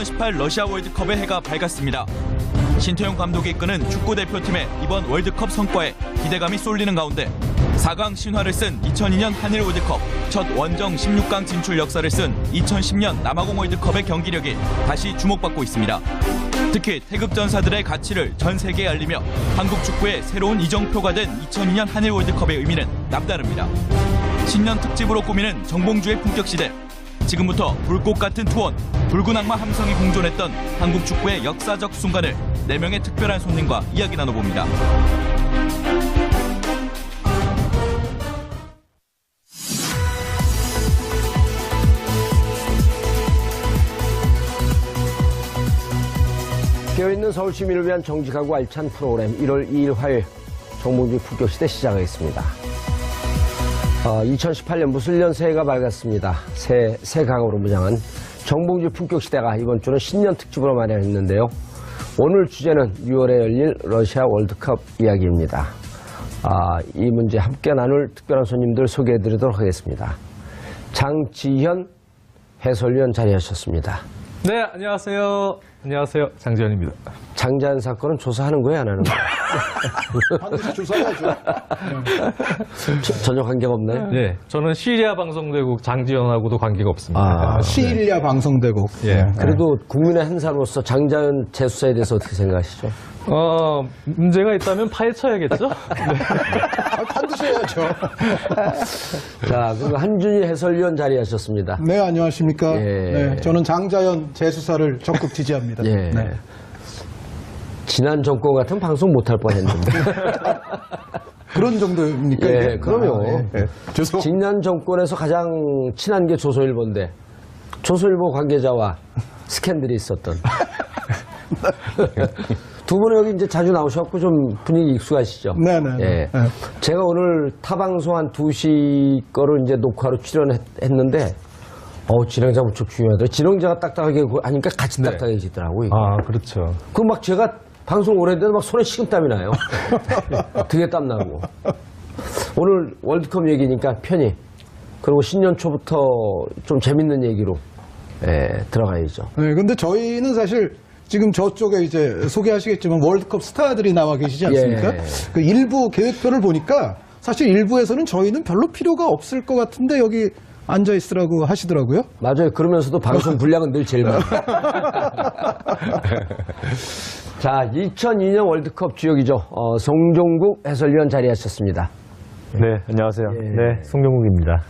2018 러시아 월드컵의 해가 밝았습니다. 신태용 감독이 이끄는 축구대표팀의 이번 월드컵 성과에 기대감이 쏠리는 가운데 4강 신화를 쓴 2002년 한일 월드컵, 첫 원정 16강 진출 역사를 쓴 2010년 남아공 월드컵의 경기력이 다시 주목받고 있습니다. 특히 태극전사들의 가치를 전 세계에 알리며 한국 축구의 새로운 이정표가 된 2002년 한일 월드컵의 의미는 남다릅니다. 신년 특집으로 꾸미는 정봉주의 품격시대. 지금부터 불꽃 같은 투혼, 붉은 악마 함성이 공존했던 한국 축구의 역사적 순간을 4명의 특별한 손님과 이야기 나눠봅니다. 깨어있는 서울 시민을 위한 정직하고 알찬 프로그램 1월 2일 화요일 정봉주 품격시대 시작하겠습니다. 2018년 무술년 새해가 밝았습니다. 새 강으로 무장한 정봉주 품격시대가 이번 주는 신년 특집으로 마련했는데요. 오늘 주제는 6월에 열릴 러시아 월드컵 이야기입니다. 이 문제 함께 나눌 특별한 손님들 소개해드리도록 하겠습니다. 장지현 해설위원 자리하셨습니다. 네, 안녕하세요. 안녕하세요. 장지현입니다. 장자연 사건은 조사하는 거예요, 안 하는 거예요? 반드시 조사해야죠. 전혀 관계가 없나요? 네, 저는 시리아 방송대국 장지현하고도 관계가 없습니다. 시일리아 방송대국. 예. 그래도 국민의 한 사람으로서 장자연 재수사에 대해서 어떻게 생각하시죠? 문제가 있다면 파헤쳐야겠죠? 반드시 해야죠. 자, 그리고 한준희 해설위원 자리하셨습니다. 네, 안녕하십니까. 예. 네, 저는 장자연 재수사를 적극 지지합니다. 예. 네. 지난 정권 같은 방송 못할 뻔했는데. 그런 정도입니까? 예, 이게? 그럼요. 죄송. 지난 정권에서 가장 친한 게 조선일보인데 조선일보 관계자와 스캔들이 있었던. 두 분은 여기 이제 자주 나오셔갖고 좀 분위기 익숙하시죠? 네네. 예. 네. 제가 오늘 타방송 한 2시 거를 이제 녹화로 출연했는데, 진행자 무척 중요하더라고요. 진행자가 딱딱하게 하니까 같이 네. 딱딱해지더라고요. 그렇죠. 그 막 제가 방송 오래 했는데 막 손에 식은땀이 나요. 등에 땀 나고. 오늘 월드컵 얘기니까 편히. 그리고 신년 초부터 좀 재밌는 얘기로, 들어가야죠. 네, 근데 저희는 사실 지금 저쪽에 이제 소개하시겠지만 월드컵 스타들이 나와 계시지 않습니까? 예. 그 일부 계획표를 보니까 사실 일부에서는 저희는 별로 필요가 없을 것 같은데 여기 앉아 있으라고 하시더라고요. 맞아요. 그러면서도 방송 분량은 늘 제일 많아요. 자, 2002년 월드컵 주역이죠. 송종국 해설위원 자리하셨습니다. 네, 안녕하세요. 예. 네, 송정국입니다.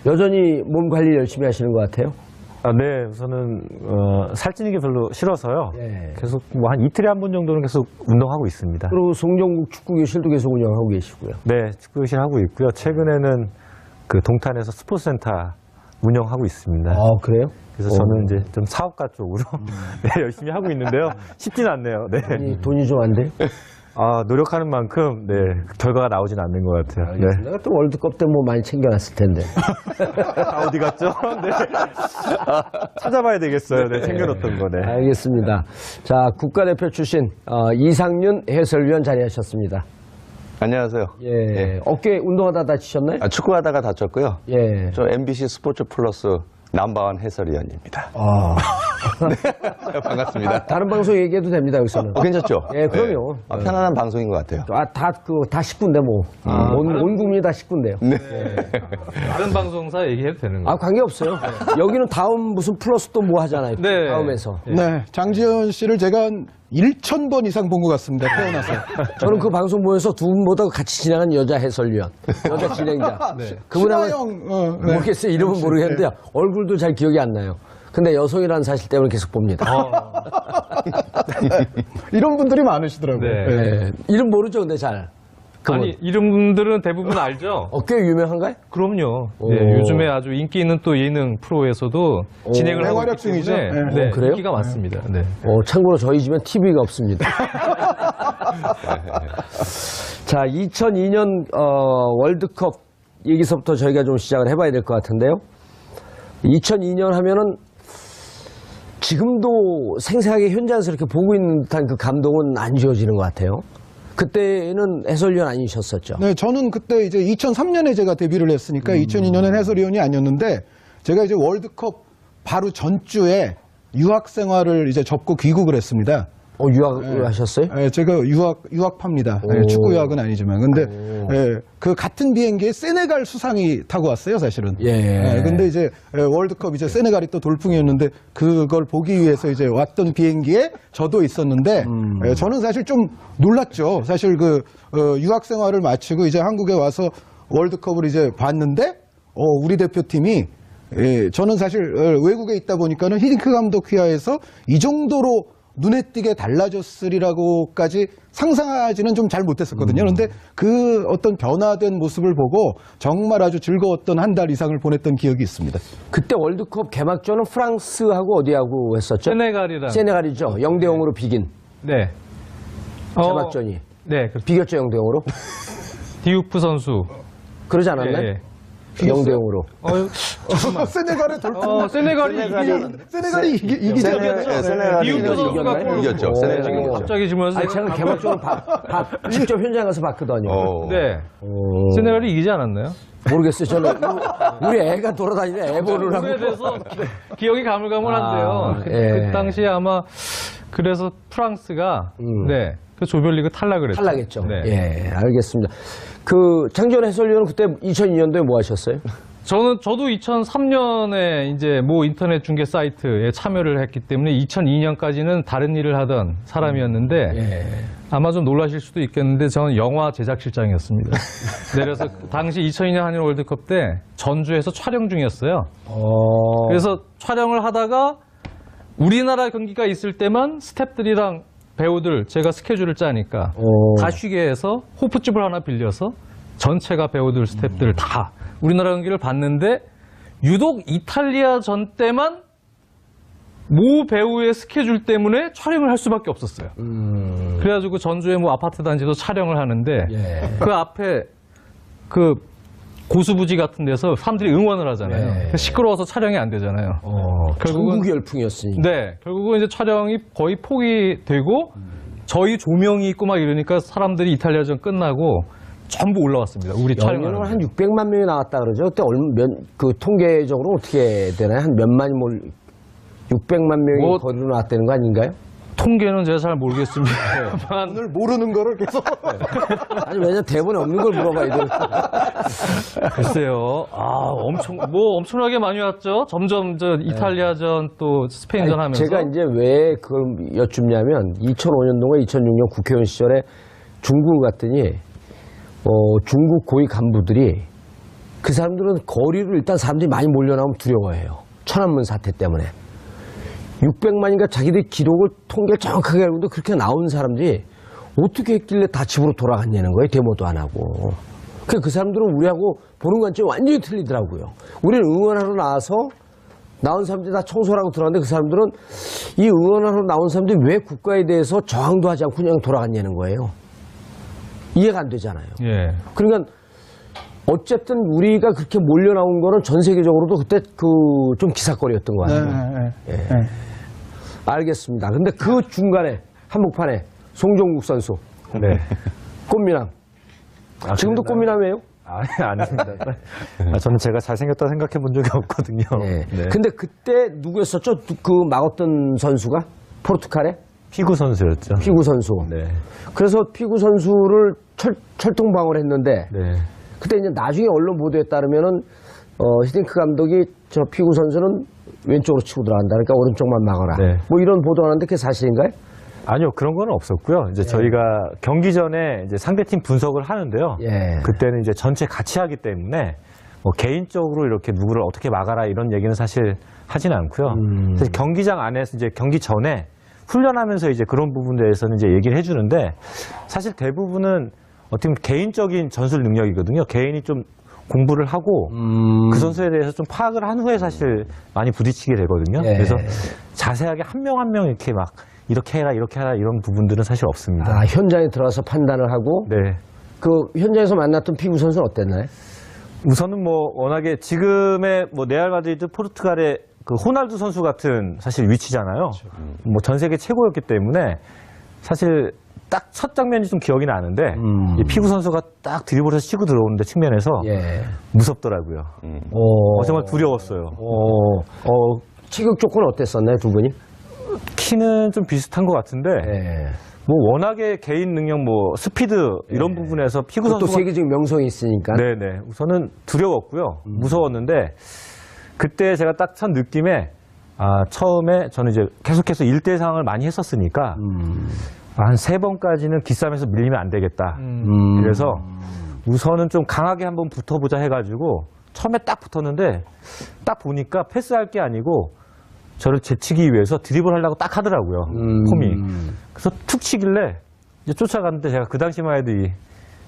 여전히 몸 관리 열심히 하시는 것 같아요. 네, 우선은 살찌는 게 별로 싫어서요. 예. 계속 뭐 한 이틀에 한 번 정도는 계속 운동하고 있습니다. 그리고 송종국 축구교실도 계속 운영하고 계시고요. 네, 축구교실 하고 있고요. 최근에는 그 동탄에서 스포츠센터 운영하고 있습니다. 그래요? 그래서 저는 이제 좀 사업가 쪽으로 네, 열심히 하고 있는데요. 쉽진 않네요. 네. 돈이 좀 안 돼요? 노력하는 만큼 네, 결과가 나오진 않는 것 같아요. 네. 내가 또 월드컵 때 뭐 많이 챙겨놨을 텐데. 어디 갔죠? 네. 찾아봐야 되겠어요. 네, 챙겨뒀던 거. 네. 알겠습니다. 자, 국가대표 출신 이상윤 해설위원 자리하셨습니다. 안녕하세요. 예. 어깨 운동하다 다치셨나요? 축구하다가 다쳤고요. 예. 저 MBC 스포츠 플러스 넘버원 해설위원입니다. 네, 반갑습니다. 다른 방송 얘기해도 됩니다, 여기서는. 괜찮죠? 예, 그럼요. 네. 편안한 방송인 것 같아요. 다 식구인데 뭐. 온 국민이 다 식구인데요. 네. 다른 방송사 얘기해도 되는 거예요? 관계없어요. 여기는 다음 무슨 플러스 또 뭐 하잖아요. 네. 다음에서. 네, 장지현 씨를 제가 한 1,000번 이상 본 것 같습니다. 태어나서. 저는 그 방송 보면서 두 분보다 같이 진행한 여자 해설위원, 여자 진행자. 그분하고 신하영, 모르겠어요. 이름은 모르겠는데 얼굴도 잘 기억이 안 나요. 근데 여성이라는 사실 때문에 계속 봅니다. 이런 분들이 많으시더라고요. 네. 예. 이름 모르죠, 근데 잘. 아니, 이름들은 대부분 알죠? 꽤 유명한가요? 그럼요. 오. 네, 요즘에 아주 인기 있는 또 예능 프로에서도 진행을 하고 있기 활약 중이죠? 때문에 네. 네, 그래요? 인기가 많습니다. 네. 참고로 저희 집엔 TV가 없습니다. 자, 2002년 월드컵 얘기서부터 저희가 좀 시작을 해봐야 될 것 같은데요. 2002년 하면은 지금도 생생하게 현장에서 이렇게 보고 있는 듯한 그 감동은 안 지워지는 것 같아요. 그때는 해설위원 아니셨었죠? 네, 저는 그때 이제 2003년에 제가 데뷔를 했으니까 2002년엔 해설위원이 아니었는데 제가 이제 월드컵 바로 전주에 유학 생활을 이제 접고 귀국을 했습니다. 유학을 하셨어요? 예, 제가 유학파입니다. 예, 축구 유학은 아니지만. 근데, 예, 그 같은 비행기에 세네갈 수상이 타고 왔어요, 사실은. 예. 근데 이제 월드컵 이제 세네갈이 또 돌풍이었는데 그걸 보기 위해서 이제 왔던 비행기에 저도 있었는데, 예, 저는 사실 좀 놀랐죠. 사실 유학 생활을 마치고 이제 한국에 와서 월드컵을 이제 봤는데, 우리 대표팀이 예, 저는 사실 외국에 있다 보니까는 히딩크 감독 휘하에서 이 정도로 눈에 띄게 달라졌으리라고까지 상상하지는 좀 잘 못했었거든요. 그런데 그 어떤 변화된 모습을 보고 정말 아주 즐거웠던 한 달 이상을 보냈던 기억이 있습니다. 그때 월드컵 개막전은 프랑스하고 어디하고 했었죠? 세네갈이랑. 세네갈이죠. 0대0으로 비긴 네. 개막전이. 네. 비겼죠, 0대0으로? 디우프 선수. 그러지 않았나요? 예. 0대0으로. 세네갈의 돌풍. 세네갈이 이기지 세네갈이 디우프 선수가 이겼죠. 세네갈이 이겼죠. 갑자기 지면서 아니, 제가 개막전을 직접 현장 가서 봤거든요. 네. 세네갈이 이기지 않았나요? 모르겠어요. 저는 우리 애가 돌아다니네. 애 보느라고. 그에 대해서 기억이 가물가물한데요. 예. 그 당시에 아마 그래서 프랑스가 네. 그 조별리그 탈락을 했죠. 탈락했죠. 네. 예, 알겠습니다. 장지원 해설위원은 그때 2002년도에 뭐 하셨어요? 저도 2003년에 이제 모 인터넷 중계 사이트에 참여를 했기 때문에 2002년까지는 다른 일을 하던 사람이었는데 예. 아마 좀 놀라실 수도 있겠는데 저는 영화 제작실장이었습니다. 네, 그래서 당시 2002년 한일 월드컵 때 전주에서 촬영 중이었어요. 그래서 촬영을 하다가 우리나라 경기가 있을 때만 스태프들이랑 배우들 제가 스케줄을 짜니까 다 쉬게 해서 호프집을 하나 빌려서 전체가 배우들 스태프들 다 우리나라 경기를 봤는데 유독 이탈리아전 때만 모 배우의 스케줄 때문에 촬영을 할 수밖에 없었어요. 그래가지고 전주에 뭐 아파트 단지도 촬영을 하는데 그 앞에 그 고수부지 같은 데서 사람들이 응원을 하잖아요. 시끄러워서 촬영이 안 되잖아요. 전국 열풍이었으니까. 네, 결국은 이제 촬영이 거의 포기되고 저희 조명이 있고 막 이러니까 사람들이 이탈리아전 끝나고 전부 올라왔습니다. 우리 촬영을 한 600만 명이 나왔다 그러죠. 그때 통계적으로 어떻게 되나요? 한 몇만이 600만 명이 거리로 나왔다는 거 아닌가요? 통계는 제가 잘 모르겠습니다. 오늘 모르는 거를 계속. 아니, 왜냐면 대본에 없는 걸 물어봐야 돼. 글쎄요. 엄청나게 많이 왔죠. 점점 이탈리아전 또 스페인전 하면서. 제가 이제 왜 그걸 여쭙냐면 2005년도가 2006년 국회의원 시절에 중국을 갔더니 중국 고위 간부들이 그 사람들은 거리로 일단 사람들이 많이 몰려나오면 두려워해요. 천안문 사태 때문에. 600만인가 자기들 기록을 통계를 정확하게 알고 있는데 그렇게 나온 사람들이 어떻게 했길래 다 집으로 돌아갔냐는 거예요. 데모도 안 하고. 그 사람들은 우리하고 보는 관점이 완전히 틀리더라고요. 우리는 응원하러 나와서 나온 사람들이 다 청소를 하고 들어갔는데 그 사람들은 이 응원하러 나온 사람들이 왜 국가에 대해서 저항도 하지 않고 그냥 돌아갔냐는 거예요. 이해가 안 되잖아요. 예. 그러니까 어쨌든 우리가 그렇게 몰려 나온 거는 전 세계적으로도 그때 좀 기사거리였던 것 같아요. 알겠습니다. 근데 그 중간에 한복판에 송종국 선수, 네. 꽃미남. 지금도 꽃미남이에요? 아닙니다. 저는 제가 잘생겼다 생각해 본 적이 없거든요. 네. 네. 근데 그때 누구였었죠? 그 막았던 선수가? 포르투갈에? 피구 선수였죠. 피구 선수. 네. 그래서 피구 선수를 철통방어를 했는데 네. 그때 이제 나중에 언론 보도에 따르면은 히딩크 감독이 저 피구 선수는 왼쪽으로 치고 들어간다. 그러니까 오른쪽만 막아라. 네. 뭐 이런 보도가 나는데 그게 사실인가요? 아니요, 그런 건 없었고요. 이제 저희가 경기 전에 이제 상대팀 분석을 하는데요. 예. 그때는 이제 전체 같이 하기 때문에 뭐 개인적으로 이렇게 누구를 어떻게 막아라 이런 얘기는 사실 하진 않고요. 사실 경기장 안에서 이제 경기 전에 훈련하면서 이제 그런 부분에 대해서는 이제 얘기를 해주는데 사실 대부분은 어떻게 보면 개인적인 전술 능력이거든요. 개인이 좀 공부를 하고 그 선수에 대해서 좀 파악을 한 후에 사실 많이 부딪히게 되거든요. 예. 그래서 자세하게 한 명 한 명 이렇게 막 이렇게 해라 이런 부분들은 사실 없습니다. 아, 현장에 들어가서 판단을 하고 네. 그 현장에서 만났던 피구 선수는 어땠나요? 우선은 뭐 워낙에 지금의 뭐 레알 마드리드 포르투갈의 그 호날두 선수 같은 사실 위치잖아요. 뭐 전 세계 최고였기 때문에 사실 딱 첫 장면이 좀 기억이 나는데 이 피구 선수가 딱 드리블해서 치고 들어오는데 측면에서 예. 무섭더라고요. 정말 두려웠어요. 체격 조건은 어땠었나요, 두 분이? 키는 좀 비슷한 것 같은데 예. 뭐 워낙에 개인 능력, 뭐 스피드 이런 부분에서 피구 또 선수가 세계적인 명성이 있으니까. 네네 우선은 두려웠고요. 무서웠는데 그때 제가 딱 첫 느낌에 처음에 저는 이제 계속해서 1대 상황을 많이 했었으니까 한 3번까지는 기싸움에서 밀리면 안 되겠다. 그래서 우선은 좀 강하게 한번 붙어보자 해가지고 처음에 딱 붙었는데 딱 보니까 패스할 게 아니고 저를 제치기 위해서 드리블 하려고 딱 하더라고요. 폼이. 그래서 툭 치길래 이제 쫓아갔는데 제가 그 당시만 해도 이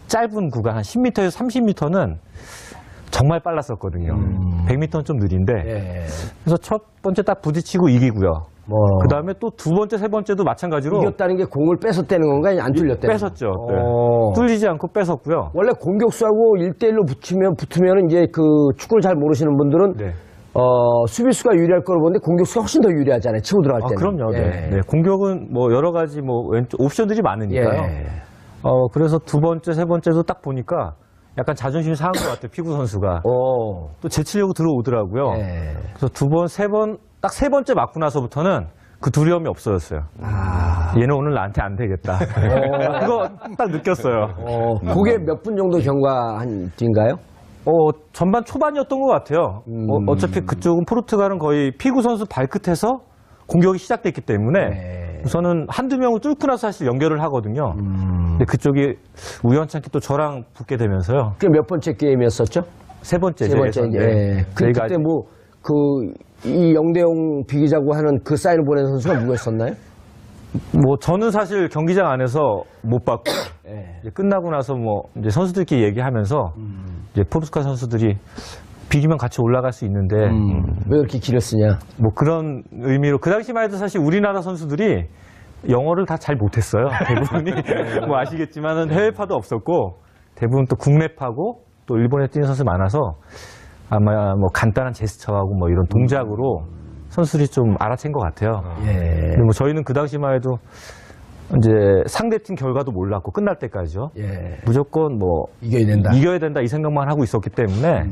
짧은 구간 한 10m에서 30m는 정말 빨랐었거든요. 100m는 좀 느린데. 예. 그래서 첫 번째 딱 부딪히고 이기고요. 뭐. 그 다음에 또 두 번째, 세 번째도 마찬가지로 이겼다는 게 공을 뺏었다는 건가? 안 뚫렸다는 뺏었죠. 건가? 네. 뚫리지 않고 뺏었고요. 원래 공격수하고 1대1로 붙으면 이제 그 축구를 잘 모르시는 분들은 네. 수비수가 유리할 거로 보는데 공격수가 훨씬 더 유리하잖아요. 치고 들어갈 때는. 그럼요. 예. 네. 네. 공격은 뭐 여러 가지 뭐 왼쪽 옵션들이 많으니까요. 예. 그래서 두 번째, 세 번째도 딱 보니까 약간 자존심이 상한 것 같아요. 피구 선수가. 또 제치려고 들어오더라고요. 예. 그래서 두 번, 세 번, 딱 세 번째 맞고 나서부터는 그 두려움이 없어졌어요. 얘는 오늘 나한테 안 되겠다. 그거 딱 느꼈어요. 그게 몇 분 정도 경과한 뒤인가요? 전반 초반이었던 것 같아요. 어차피 그쪽은 포르투갈은 거의 피구 선수 발끝에서 공격이 시작됐기 때문에 네. 우선은 한두 명을 뚫고 나서 사실 연결을 하거든요. 근데 그쪽이 우연찮게 또 저랑 붙게 되면서요. 그게 몇 번째 게임이었었죠? 세 번째. 세 번째. 예. 저희가 그때 이 영대용 비기자고 하는 그 사인을 보낸 선수가 누구였었나요? 뭐 저는 사실 경기장 안에서 못 봤고 예. 이제 끝나고 나서 뭐 이제 선수들끼리 얘기하면서 이제 포르투갈 선수들이 비기면 같이 올라갈 수 있는데 왜 그렇게 길을 쓰냐? 뭐 그런 의미로 그 당시만 해도 사실 우리나라 선수들이 영어를 다 잘 못했어요. 대부분이 뭐 아시겠지만은 해외파도 없었고 대부분 또 국내파고 또 일본에 뛰는 선수 많아서 아마 뭐 간단한 제스처하고 뭐 이런 동작으로 선수들이 좀 알아챈 것 같아요. 근데 뭐 저희는 그 당시만 해도 이제 상대팀 결과도 몰랐고 끝날 때까지요. 무조건 뭐 이겨야 된다. 이 생각만 하고 있었기 때문에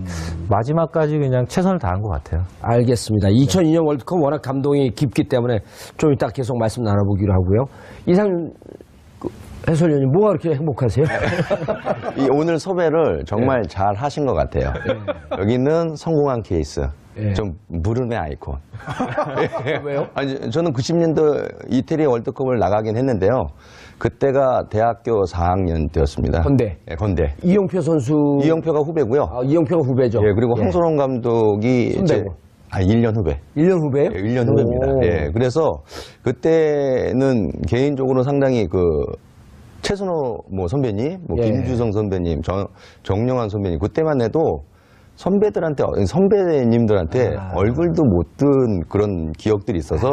마지막까지 그냥 최선을 다한 것 같아요. 알겠습니다. 2002년 월드컵 워낙 감동이 깊기 때문에 좀 이따 계속 말씀 나눠보기로 하고요. 이상윤 해설위원님 뭐가 그렇게 행복하세요? 오늘 섭외를 정말 잘 하신 것 같아요. 여기는 성공한 케이스. 좀 무릎의 아이콘. 왜요? 아니, 저는 90년도 이태리 월드컵을 나가긴 했는데요. 그때가 대학교 4학년 때였습니다. 건대. 예, 건대. 이영표 선수. 이영표가 후배고요. 이영표가 후배죠. 예, 그리고 황선홍 감독이 선배고. 1년 후배. 1년 후배요? 예, 1년 후배입니다. 예, 그래서 그때는 개인적으로 상당히 최순호 선배님, 김주성 선배님, 정영환 선배님, 그때만 해도 선배님들한테 얼굴도 못 든 그런 기억들이 있어서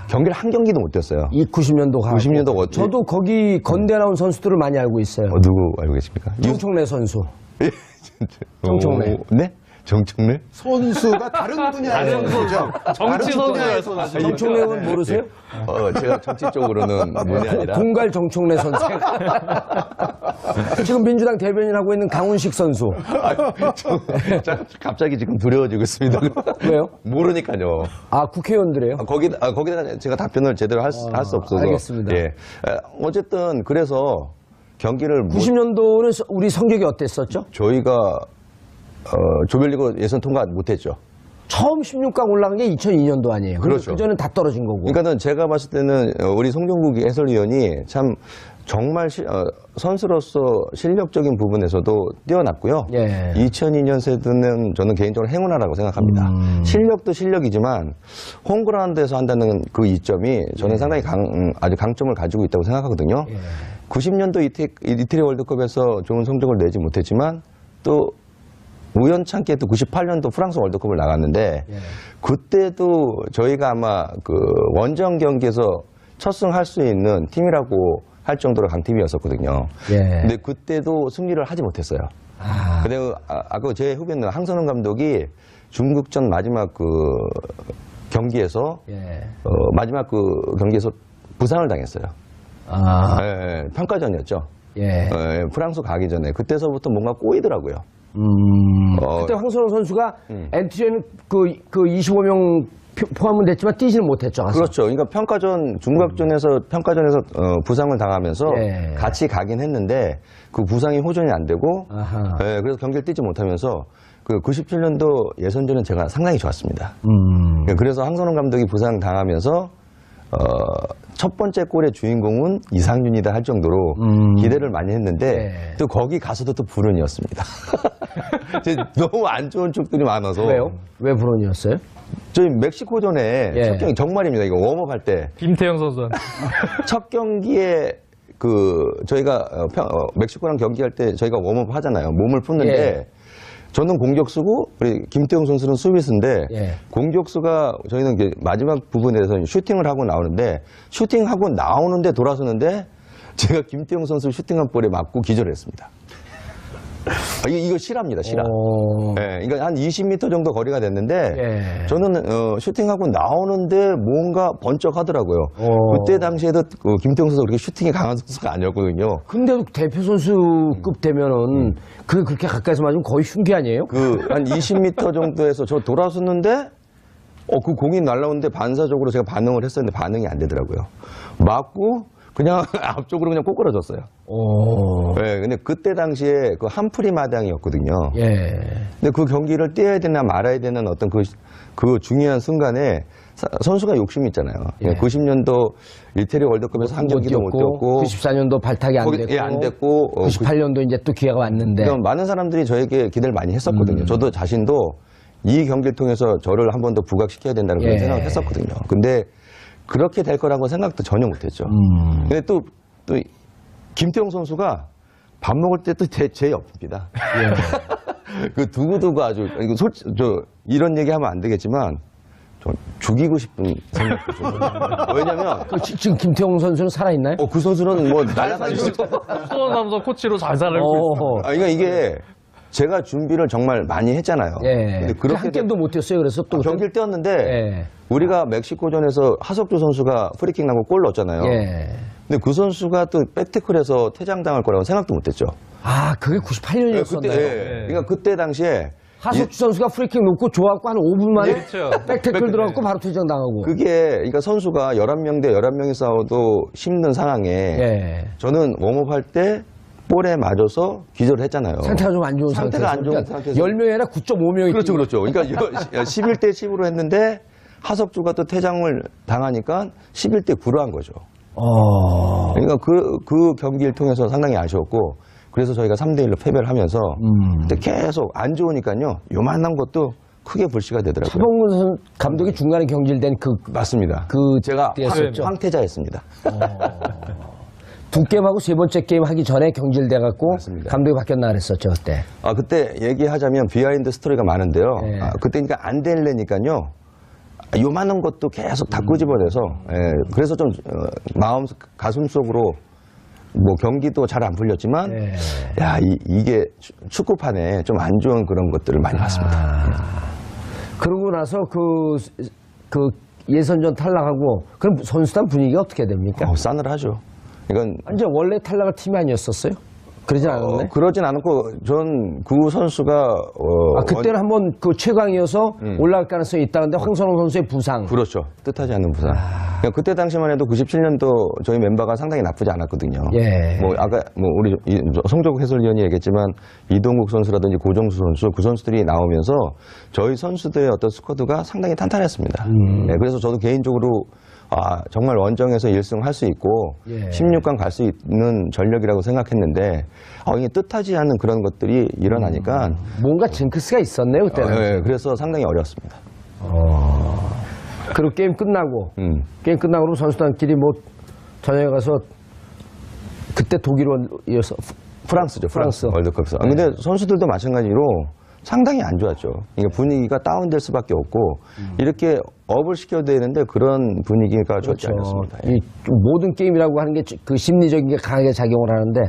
경기를 한 경기도 못 뛰었어요. 이 90년도 가. 90년도 저도 거기 건대 나온 선수들을 많이 알고 있어요. 누구 알고 계십니까? 정청래 선수. 정청래. 네? 정청래? 선수가 다른 분야의 선수죠. 정치 선수예요, 선수. 정청래는 모르세요? 제가 정치 쪽으로는 문이 아니라. 공갈 정청래 선수. 지금 민주당 대변인 하고 있는 강훈식 선수. 갑자기 지금 두려워지고 있습니다. 왜요? 모르니까요. 국회의원들이에요? 거기다가 제가 답변을 제대로 할 수 없어서. 알겠습니다. 예. 어쨌든 그래서 경기를 90년도는 우리 성적이 어땠었죠? 저희가 조별리그 예선 통과 못했죠. 처음 16강 올라간 게 2002년도 아니에요. 그렇죠. 그전엔 다 떨어진 거고. 그러니까는 제가 봤을 때는 우리 송정국 해설위원이 참 정말 선수로서 실력적인 부분에서도 뛰어났고요. 2002년 세대는 저는 개인적으로 행운아라고 생각합니다. 실력도 실력이지만 홈그라운드에서 한다는 그 이점이 저는 상당히 아주 강점을 가지고 있다고 생각하거든요. 90년도 이태리 월드컵에서 좋은 성적을 내지 못했지만 또 우연찮게 또 98년도 프랑스 월드컵을 나갔는데 그때도 저희가 아마 원정 경기에서 첫 승할 수 있는 팀이라고 할 정도로 강팀이었었거든요. 근데 그때도 승리를 하지 못했어요. 근데 아까 제 후배는 황선홍 감독이 중국전 마지막 경기에서 마지막 경기에서 부상을 당했어요. 평가전이었죠. 프랑스 가기 전에 그때서부터 뭔가 꼬이더라고요. 그때 황선홍 선수가 엔트리에는 그 25명 포함은 됐지만 뛰지는 못했죠. 가서. 그렇죠. 그러니까 중각전에서 부상을 당하면서 예. 같이 가긴 했는데 그 부상이 호전이 안 되고 아하. 예, 그래서 경기를 뛰지 못하면서 그 97년도 예선전은 제가 상당히 좋았습니다. 그래서 황선홍 감독이 부상 당하면서 첫 번째 골의 주인공은 이상윤이다 할 정도로 기대를 많이 했는데 네. 또 거기 가서도 또 불운이었습니다. 너무 안 좋은 축들이 많아서. 왜요? 왜 불운이었어요? 저희 멕시코전에 예. 첫 경기 정말입니다. 이거 웜업 할 때 김태형 선수. 첫 경기에 저희가 멕시코랑 경기할 때 저희가 웜업 하잖아요. 몸을 푸는데 예. 저는 공격수고 우리 김태형 선수는 수비수인데 예. 공격수가 저희는 이제 마지막 부분에서 슈팅을 하고 나오는데 슈팅하고 나오는데 돌아서는데 제가 김태형 선수 슈팅한 볼에 맞고 기절했습니다. 이거 실합니다, 실화. 예, 그러니까 한 20m 정도 거리가 됐는데 예. 저는 슈팅하고 나오는데 뭔가 번쩍 하더라고요. 그때 당시에도 김태형 선수가 그렇게 슈팅이 강한 선수가 아니었거든요. 근데도 대표 선수급 되면은 그게 그렇게 가까이서 맞으면 거의 흉기 아니에요? 한 20m 정도에서 저 돌아섰는데 그 공이 날라오는데 반사적으로 제가 반응을 했었는데 반응이 안 되더라고요. 맞고 그냥 앞쪽으로 그냥 꼬꾸라졌어요. 네, 근데 그때 당시에 그 한프리 마당이었거든요. 예. 근데 그 경기를 뛰어야 되나 말아야 되는 어떤 그 중요한 순간에 선수가 욕심이 있잖아요. 예. 90년도 이태리 월드컵에서 한 경기도 못 뛰었고 94년도 발탁이 안 됐고, 안 됐고 98년도 이제 또 기회가 왔는데 그러니까 많은 사람들이 저에게 기대를 많이 했었거든요. 저도 자신도 이 경기를 통해서 저를 한 번 더 부각시켜야 된다는 그런 예. 생각을 했었거든요. 근데 그렇게 될 거라고 생각도 전혀 못했죠. 근데 또 김태형 선수가 밥 먹을 때 또 제 옆입니다. 그 두고두고 아주 이런 얘기하면 안 되겠지만 좀 죽이고 싶은 생각도 좀. 왜냐면 지금 김태형 선수는 살아있나요? 그 선수는 뭐 날아다니고 수원삼성 코치로 잘 살고 있어요. 그러니까 이게 제가 준비를 정말 많이 했잖아요. 예. 근데 그렇게 한 게임도 못 뛰었어요. 그래서 또 경기를 뛰었는데 예. 우리가 멕시코전에서 하석주 선수가 프리킥 나고 골 넣었잖아요. 예. 근데 그 선수가 또 백태클해서 퇴장당할 거라고 생각도 못했죠. 아, 그게 98년이었었나요? 그러니까 그때 당시에 하석주 선수가 프리킥 놓고 좋았고 한 5분 만에 그렇죠. 백태클 들어갔고 바로 퇴장당하고. 그러니까 선수가 11명 대 11명이 싸워도 힘든 상황에 예. 저는 웜업할 때 볼에 맞아서 기절을 했잖아요. 상태가 좀 안 좋은 상태가 안 좋은 그러니까 상태에서 10명이 아니라 9.5명이 그렇죠. 그러니까 11대 10으로 했는데 하석주가 또 퇴장을 당하니까 11대 9로 한 거죠. 그러니까 그 경기를 통해서 상당히 아쉬웠고 그래서 저희가 3대1로 패배를 하면서 그때 계속 안 좋으니까요. 요만한 것도 크게 불씨가 되더라고요. 차범근 감독이 중간에 경질된 맞습니다. 제가 때였었죠. 황태자였습니다. 두 게임하고 세 번째 게임 하기 전에 경질돼갖고 맞습니다. 감독이 바뀌었나 그랬었죠 그때. 그때 얘기하자면 비하인드 스토리가 많은데요. 예. 그때 그러니까 안 될래니까요. 요만한 것도 계속 다 끄집어내서 그래서 좀 마음 가슴 속으로 뭐 경기도 잘 안 풀렸지만 예. 야 이게 축구판에 좀 안 좋은 그런 것들을 많이 봤습니다. 그러고 나서 그 예선전 탈락하고 그럼 선수단 분위기가 어떻게 됩니까? 싸늘하죠. 이건 이제 원래 탈락할 팀이 아니었었어요? 그러진 않았네. 그러진 않았고 전 그 선수가 그때는 한번 그 최강이어서 올라갈 가능성이 있다는데 황선홍 선수의 부상. 그렇죠. 뜻하지 않는 부상. 그러니까 그때 당시만 해도 97년도 저희 멤버가 상당히 나쁘지 않았거든요. 예. 뭐 아까 뭐 우리 송정국 해설위원이 얘기했지만 이동국 선수라든지 고정수 선수 그 선수들이 나오면서 저희 선수들의 어떤 스쿼드가 상당히 탄탄했습니다. 네, 그래서 저도 개인적으로 정말 원정에서 1승 할 수 있고 예. 16강 갈 수 있는 전력이라고 생각했는데 이게 뜻하지 않는 그런 것들이 일어나니까 뭔가 징크스가 있었네요 그때는. 그래서 상당히 어려웠습니다. 그리고 게임 끝나고 그럼 선수단끼리 뭐 저녁에 가서 그때 독일이어서 프랑스죠. 프랑스. 월드컵에서. 근데 선수들도 마찬가지로 상당히 안 좋았죠. 그러니까 분위기가 다운될 수밖에 없고 이렇게 업을 시켜야 되는데 그런 분위기가 좋지 않았습니다. 이 모든 게임이라고 하는 게 그 심리적인 게 강하게 작용을 하는데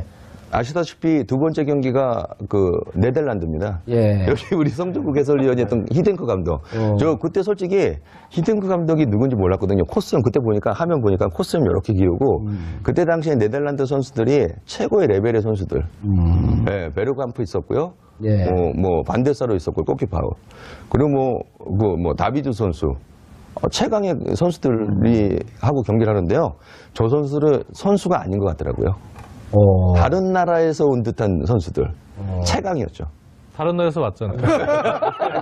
아시다시피 두 번째 경기가 그 네덜란드입니다. 예. 여기 우리 성정국 해설위원이었던 히덴크 감독. 저 그때 솔직히 히덴크 감독이 누군지 몰랐거든요. 코스염 그때 보니까 화면 보니까 코스염 이렇게 기우고 그때 당시에 네덜란드 선수들이 최고의 레벨의 선수들. 네, 베르캄프 있었고요. 예. 뭐 반데사로 있었고 골키퍼. 그리고 뭐 다비드 선수. 최강의 선수들이 하고 경기를 하는데요. 저 선수를 선수가 아닌 것 같더라고요. 다른 나라에서 온 듯한 선수들. 최강이었죠. 다른 나라에서 왔잖아요.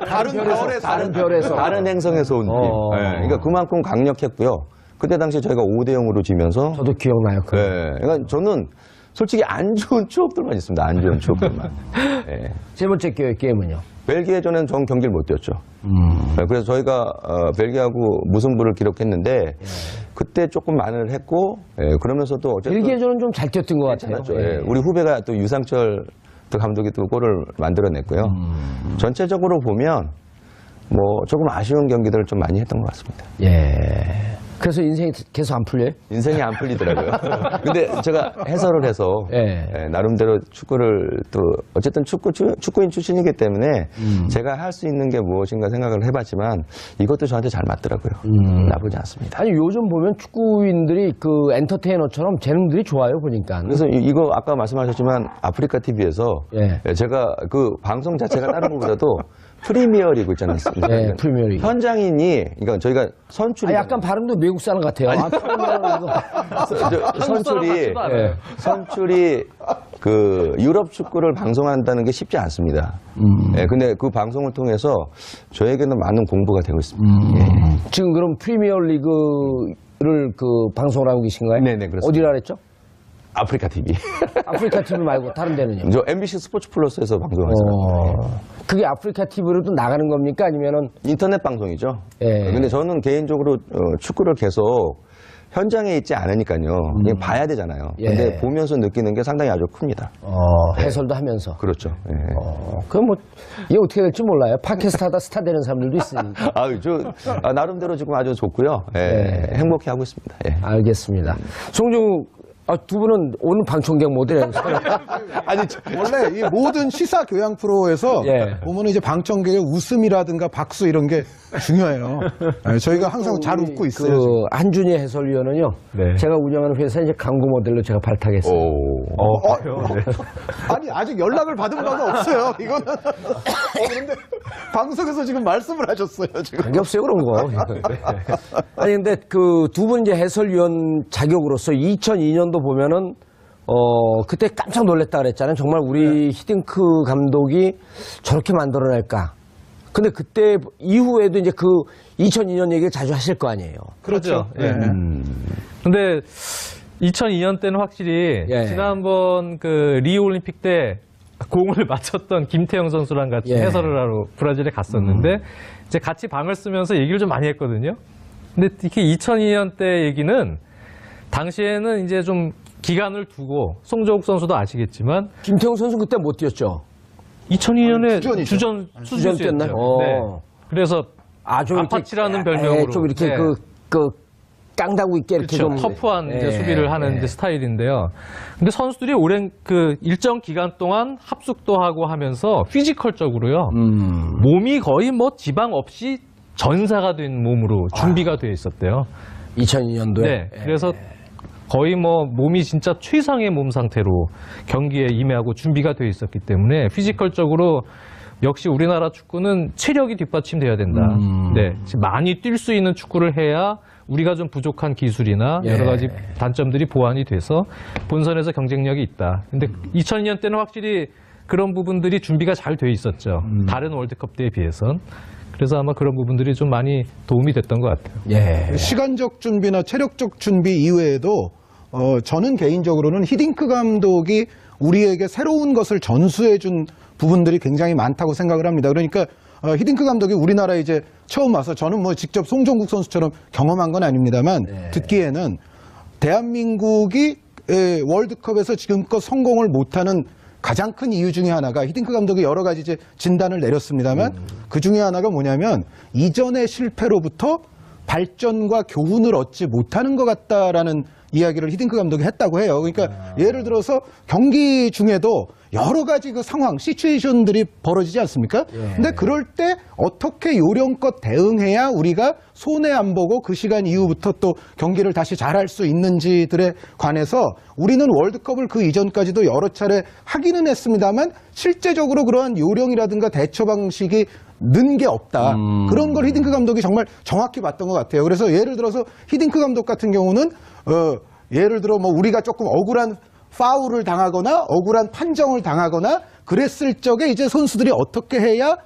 다른 별에서. 다른 행성에서 온 팀. 네, 그러니까 그만큼 강력했고요. 그때 당시 저희가 5대0으로 지면서. 저도 기억나요. 네, 그러니까 저는 솔직히 안 좋은 추억들만 있습니다. 안 좋은 추억들만. 네. 세 번째 게임은요? 벨기에전에는 전 경기를 못 뛰었죠. 네, 그래서 저희가 벨기에하고 무승부를 기록했는데 그때 조금 만회를 했고 그러면서도 어쨌든 벨기에전은 좀 잘 뛰었던 것 같아요. 예. 우리 후배가 또 유상철 감독이 또 골을 만들어냈고요. 전체적으로 보면 뭐 조금 아쉬운 경기들을 좀 많이 했던 것 같습니다. 예. 그래서 인생이 계속 안 풀려요? 인생이 안 풀리더라고요. 근데 제가 해설을 해서 나름대로 축구를 또 어쨌든 축구인 출신이기 때문에 제가 할 수 있는 게 무엇인가 생각을 해봤지만 이것도 저한테 잘 맞더라고요. 나쁘지 않습니다. 아니 요즘 보면 축구인들이 그 엔터테이너처럼 재능들이 좋아요 보니까. 그래서 이거 아까 말씀하셨지만 아프리카 TV에서 제가 그 방송 자체가 다른 것보다도 프리미어 리그 있지 않습니까? 네, 프리미어 리그. 현장인이, 그러니까 저희가 선출이. 약간 발음도 외국 사람 같아요. 선출이 그 유럽 축구를 방송한다는 게 쉽지 않습니다. 근데 그 방송을 통해서 저에게는 많은 공부가 되고 있습니다. 지금 그럼 프리미어 리그를 그 방송을 하고 계신가요? 네네, 그렇습니다. 어디라 그랬죠? 아프리카 TV. 아프리카 TV 말고 다른 데는요? 저 MBC 스포츠 플러스에서 방송하죠. 그게 아프리카 TV로도 나가는 겁니까? 아니면은? 인터넷 방송이죠. 예. 근데 저는 개인적으로 축구를 계속 현장에 있지 않으니까요. 그냥 봐야 되잖아요. 근데 보면서 느끼는 게 상당히 아주 큽니다. 해설도 하면서. 그렇죠. 예. 그럼 뭐, 이게 어떻게 될지 몰라요. 팟캐스트 하다 스타 되는 사람들도 있으니까. 나름대로 지금 아주 좋고요. 행복해 하고 있습니다. 알겠습니다. 송중우, 두 분은 오늘 방청객 모델이라면서요? 아니, 원래 이 모든 시사 교양 프로에서 보면 이제 방청객의 웃음이라든가 박수 이런 게 중요해요. 저희가 항상 잘 웃고 있어요. 그 한준희 해설위원은요. 제가 운영하는 회사에 이제 광고 모델로 제가 발탁했어요. 아니, 아직 연락을 받은 바가 없어요. 이거는. 그런데 방송에서 지금 말씀을 하셨어요. 지금. 관계없어요, 그런 거. 아니, 근데 그 두 분 이제 해설위원 자격으로서 2002년도 보면은, 그때 깜짝 놀랐다 그랬잖아요. 정말 우리 히딩크 감독이 저렇게 만들어낼까. 근데 그때 이후에도 이제 그 2002년 얘기를 자주 하실 거 아니에요. 그렇죠. 근데 2002년 때는 확실히 지난번 그 리우 올림픽 때 공을 맞췄던 김태형 선수랑 같이 해설을 하러 브라질에 갔었는데 이제 같이 방을 쓰면서 얘기를 좀 많이 했거든요. 근데 특히 2002년 때 얘기는 당시에는 이제 좀 기간을 두고 송정욱 선수도 아시겠지만 김태형 선수 그때 못 뛰었죠. 2002년에 주전 뛰었나요? 그래서 좀 아파치라는 별명으로 좀 이렇게 깡다구 있게 이렇게 그렇죠. 터프한 이제 수비를 하는 이제 스타일인데요. 근데 선수들이 오랜 그 일정 기간 동안 합숙도 하고 하면서 피지컬적으로요. 몸이 거의 뭐 지방 없이 전사가 된 몸으로 준비가 되어 있었대요. 2002년도에. 네. 그래서 거의 뭐 몸이 진짜 최상의 몸 상태로 경기에 임하고 준비가 되어 있었기 때문에 피지컬적으로 역시 우리나라 축구는 체력이 뒷받침돼야 된다. 네. 많이 뛸 수 있는 축구를 해야 우리가 좀 부족한 기술이나 여러 가지 단점들이 보완이 돼서 본선에서 경쟁력이 있다. 근데 2002년 때는 확실히 그런 부분들이 준비가 잘 돼 있었죠. 다른 월드컵 때에 비해선. 그래서 아마 그런 부분들이 좀 많이 도움이 됐던 것 같아요. 시간적 준비나 체력적 준비 이외에도 저는 개인적으로는 히딩크 감독이 우리에게 새로운 것을 전수해준 부분들이 굉장히 많다고 생각을 합니다. 그러니까 히딩크 감독이 우리나라에 이제 처음 와서 저는 뭐 직접 송정국 선수처럼 경험한 건 아닙니다만 듣기에는 대한민국이 월드컵에서 지금껏 성공을 못하는 가장 큰 이유 중에 하나가 히딩크 감독이 여러 가지 이제 진단을 내렸습니다만 그 중에 하나가 뭐냐면 이전의 실패로부터 발전과 교훈을 얻지 못하는 것 같다라는 이야기를 히딩크 감독이 했다고 해요. 그러니까 예를 들어서 경기 중에도 여러 가지 그 상황, 시츄에이션들이 벌어지지 않습니까? 근데 그럴 때 어떻게 요령껏 대응해야 우리가 손해 안 보고 그 시간 이후부터 또 경기를 다시 잘할 수 있는지들에 관해서 우리는 월드컵을 그 이전까지도 여러 차례 하기는 했습니다만 실제적으로 그러한 요령이라든가 대처 방식이 는 게 없다. 그런 걸 히딩크 감독이 정말 정확히 봤던 것 같아요. 그래서 예를 들어서 히딩크 감독 같은 경우는 예를 들어 뭐 우리가 조금 억울한 파울을 당하거나 억울한 판정을 당하거나 그랬을 적에 이제 선수들이 어떻게 해야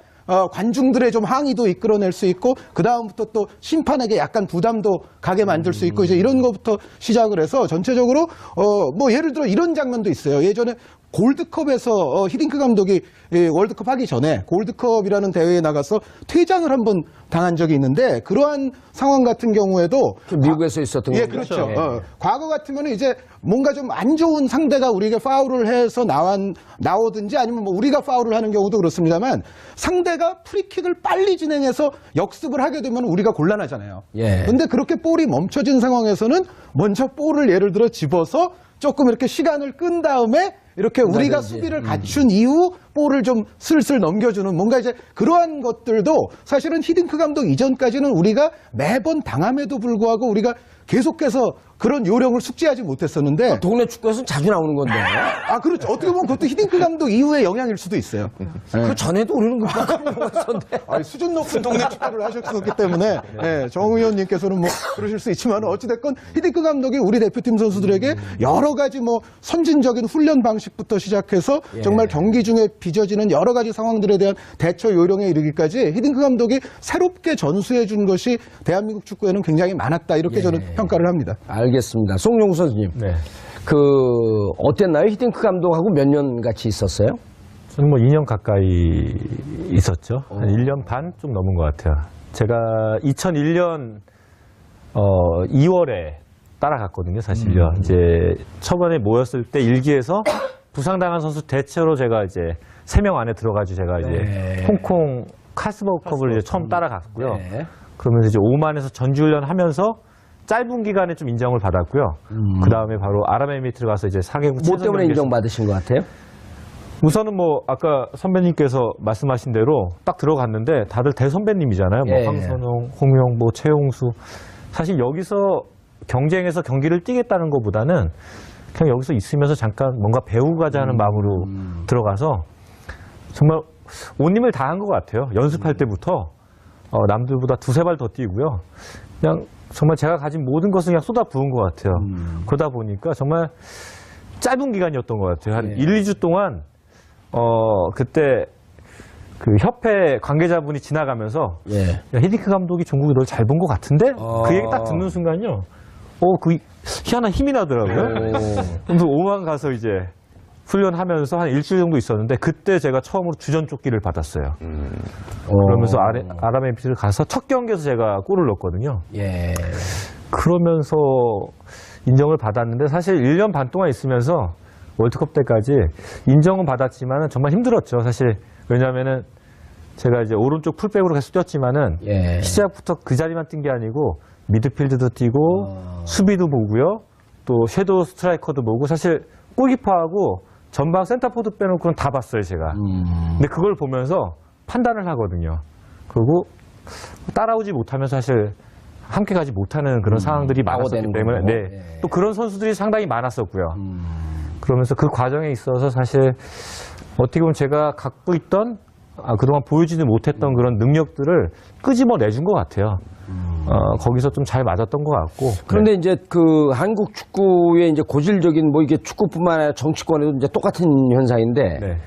관중들의 좀 항의도 이끌어낼 수 있고 그 다음부터 또 심판에게 약간 부담도 가게 만들 수 있고 이제 이런 것부터 시작을 해서 전체적으로 뭐 예를 들어 이런 장면도 있어요. 예전에 골드컵에서 히딩크 감독이 월드컵 하기 전에 골드컵이라는 대회에 나가서 퇴장을 한번 당한 적이 있는데 그러한 상황 같은 경우에도 미국에서 있었던 예, 거죠? 그렇죠. 과거 같으면 이제 뭔가 좀 안 좋은 상대가 우리에게 파울을 해서 나오든지 아니면 뭐 우리가 파울을 하는 경우도 그렇습니다만 상대가 프리킥을 빨리 진행해서 역습을 하게 되면 우리가 곤란하잖아요. 근데 그렇게 볼이 멈춰진 상황에서는 먼저 볼을 예를 들어 집어서 조금 이렇게 시간을 끈 다음에 이렇게 우리가 수비를 갖춘 이후 볼을 좀 슬슬 넘겨주는 뭔가 이제 그러한 것들도 사실은 히딩크 감독 이전까지는 우리가 매번 당함에도 불구하고 우리가 계속해서 그런 요령을 숙지하지 못했었는데 동네 축구에서는 자주 나오는 건데. 아 그렇죠. 어떻게 보면 그것도 히딩크 감독 이후의 영향일 수도 있어요. 그 전에도 우리는 그런 거 있었는데. 아니, 수준 높은 동네 축구를 하셨기 때문에 정 의원님께서는 뭐 그러실 수 있지만 어찌됐건 히딩크 감독이 우리 대표팀 선수들에게 여러 가지 뭐 선진적인 훈련 방식부터 시작해서 정말 경기 중에 빚어지는 여러 가지 상황들에 대한 대처 요령에 이르기까지 히딩크 감독이 새롭게 전수해 준 것이 대한민국 축구에는 굉장히 많았다 이렇게 저는 평가를 합니다. 알겠습니다. 송영구 선수님. 네. 어땠나요? 히딩크 감독하고 몇 년 같이 있었어요? 저는 뭐 2년 가까이 있었죠. 한 1년 반 좀 넘은 것 같아요. 제가 2001년 2월에 따라갔거든요, 사실요. 이제 초반에 모였을 때 일기에서 부상당한 선수 대체로 제가 이제 3명 안에 들어가지고 제가 이제 홍콩 카스버컵을 이제 처음 따라갔고요. 그러면서 이제 오만에서 전지훈련 하면서 짧은 기간에 좀 인정을 받았고요. 그 다음에 바로 아랍에미리트를 가서 이제 4개국 뭐 때문에 인정받으신 것 같아요? 우선은 뭐 아까 선배님께서 말씀하신 대로 딱 들어갔는데 다들 대선배님이잖아요. 뭐 황선홍, 홍명보, 최용수. 사실 여기서 경쟁에서 경기를 뛰겠다는 것보다는 그냥 여기서 있으면서 잠깐 뭔가 배우고 가자 하는 마음으로 들어가서 정말 온 힘을 다한 것 같아요. 연습할 때부터 남들보다 두세 발 더 뛰고요. 그냥 정말 제가 가진 모든 것을 그냥 쏟아 부은 것 같아요. 그러다 보니까 정말 짧은 기간이었던 것 같아요. 한 1, 2주 동안 그때 그 협회 관계자분이 지나가면서 야, 히딩크 감독이 종국이 널 잘 본 것 같은데? 그 얘기 딱 듣는 순간요. 그 희한한 힘이 나더라고요. 그래서 오만 가서 이제 훈련하면서 한 일주일 정도 있었는데 그때 제가 처음으로 주전 조끼를 받았어요. 그러면서 아랍에미리트를 가서 첫 경기에서 제가 골을 넣었거든요. 그러면서 인정을 받았는데 사실 1년 반 동안 있으면서 월드컵 때까지 인정은 받았지만 정말 힘들었죠. 사실 왜냐하면은 제가 이제 오른쪽 풀백으로 계속 뛰었지만은 시작부터 그 자리만 뛴 게 아니고 미드필드도 뛰고 수비도 보고요. 또 섀도우 스트라이커도 보고 사실 골키퍼하고 전방 센터포드 빼놓고는 다 봤어요, 제가. 근데 그걸 보면서 판단을 하거든요. 그리고 따라오지 못하면 사실 함께 가지 못하는 그런 상황들이 많았었기 때문에 또 그런 선수들이 상당히 많았었고요. 그러면서 그 과정에 있어서 사실 어떻게 보면 제가 갖고 있던 그동안 보여주지 못했던 그런 능력들을 끄집어내준 것 같아요. 거기서 좀 잘 맞았던 것 같고. 그런데 이제 그 한국 축구의 이제 고질적인 뭐 이게 축구뿐만 아니라 정치권에도 이제 똑같은 현상인데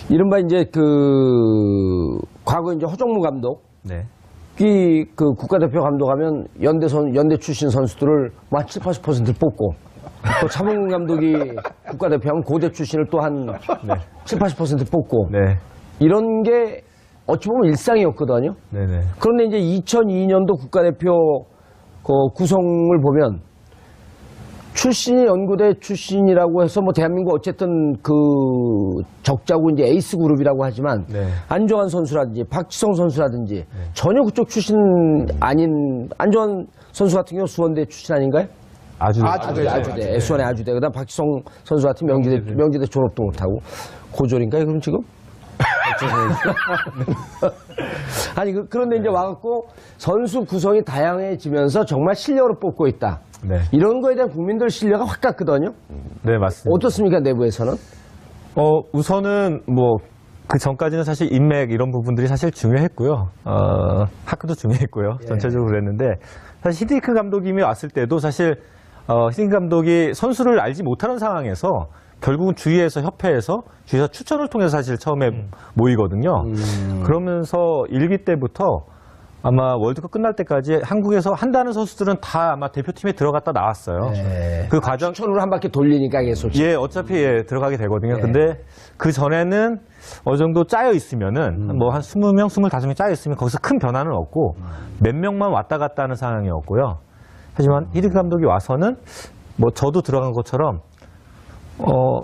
이른바 이제 그 과거 이제 허정무 감독 이 그 국가대표 감독하면 연대 출신 선수들을 뭐 한 7, 80%를 뽑고 또 차범근 감독이 국가대표하면 고대 출신을 또 한 7, 80% 뽑고 이런 게 어찌 보면 일상이었거든요. 그런데 이제 2002년도 국가대표 구성을 보면 출신이 연고대 출신이라고 해서 뭐 대한민국 어쨌든 그 적자고 이제 에이스 그룹이라고 하지만 안정환 선수라든지 박지성 선수라든지 전혀 그쪽 출신 아닌 안정환 선수 같은 경우 수원대 출신 아닌가요? 아주대. S1의 아주대. 그다음 박지성 선수 같은 명지대 졸업도 못하고 고졸인가요? 그럼 지금? 아니 그런데 이제 와갖고 선수 구성이 다양해지면서 정말 실력으로 뽑고 있다. 네. 이런 거에 대한 국민들 신뢰가 확 갔거든요. 네, 맞습니다. 어떻습니까, 내부에서는? 우선은 뭐 그 전까지는 사실 인맥 이런 부분들이 사실 중요했고요. 학교도 중요했고요. 전체적으로 그랬는데 사실 히딩크 감독님이 왔을 때도 사실 히딩크 감독이 선수를 알지 못하는 상황에서 결국은 주위에서 협회에서 주위에서 추천을 통해서 사실 처음에 모이거든요. 그러면서 1기 때부터 아마 월드컵 끝날 때까지 한국에서 한다는 선수들은 다 아마 대표팀에 들어갔다 나왔어요. 그 과정 추천으로 한 바퀴 돌리니까 계속. 예, 어차피 들어가게 되거든요. 근데 그 전에는 어느 정도 짜여 있으면은 뭐 한 20명, 25명 짜여 있으면 거기서 큰 변화는 없고 몇 명만 왔다 갔다 하는 상황이었고요. 하지만 히딩크 감독이 와서는 뭐 저도 들어간 것처럼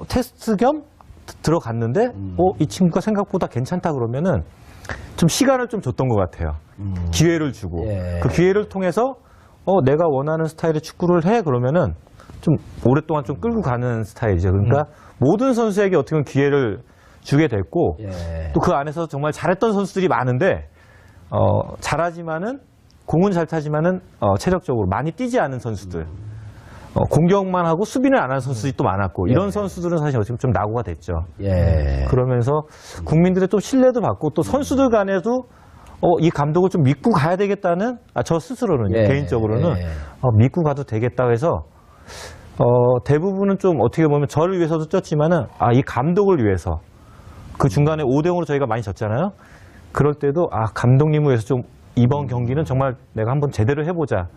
테스트 겸 들어갔는데 이 친구가 생각보다 괜찮다 그러면은 좀 시간을 좀 줬던 것 같아요. 기회를 주고 그 기회를 통해서 내가 원하는 스타일의 축구를 해 그러면은 좀 오랫동안 좀 끌고 가는 스타일이죠. 그러니까 모든 선수에게 어떻게 보면 기회를 주게 됐고 또 그 안에서 정말 잘했던 선수들이 많은데 잘하지만은 공은 잘 타지만은 체력적으로 많이 뛰지 않은 선수들. 공격만 하고 수비는 안 하는 선수들이 또 많았고 이런 선수들은 사실 어떻게 좀 낙오가 됐죠. 그러면서 국민들의 또 신뢰도 받고 또 선수들 간에도 이 감독을 좀 믿고 가야 되겠다는 저 스스로는 개인적으로는 믿고 가도 되겠다고 해서 대부분은 좀 어떻게 보면 저를 위해서도 쪘지만은 이 감독을 위해서 그 중간에 5대0으로 저희가 많이 졌잖아요. 그럴 때도 감독님을 위해서 좀 이번 경기는 정말 내가 한번 제대로 해보자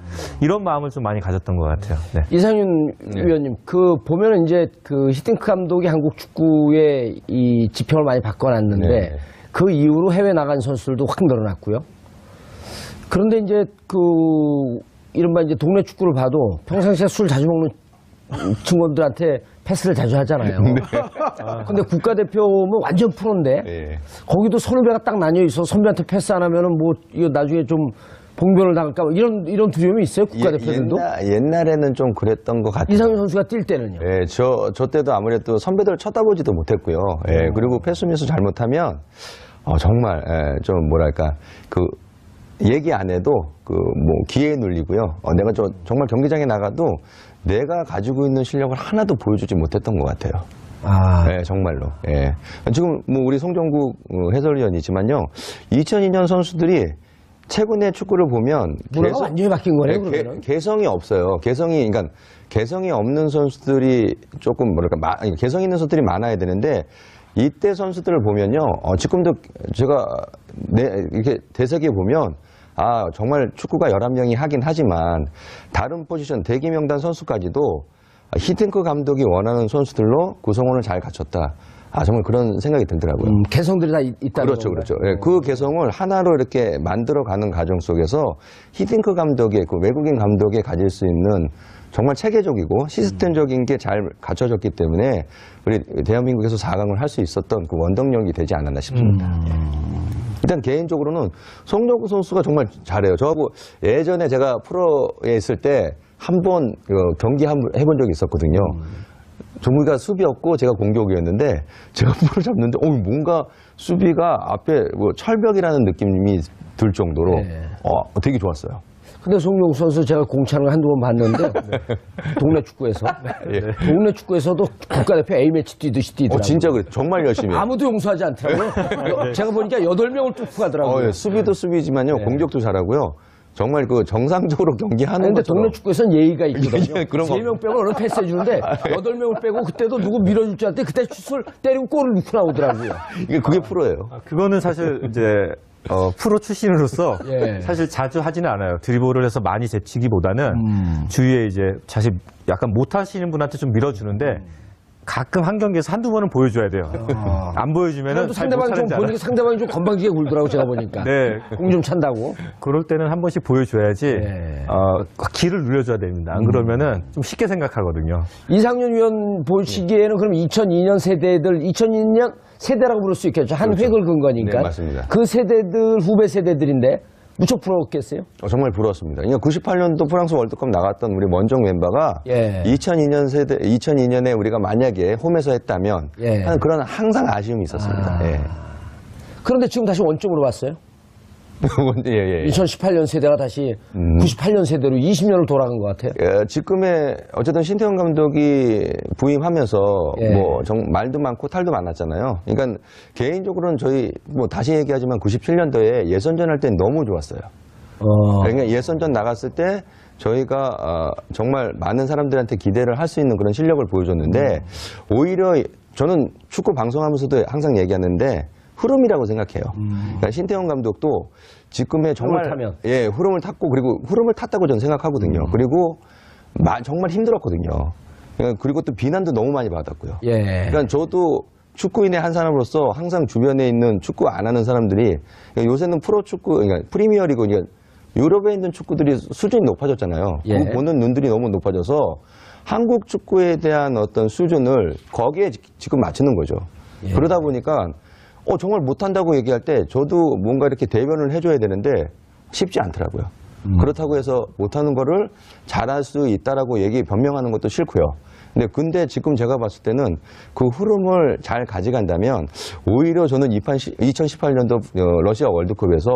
이런 마음을 좀 많이 가졌던 것 같아요. 네. 이상윤 위원님, 보면은 이제 히딩크 감독이 한국 축구의 이 지평을 많이 바꿔놨는데 그 이후로 해외 나간 선수들도 확 늘어났고요. 그런데 이제 이른바 이제 동네 축구를 봐도 평상시에 술 자주 먹는 친구들한테 패스를 자주 하잖아요. 근데 국가대표면 완전 프로인데 거기도 선후배가 딱 나뉘어 있어 선배한테 패스 안 하면은 뭐 이거 나중에 좀 봉변을 당할까 뭐 이런 두려움이 있어요 국가대표들도. 옛날에는 좀 그랬던 것 같아요. 이상윤 선수가 뛸 때는요. 저 때도 아무래도 선배들 쳐다보지도 못했고요. 그리고 패스 미스 잘못하면 정말 좀 뭐랄까 얘기 안 해도 뭐 기회에 눌리고요. 내가 정말 경기장에 나가도 내가 가지고 있는 실력을 하나도 보여주지 못했던 것 같아요. 정말로. 지금 뭐 우리 송정국 해설위원이지만요. 2002년 선수들이 최근에 축구를 보면 문화가 완전히 바뀐 거네요. 그러면은. 개성이 없어요. 개성이 없는 선수들이 조금 뭐랄까 개성 있는 선수들이 많아야 되는데 이때 선수들을 보면요. 지금도 제가 이렇게 되새겨 보면 정말 축구가 11명이 하긴 하지만 다른 포지션 대기 명단 선수까지도 히딩크 감독이 원하는 선수들로 구성원을 잘 갖췄다. 정말 그런 생각이 들더라고요. 개성들이 다 있다는 그렇죠. 그 개성을 하나로 이렇게 만들어가는 과정 속에서 히딩크 감독의 외국인 감독이 가질 수 있는 정말 체계적이고 시스템적인 게 잘 갖춰졌기 때문에 우리 대한민국에서 4강을 할 수 있었던 그 원동력이 되지 않았나 싶습니다. 일단 개인적으로는 송정구 선수가 정말 잘해요. 저하고 예전에 제가 프로에 있을 때 한 번 경기 해본 적이 있었거든요. 정국이가 수비였고 제가 공격이었는데 제가 볼을 잡는데 뭔가 수비가 앞에 철벽이라는 느낌이 들 정도로 되게 좋았어요. 근데 송정국 선수 제가 공차는 걸 한두 번 봤는데 동네 축구에서 동네 축구에서도 국가대표 A매치 뛰듯이 뛰더라고요. 진짜 그래. 정말 열심히 해요. 아무도 용서하지 않더라고요. 제가 보니까 8명을 뚫고 가더라고요. 수비도 수비지만요. 공격도 잘하고요. 정말 정상적으로 경기하는 근데 것처럼. 동네 축구에서는 예의가 있거든요. 그런 거. 3명 빼고 어느 패스 해주는데 8명을 빼고 그때도 누구 밀어줄 줄 알았더니 그때 슛을 때리고 골을 넣고 나오더라고요. 그게 프로예요. 그거는 사실 이제 프로 출신으로서 사실 자주 하지는 않아요. 드리블을 해서 많이 제치기보다는 주위에 이제 사실 약간 못하시는 분한테 좀 밀어주는데 가끔 한 경기에서 한두 번은 보여줘야 돼요. 안 보여주면은 상대방이 좀 보니까 상대방이 좀 건방지게 굴더라고 제가 보니까. 공 좀 찬다고. 그럴 때는 한 번씩 보여줘야지 기를 누려줘야 됩니다. 안 그러면은 좀 쉽게 생각하거든요. 이상윤 위원 보시기에는 그럼 2002년 세대들 2002년 세대라고 부를 수 있겠죠. 한 획을 근 거니까. 네, 맞습니다. 그 세대들 후배 세대들인데 무척 부러웠겠어요? 정말 부러웠습니다. 98년도 프랑스 월드컵 나갔던 우리 원정 멤버가 예. 2002년에 우리가 만약에 홈에서 했다면 예. 하는 그런 항상 아쉬움이 있었습니다. 예. 그런데 지금 다시 원점으로 왔어요? 예. 2018년 세대가 다시 98년 세대로 20년을 돌아간 것 같아요. 지금의 어쨌든 신태용 감독이 부임하면서 예. 말도 많고 탈도 많았잖아요. 그러니까 개인적으로는 저희 다시 얘기하지만 97년도에 예선전 할 땐 너무 좋았어요. 그러니까 예선전 나갔을 때 저희가 정말 많은 사람들한테 기대를 할 수 있는 그런 실력을 보여줬는데 오히려 저는 축구 방송하면서도 항상 얘기하는데 흐름이라고 생각해요. 그러니까 신태용 감독도 지금의 정말 흐름을 탔고 그리고 흐름을 탔다고 저는 생각하거든요. 그리고 정말 힘들었거든요. 그리고 또 비난도 너무 많이 받았고요. 예. 그러니까 저도 축구인의 한 사람으로서 항상 주변에 있는 축구 안 하는 사람들이 요새는 프로축구, 그러니까 프리미어리그, 유럽에 있는 축구들이 수준이 높아졌잖아요. 예. 그거 보는 눈들이 너무 높아져서 한국 축구에 대한 어떤 수준을 거기에 지금 맞추는 거죠. 예. 그러다 보니까 정말 못한다고 얘기할 때 저도 뭔가 이렇게 대변을 해줘야 되는데 쉽지 않더라고요. 그렇다고 해서 못하는 거를 잘할 수 있다라고 변명하는 것도 싫고요. 근데 지금 제가 봤을 때는 그 흐름을 잘 가져간다면 오히려 저는 2018년도 러시아 월드컵에서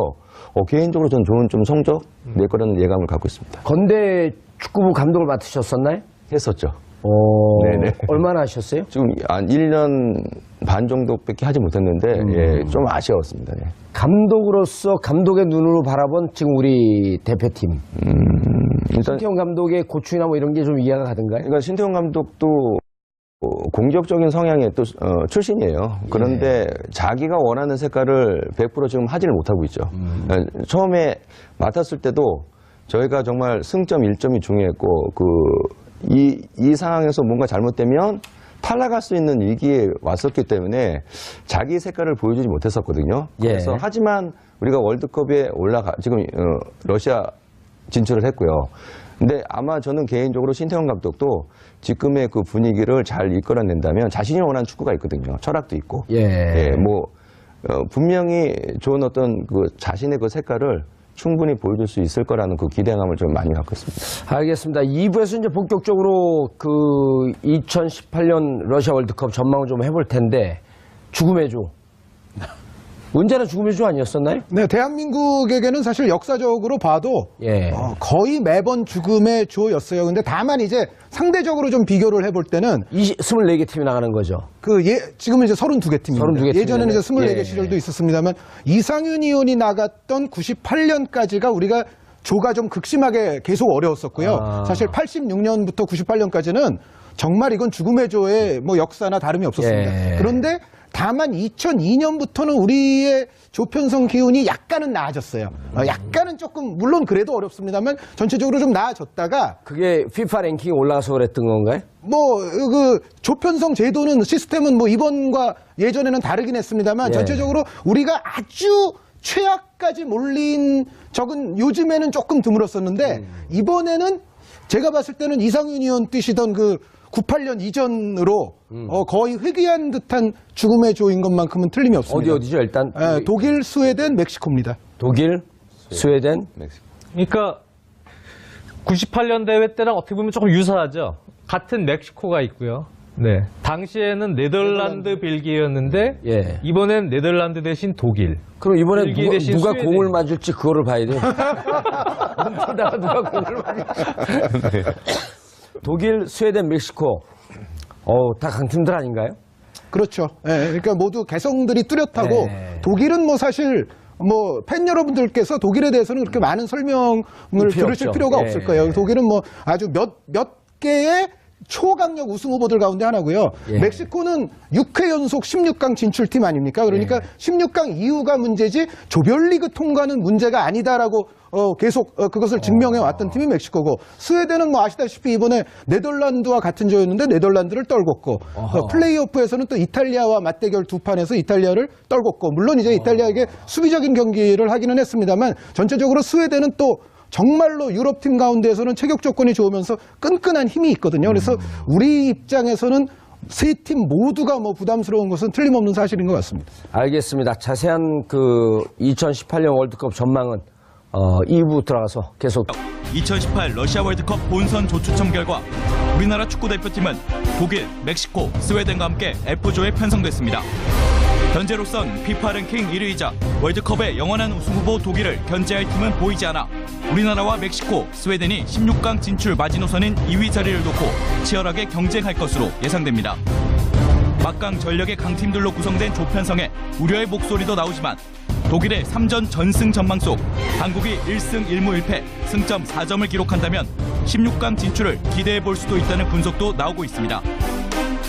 개인적으로 저는 좋은 좀 성적 낼 거라는 예감을 갖고 있습니다. 건대 축구부 감독을 맡으셨었나요? 했었죠. 네네. 얼마나 하셨어요? 지금 한 1년 반 정도밖에 하지 못했는데 좀 아쉬웠습니다. 예. 감독으로서 감독의 눈으로 바라본 지금 우리 대표팀 일단 신태용 감독의 고충이나 이런 게 좀 이해가 가든가요? 그러니까 신태용 감독도 공격적인 성향의 또 출신이에요. 그런데 자기가 원하는 색깔을 100% 지금 하지를 못하고 있죠. 처음에 맡았을 때도 저희가 정말 승점 1점이 중요했고 이 상황에서 뭔가 잘못되면 탈락할 수 있는 위기에 왔었기 때문에 자기 색깔을 보여주지 못했었거든요. 그래서 예. 하지만 우리가 월드컵에 지금 러시아 진출을 했고요. 근데 아마 저는 개인적으로 신태용 감독도 지금의 그 분위기를 잘 이끌어낸다면 자신이 원하는 축구가 있거든요. 철학도 있고. 예. 분명히 좋은 어떤 자신의 그 색깔을 충분히 보여줄 수 있을 거라는 그 기대감을 좀 많이 갖고 있습니다. 알겠습니다. 2부에서 이제 본격적으로 2018년 러시아 월드컵 전망을 좀 해볼 텐데 죽음의 조. 언제나 죽음의 조 아니었었나요? 네, 대한민국에게는 사실 역사적으로 봐도 예. 거의 매번 죽음의 조였어요. 근데 다만 이제 상대적으로 좀 비교를 해볼 때는 24개 팀이 나가는 거죠. 지금은 이제 32개 팀입니다. 32개 예전에는 이제 24개 예. 시절도 있었습니다만 이상윤 의원이 나갔던 98년까지가 우리가 조가 좀 극심하게 계속 어려웠었고요. 사실 86년부터 98년까지는 정말 이건 죽음의 조의 역사나 다름이 없었습니다. 예. 그런데 다만 2002년부터는 우리의 조편성 기운이 약간은 나아졌어요. 약간은 조금 물론 그래도 어렵습니다만 전체적으로 좀 나아졌다가 그게 FIFA 랭킹이 올라가서 그랬던 건가요? 조편성 제도는 시스템은 이번과 예전에는 다르긴 했습니다만 예. 전체적으로 우리가 아주 최악까지 몰린 적은 요즘에는 조금 드물었었는데 이번에는 제가 봤을 때는 이상윤 의원 뛰시던 98년 이전으로 거의 회귀한 듯한 죽음의 조인 것만큼은 틀림이 없습니다. 어디죠 일단? 독일, 스웨덴, 멕시코입니다. 독일, 스웨덴. 그러니까 98년 대회 때랑 어떻게 보면 조금 유사하죠. 같은 멕시코가 있고요. 네. 당시에는 네덜란드, 벨기에였는데 예. 이번엔 네덜란드 대신 독일. 그럼 이번에 벨기에 대신 누가 스웨덴. 공을 맞을지 그거를 봐야 돼요. 어디다가 누가 공을 맞을지. 독일, 스웨덴, 멕시코. 다 강팀들 아닌가요? 그렇죠. 예, 그러니까 모두 개성들이 뚜렷하고 네. 독일은 사실 팬 여러분들께서 독일에 대해서는 그렇게 많은 설명을 들으실 없죠. 필요가 예. 없을 거예요. 독일은 아주 몇 개의 초강력 우승 후보들 가운데 하나고요. 예. 멕시코는 6회 연속 16강 진출팀 아닙니까? 그러니까 16강 이후가 문제지 조별리그 통과는 문제가 아니다라고 계속 그것을 증명해 왔던 팀이 멕시코고, 스웨덴은 아시다시피 이번에 네덜란드와 같은 조였는데 네덜란드를 떨궜고, 플레이오프에서는 또 이탈리아와 맞대결 두 판에서 이탈리아를 떨궜고, 물론 이제 이탈리아에게 수비적인 경기를 하기는 했습니다만 전체적으로 스웨덴은 또 정말로 유럽팀 가운데에서는 체격 조건이 좋으면서 끈끈한 힘이 있거든요. 그래서 우리 입장에서는 세 팀 모두가 부담스러운 것은 틀림없는 사실인 것 같습니다. 알겠습니다. 자세한 2018년 월드컵 전망은 2부 들어가서 계속 2018 러시아 월드컵 본선 조추첨 결과 우리나라 축구대표팀은 독일, 멕시코, 스웨덴과 함께 F조에 편성됐습니다. 현재로선 FIFA 랭킹 1위이자 월드컵의 영원한 우승 후보 독일을 견제할 팀은 보이지 않아 우리나라와 멕시코, 스웨덴이 16강 진출 마지노선인 2위 자리를 놓고 치열하게 경쟁할 것으로 예상됩니다. 막강 전력의 강팀들로 구성된 조편성에 우려의 목소리도 나오지만 독일의 3전 전승 전망 속 한국이 1승 1무 1패, 승점 4점을 기록한다면 16강 진출을 기대해 볼 수도 있다는 분석도 나오고 있습니다.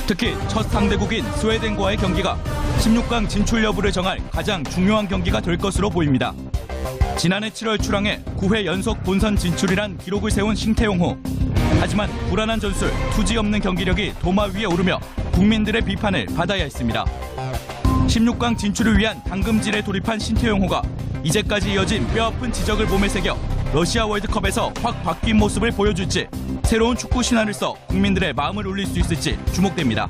특히 첫 상대국인 스웨덴과의 경기가 16강 진출 여부를 정할 가장 중요한 경기가 될 것으로 보입니다. 지난해 7월 출항해 9회 연속 본선 진출이란 기록을 세운 신태용호. 하지만 불안한 전술, 투지 없는 경기력이 도마 위에 오르며 국민들의 비판을 받아야 했습니다. 16강 진출을 위한 당금질에 돌입한 신태용호가 이제까지 이어진 뼈아픈 지적을 몸에 새겨 러시아 월드컵에서 확 바뀐 모습을 보여줄지 새로운 축구 신화를 써 국민들의 마음을 울릴 수 있을지 주목됩니다.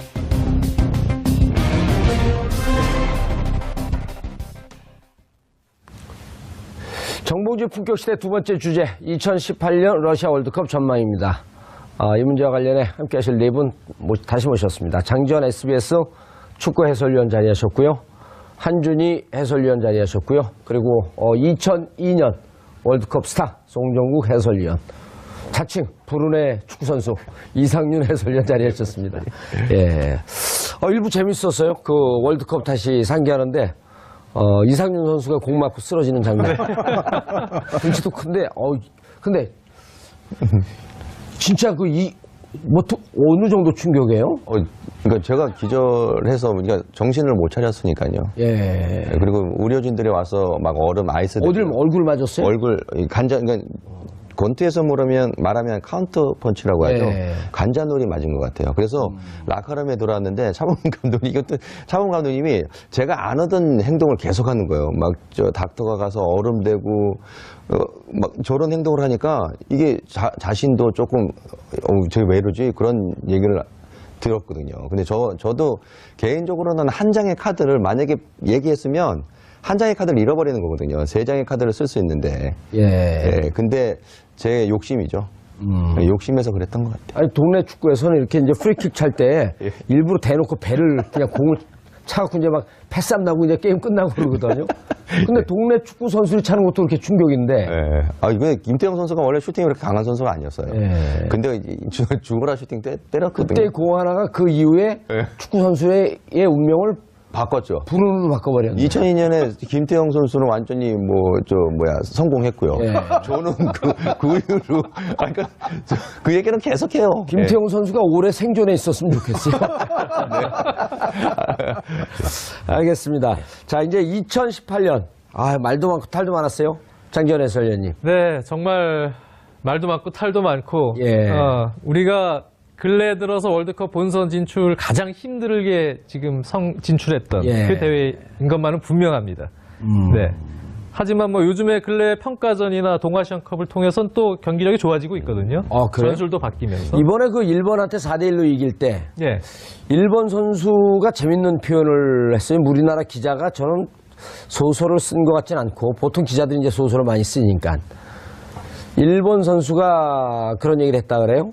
정봉주 품격시대 두 번째 주제 2018년 러시아 월드컵 전망입니다. 이 문제와 관련해 함께 하실 네 분 다시 모셨습니다. 장지원 SBS 축구 해설위원 자리하셨고요. 한준희 해설위원 자리하셨고요. 그리고 2002년 월드컵 스타 송정국 해설위원. 자칭 불운의 축구선수 이상윤 해설위원 자리하셨습니다. 예. 일부 재밌었어요. 그 월드컵 다시 상기하는데 이상윤 선수가 공 맞고 쓰러지는 장면. 등치도 큰데 근데 진짜 어느 정도 충격이에요? 그러니까 제가 기절해서 그러니까 정신을 못 차렸으니까요. 예. 그리고 의료진들이 와서 막 얼음 아이스 얼굴 맞았어요? 얼굴 간장 그러니까 권투에서 말하면 카운터 펀치라고 하죠. 예. 관자놀이 맞은 것 같아요. 그래서 라카룸에 돌아왔는데 차범 감독님이 제가 안 하던 행동을 계속하는 거예요. 막 닥터가 가서 얼음 대고 막 저런 행동을 하니까 이게 자신도 조금 저게 왜 이러지 그런 얘기를 들었거든요. 근데 저도 개인적으로는 한 장의 카드를 만약에 얘기했으면 한 장의 카드를 잃어버리는 거거든요. 세 장의 카드를 쓸 수 있는데. 예. 근데 제 욕심이죠. 욕심에서 그랬던 것 같아요. 아니, 동네 축구에서는 이렇게 이제 프리킥 찰 때 예. 일부러 대놓고 배를 그냥 공을 차갖고 이제 막 패싸움 나고 이제 게임 끝나고 그러거든요. 근데 동네 축구 선수를 차는 것도 그렇게 충격인데. 예. 이번에 김태형 선수가 원래 슈팅이 그렇게 강한 선수가 아니었어요. 예. 근데 죽어라 슈팅 때렸거든요. 그때 공 하나가 그 이후에 예. 축구 선수의 운명을 바꿨죠. 불운으로 바꿔버렸네. 2002년에 김태형 선수는 완전히 성공했고요. 예. 저는 그 이후로 그러니까 그 얘기는 계속해요. 김태형 선수가 오래 생존해 있었으면 좋겠어요. 알겠습니다. 자, 이제 2018년. 말도 많고 탈도 많았어요. 장지원 해설위원님. 네, 정말 말도 많고 탈도 많고 예. 우리가 근래 들어서 월드컵 본선 진출 가장 힘들게 지금 진출했던 예. 그 대회인 것만은 분명합니다. 네. 하지만 요즘에 근래 평가전이나 동아시안컵을 통해서는 또 경기력이 좋아지고 있거든요. 그래요? 전술도 바뀌면서. 이번에 그 일본한테 4대1로 이길 때 예. 일본 선수가 재밌는 표현을 했어요. 우리나라 기자가 저는 소설을 쓴 것 같진 않고 보통 기자들이 이제 소설을 많이 쓰니까 일본 선수가 그런 얘기를 했다 그래요.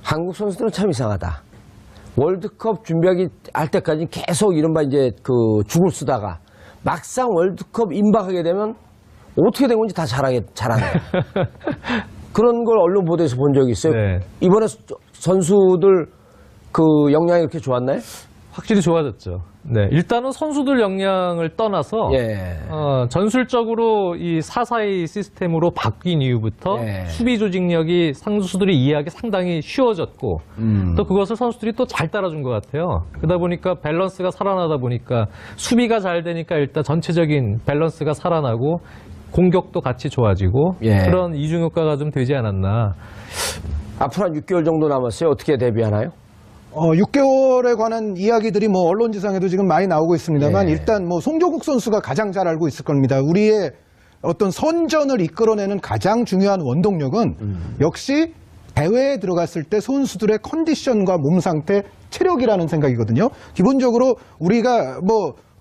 한국 선수들은 참 이상하다. 월드컵 준비하기 할 때까지 계속 이른바 이제 죽을 쓰다가 막상 월드컵 임박하게 되면 어떻게 된 건지 다 잘한다. 그런 걸 언론 보도에서 본 적이 있어요. 네. 이번에 선수들 역량이 이렇게 좋았나요? 확실히 좋아졌죠. 네. 일단은 선수들 역량을 떠나서 예. 전술적으로 이 4-4-2 시스템으로 바뀐 이후부터 예. 수비 조직력이 선수들이 이해하기 상당히 쉬워졌고 또 그것을 선수들이 또 잘 따라준 것 같아요. 그러다 보니까 밸런스가 살아나다 보니까 수비가 잘 되니까 일단 전체적인 밸런스가 살아나고 공격도 같이 좋아지고 예. 그런 이중효과가 좀 되지 않았나. 앞으로 한 6개월 정도 남았어요. 어떻게 대비하나요? 6개월에 관한 이야기들이 언론지상에도 지금 많이 나오고 있습니다만 예. 일단 송정국 선수가 가장 잘 알고 있을 겁니다. 우리의 어떤 선전을 이끌어내는 가장 중요한 원동력은 역시 대회에 들어갔을 때 선수들의 컨디션과 몸 상태, 체력이라는 생각이거든요. 기본적으로 우리가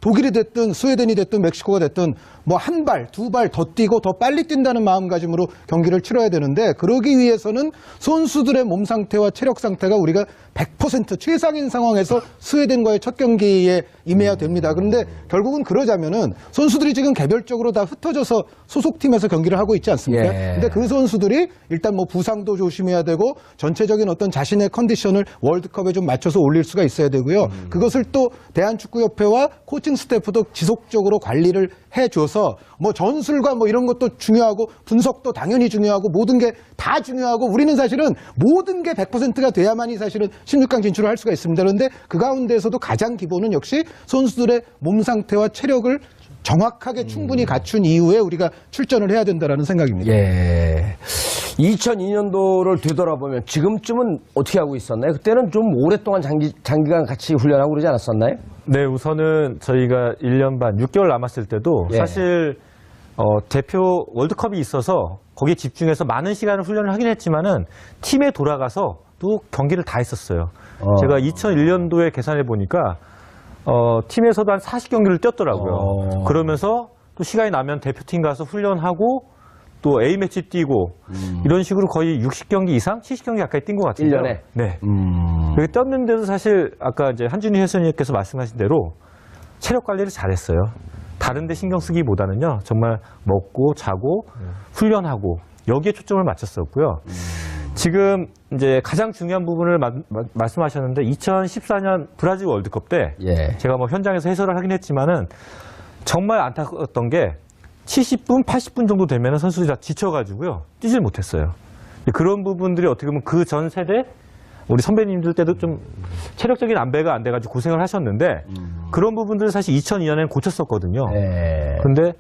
독일이 됐든 스웨덴이 됐든 멕시코가 됐든 뭐 한 발, 두 발 더 뛰고 더 빨리 뛴다는 마음가짐으로 경기를 치러야 되는데 그러기 위해서는 선수들의 몸 상태와 체력 상태가 우리가 100% 최상인 상황에서 스웨덴과의 첫 경기에 임해야 됩니다. 그런데 결국은 그러자면은 선수들이 지금 개별적으로 다 흩어져서 소속팀에서 경기를 하고 있지 않습니까? 예. 근데 그 선수들이 일단 뭐 부상도 조심해야 되고 전체적인 어떤 자신의 컨디션을 월드컵에 좀 맞춰서 올릴 수가 있어야 되고요. 그것을 또 대한축구협회와 코칭 스태프도 지속적으로 관리를 해줘서 뭐 전술과 뭐 이런 것도 중요하고 분석도 당연히 중요하고 모든 게 다 중요하고 우리는 사실은 모든 게 100%가 돼야만이 사실은 16강 진출을 할 수가 있습니다. 그런데 그 가운데에서도 가장 기본은 역시 선수들의 몸 상태와 체력을 정확하게 충분히 갖춘 이후에 우리가 출전을 해야 된다라는 생각입니다. 예. 2002년도를 되돌아보면 지금쯤은 어떻게 하고 있었나요? 그때는 좀 오랫동안 장기간 같이 훈련하고 그러지 않았었나요? 네, 우선은 저희가 1년 반, 6개월 남았을 때도 예. 사실 대표 월드컵이 있어서 거기에 집중해서 많은 시간을 훈련을 하긴 했지만은 팀에 돌아가서 또 경기를 다 했었어요. 제가 2001년도에 계산해 보니까 팀에서도 한 40경기를 뛰었더라고요. 그러면서 또 시간이 나면 대표팀 가서 훈련하고 또 A매치 뛰고 이런 식으로 거의 60경기 이상, 70경기 가까이 뛴 것 같은데요. 1년에? 네. 그렇게 뛰었는데도 사실 아까 이제 한준희 해설위원님께서 말씀하신 대로 체력 관리를 잘했어요. 다른 데 신경 쓰기보다는요. 정말 먹고 자고 훈련하고 여기에 초점을 맞췄었고요. 지금 이제 가장 중요한 부분을 말씀하셨는데 2014년 브라질 월드컵 때 예. 제가 뭐 현장에서 해설을 하긴 했지만은 정말 안타까웠던 게 70분, 80분 정도 되면 선수들이 다 지쳐가지고요. 뛰질 못했어요. 그런 부분들이 어떻게 보면 그 전 세대 우리 선배님들 때도 좀 체력적인 안배가 안 돼가지고 고생을 하셨는데 그런 부분들을 사실 2002년에는 고쳤었거든요. 근데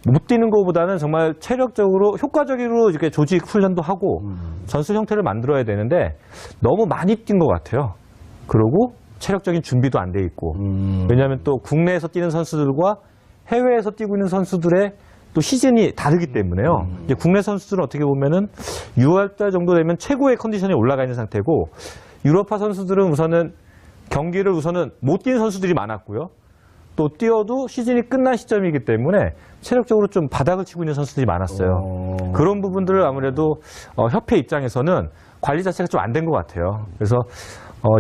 못 뛰는 것보다는 정말 체력적으로 효과적으로 이렇게 조직 훈련도 하고 전술 형태를 만들어야 되는데 너무 많이 뛴 것 같아요. 그리고 체력적인 준비도 안 돼 있고 왜냐하면 또 국내에서 뛰는 선수들과 해외에서 뛰고 있는 선수들의 또 시즌이 다르기 때문에요. 이제 국내 선수들은 어떻게 보면은 6월달 정도 되면 최고의 컨디션에 올라가 있는 상태고 유럽파 선수들은 우선은 경기를 못 뛰는 선수들이 많았고요. 또 뛰어도 시즌이 끝난 시점이기 때문에 체력적으로 좀 바닥을 치고 있는 선수들이 많았어요. 그런 부분들을 아무래도 협회 입장에서는 관리 자체가 좀 안 된 것 같아요. 그래서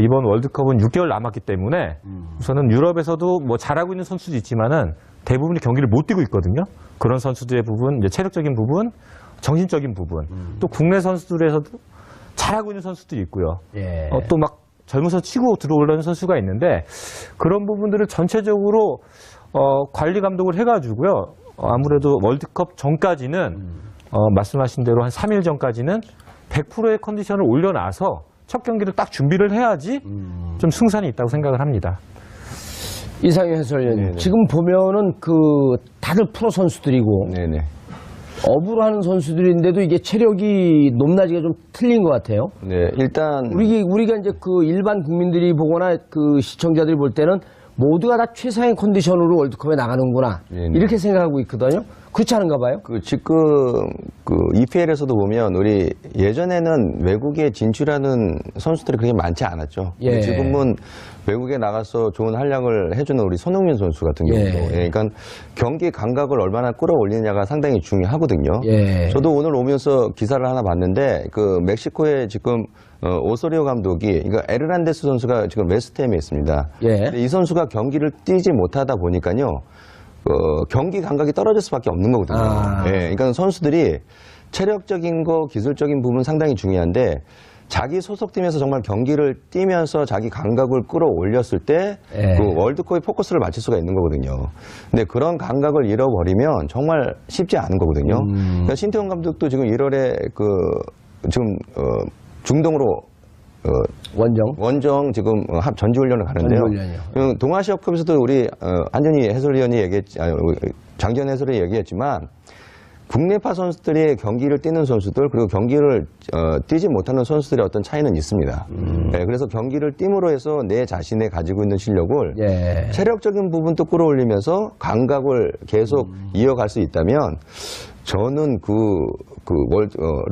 이번 월드컵은 6개월 남았기 때문에 우선은 유럽에서도 뭐 잘하고 있는 선수도 있지만은 대부분이 경기를 못 뛰고 있거든요. 그런 선수들의 부분, 이제 체력적인 부분, 정신적인 부분, 또 국내 선수들에서도 잘하고 있는 선수들이 있고요. 예. 또 막 젊어서 치고 들어오려는 선수가 있는데 그런 부분들을 전체적으로 관리 감독을 해가지고요. 아무래도 월드컵 전까지는 말씀하신 대로 한 3일 전까지는 100%의 컨디션을 올려놔서 첫 경기를 딱 준비를 해야지 좀 승산이 있다고 생각을 합니다. 이상희 해설위원, 네네. 지금 보면은 다들 프로 선수들이고 네네. 업으로 하는 선수들인데도 이게 체력이 높낮이가 좀 틀린 것 같아요. 네, 일단 우리가 이제 일반 국민들이 보거나 시청자들이 볼 때는 모두가 다 최상의 컨디션으로 월드컵에 나가는구나 네네. 이렇게 생각하고 있거든요. 그렇지 않은가 봐요. 지금 EPL에서도 보면 우리 예전에는 외국에 진출하는 선수들이 그렇게 많지 않았죠. 예. 지금은 외국에 나가서 좋은 활약을 해주는 우리 손흥민 선수 같은 경우도 그러니까 경기 감각을 얼마나 끌어올리느냐가 상당히 중요하거든요. 예. 저도 오늘 오면서 기사를 하나 봤는데 멕시코의 지금 오소리오 감독이 그러니까 에르난데스 선수가 지금 웨스트햄에 있습니다. 예. 근데 이 선수가 경기를 뛰지 못하다 보니까요. 경기 감각이 떨어질 수밖에 없는 거거든요. 그러니까 선수들이 체력적인 거, 기술적인 부분 상당히 중요한데 자기 소속팀에서 정말 경기를 뛰면서 자기 감각을 끌어올렸을 때 그 월드컵에 포커스를 맞출 수가 있는 거거든요. 근데 그런 감각을 잃어버리면 정말 쉽지 않은 거거든요. 그러니까 신태용 감독도 지금 1월에 지금 중동으로 원정 지금 전지훈련을 가는데요. 전지훈련이요. 동아시아컵에서도 우리 한준희 해설위원이 장지현 해설이 얘기했지만 국내파 선수들이 경기를 뛰는 선수들 그리고 경기를 뛰지 못하는 선수들의 어떤 차이는 있습니다. 네, 그래서 경기를 뛸으로 해서 내 자신의 가지고 있는 실력을 체력적인 부분도 끌어올리면서 감각을 계속 이어갈 수 있다면 저는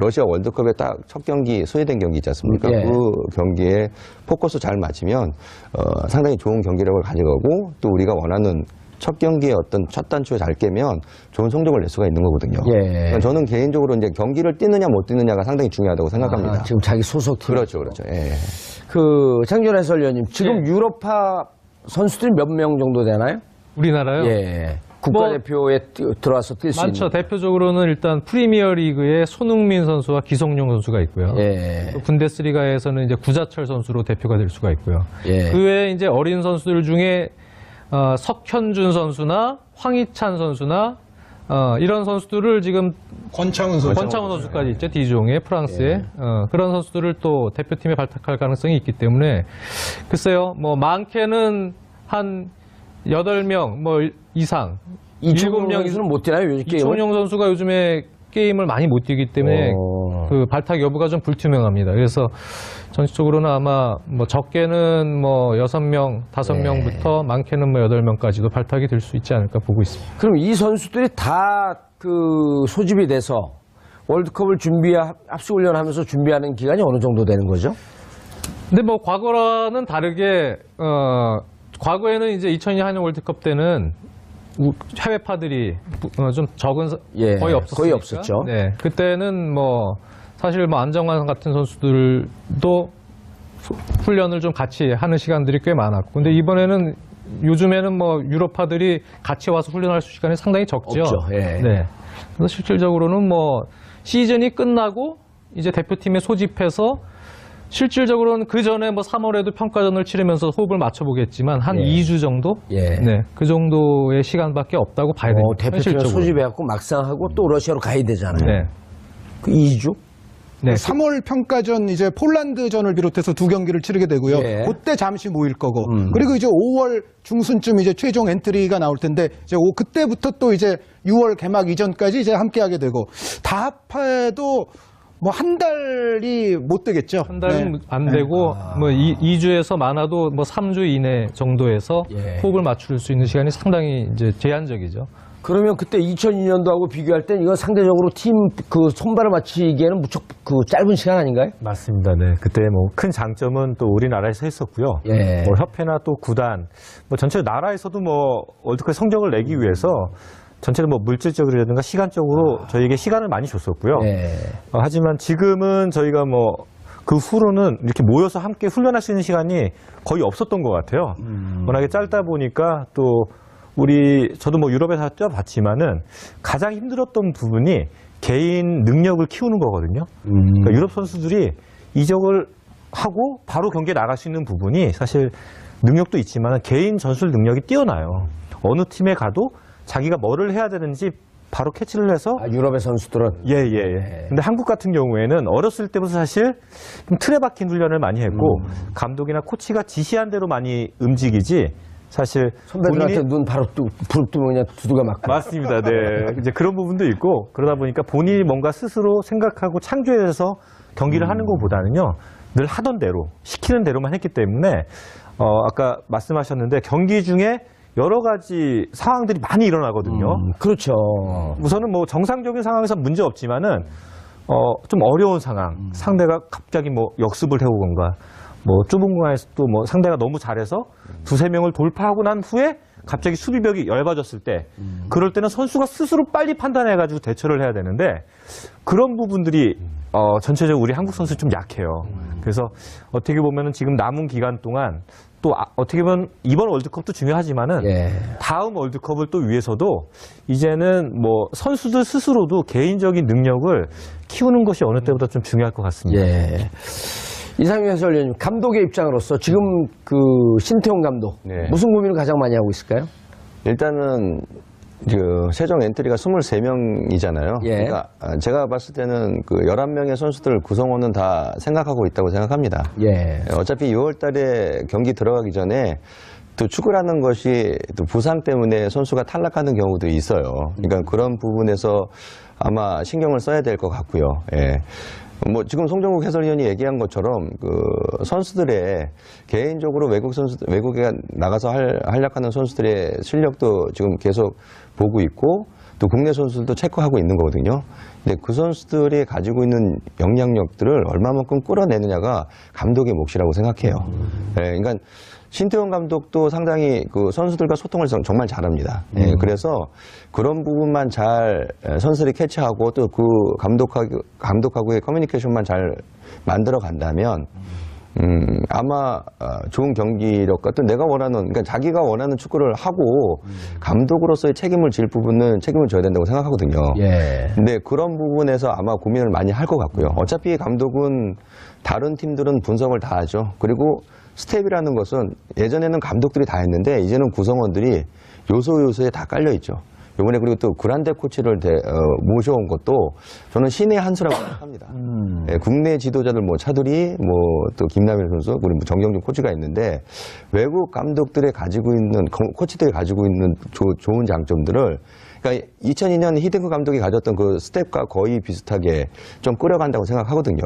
러시아 월드컵의 딱 첫 경기 스웨덴 경기 있지 않습니까? 그 경기에 포커스 잘 맞추면 상당히 좋은 경기력을 가져가고 또 우리가 원하는 첫 경기에 어떤 첫 단추에 잘 깨면 좋은 성적을 낼 수가 있는 거거든요. 그러니까 저는 개인적으로 이제 경기를 뛰느냐 못 뛰느냐가 상당히 중요하다고 생각합니다. 지금 자기 소속 팀. 그렇죠. 예. 장준 해설위원님, 지금 유럽파 선수들이 몇 명 정도 되나요? 우리나라요? 국가대표에 들어와서 뛸 수 있는. 많죠. 대표적으로는 일단 프리미어리그에 손흥민 선수와 기성용 선수가 있고요. 또 분데스리가에서는 이제 구자철 선수로 대표가 될 수가 있고요. 그 외에 이제 어린 선수들 중에 석현준 선수나 황희찬 선수나 이런 선수들을 지금 권창훈 선수까지 있죠. 디종의 프랑스에 그런 선수들을 또 대표팀에 발탁할 가능성이 있기 때문에 글쎄요. 뭐 많게는 한 8명 뭐 이상, 이청용 선수는 못 뛰나요? 요즘 게임을? 이청용 선수가 요즘에 게임을 많이 못 뛰기 때문에 그 발탁 여부가 좀 불투명합니다. 그래서 전체적으로는 아마 뭐 적게는 뭐 6명, 5명부터 많게는 뭐 8명까지도 발탁이 될 수 있지 않을까 보고 있습니다. 그럼 이 선수들이 다 그 소집이 돼서 월드컵을 합숙훈련하면서 준비하는 기간이 어느 정도 되는 거죠? 근데 뭐 과거와는 다르게 과거에는 이제 2002년 한일 월드컵 때는 해외파들이 좀 적은 거의 없었으니까. 거의 없었죠. 네, 그때는 뭐 사실 뭐 안정환 같은 선수들도 훈련을 좀 같이 하는 시간들이 꽤 많았고, 근데 이번에는 요즘에는 뭐 유럽파들이 같이 와서 훈련할 시간이 상당히 적죠. 없죠. 네. 그래서 실질적으로는 뭐 시즌이 끝나고 이제 대표팀에 소집해서 실질적으로는 그 전에 뭐 3월에도 평가전을 치르면서 호흡을 맞춰보겠지만 한 2주 정도? 네. 그 정도의 시간밖에 없다고 봐야 됩니다. 대표팀에 소집해갖고 막상 하고 또 러시아로 가야 되잖아요. 네. 그 2주? 네. 3월 평가전 이제 폴란드전을 비롯해서 2경기를 치르게 되고요. 그때 잠시 모일 거고. 그리고 이제 5월 중순쯤 이제 최종 엔트리가 나올 텐데 이제 그때부터 또 이제 6월 개막 이전까지 이제 함께 하게 되고 다 합해도 뭐 한 달이 못 되겠죠. 한 달은 안 되고 뭐 2주에서 많아도 뭐 3주 이내 정도에서 호흡을 맞출 수 있는 시간이 상당히 이제 제한적이죠. 그러면 그때 2002년도하고 비교할 땐 이건 상대적으로 팀 그 손발을 맞추기에는 무척 그 짧은 시간 아닌가요? 맞습니다. 네. 그때 뭐 큰 장점은 또 우리나라에서 했었고요. 뭐 협회나 또 구단, 뭐 전체 나라에서도 뭐 월드컵 성적을 내기 위해서 전체로 뭐 물질적으로라든가 시간적으로 저희에게 시간을 많이 줬었고요. 하지만 지금은 저희가 뭐 그 후로는 이렇게 모여서 함께 훈련할 수 있는 시간이 거의 없었던 것 같아요. 워낙에 짧다 보니까 또 저도 뭐 유럽에서 뛰어봤지만은 가장 힘들었던 부분이 개인 능력을 키우는 거거든요. 그러니까 유럽 선수들이 이적을 하고 바로 경기에 나갈 수 있는 부분이 사실 능력도 있지만 개인 전술 능력이 뛰어나요. 어느 팀에 가도 자기가 뭐를 해야 되는지 바로 캐치를 해서 유럽의 선수들은 근데 한국 같은 경우에는 어렸을 때부터 사실 좀 틀에 박힌 훈련을 많이 했고 감독이나 코치가 지시한 대로 많이 움직이지 사실 선배들한테 눈 바로 부릅뜨면 그냥 두두가 맞고. 맞습니다. 네. 이제 그런 부분도 있고 그러다 보니까 본인이 뭔가 스스로 생각하고 창조해서 경기를 하는 것보다는요 늘 하던 대로 시키는 대로만 했기 때문에 아까 말씀하셨는데 경기 중에 여러 가지 상황들이 많이 일어나거든요. 그렇죠. 우선은 뭐 정상적인 상황에서 문제 없지만은 좀 어려운 상황, 상대가 갑자기 뭐 역습을 해오건가, 뭐 좁은 공간에서 또 뭐 상대가 너무 잘해서 두세 명을 돌파하고 난 후에 갑자기 수비벽이 얇아졌을 때, 그럴 때는 선수가 스스로 빨리 판단해가지고 대처를 해야 되는데 그런 부분들이 전체적으로 우리 한국 선수 좀 약해요. 그래서 어떻게 보면은 지금 남은 기간 동안 또 어떻게 보면 이번 월드컵도 중요하지만은 다음 월드컵을 또 위해서도 이제는 뭐 선수들 스스로도 개인적인 능력을 키우는 것이 어느 때보다 좀 중요할 것 같습니다. 이상윤 해설위원님, 감독의 입장으로서 지금 그 신태용 감독 무슨 고민을 가장 많이 하고 있을까요? 일단은 그 최종 엔트리가 23명이잖아요. 그러니까 제가 봤을 때는 그 11명의 선수들 구성원은 다 생각하고 있다고 생각합니다. 어차피 6월 달에 경기 들어가기 전에 또 축구라는 것이 또 부상 때문에 선수가 탈락하는 경우도 있어요. 그러니까 그런 부분에서 아마 신경을 써야 될 것 같고요. 뭐 지금 송정국 해설위원이 얘기한 것처럼 그 선수들의 개인적으로 외국에 나가서 활약하는 선수들의 실력도 지금 계속 보고 있고 또 국내 선수들도 체크하고 있는 거거든요. 근데 그 선수들이 가지고 있는 영향력들을 얼마만큼 끌어내느냐가 감독의 몫이라고 생각해요. 예, 그러니까 신태용 감독도 상당히 그 선수들과 소통을 정말 잘합니다. 예, 그래서 그런 부분만 잘 선수들이 캐치하고 또 그 감독하고의 커뮤니케이션만 잘 만들어 간다면 아마 좋은 경기력과 또 내가 원하는, 그러니까 자기가 원하는 축구를 하고 감독으로서의 책임을 질 부분은 책임을 져야 된다고 생각하거든요. 예. 근데 그런 부분에서 아마 고민을 많이 할 것 같고요. 어차피 감독은 다른 팀들은 분석을 다 하죠. 그리고 스텝이라는 것은 예전에는 감독들이 다 했는데 이제는 구성원들이 요소요소에 다 깔려 있죠. 이번에 그리고 또 그란데 코치를 모셔온 것도 저는 신의 한 수라고 생각합니다. 예, 국내 지도자들 뭐 차두리, 뭐 또 김남일 선수, 그리고 뭐 정경준 코치가 있는데 외국 감독들이 가지고 있는 코치들이 가지고 있는 좋은 장점들을 그러니까 2002년 히딩크 감독이 가졌던 그 스텝과 거의 비슷하게 좀 끌어간다고 생각하거든요.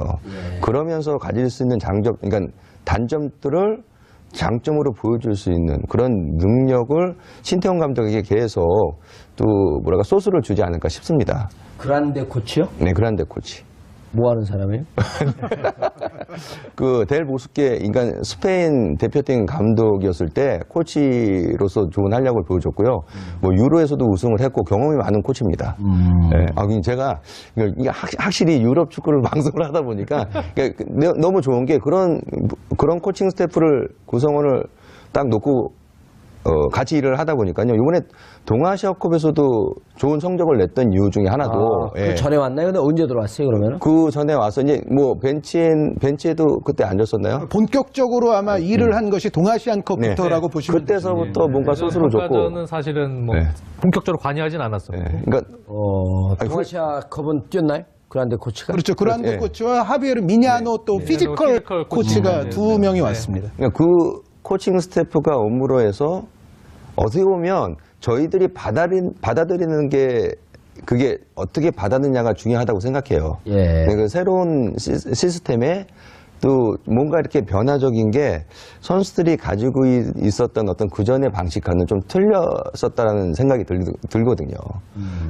그러면서 가질 수 있는 그러니까 단점들을 장점으로 보여줄 수 있는 그런 능력을 신태용 감독에게 계속 또 소스를 주지 않을까 싶습니다. 그란데 코치요? 네, 그란데 코치. 뭐 하는 사람이에요? 그 델 보스케, 그러니까 스페인 대표팀 감독이었을 때 코치로서 좋은 활약을 보여줬고요. 뭐 유로에서도 우승을 했고 경험이 많은 코치입니다. 네, 제가 이게 확실히 유럽 축구를 방송을 하다 보니까 너무 좋은 게 그런 코칭 스태프를 구성원을 딱 놓고 같이 일을 하다 보니까요. 이번에 동아시아컵에서도 좋은 성적을 냈던 이유 중에 하나도. 그 전에 왔나요? 근데 언제 들어왔어요, 그러면? 그 전에 와서 이제 뭐 벤치에도 그때 앉았었나요? 본격적으로 아마 일을 한 것이 동아시안컵부터라고 보시면 그때서부터 뭔가 소스를 줬고. 저는 사실은 뭐 본격적으로 관여하진 않았어요. 네, 그러니까 동아시아컵은 뛰었나요? 그란데 코치가? 그렇죠. 그란데 코치와 하비에르 미냐노 또 피지컬 코치가 두 명이 왔습니다. 그러니까 그 코칭 스태프가 업무로 해서 어떻게 보면 저희들이 받아들이는 게 그게 어떻게 받았느냐가 중요하다고 생각해요. 예. 그 새로운 시스템에 또 뭔가 이렇게 변화적인 게 선수들이 가지고 있었던 어떤 그전의 방식과는 좀 틀렸었다라는 생각이 들거든요.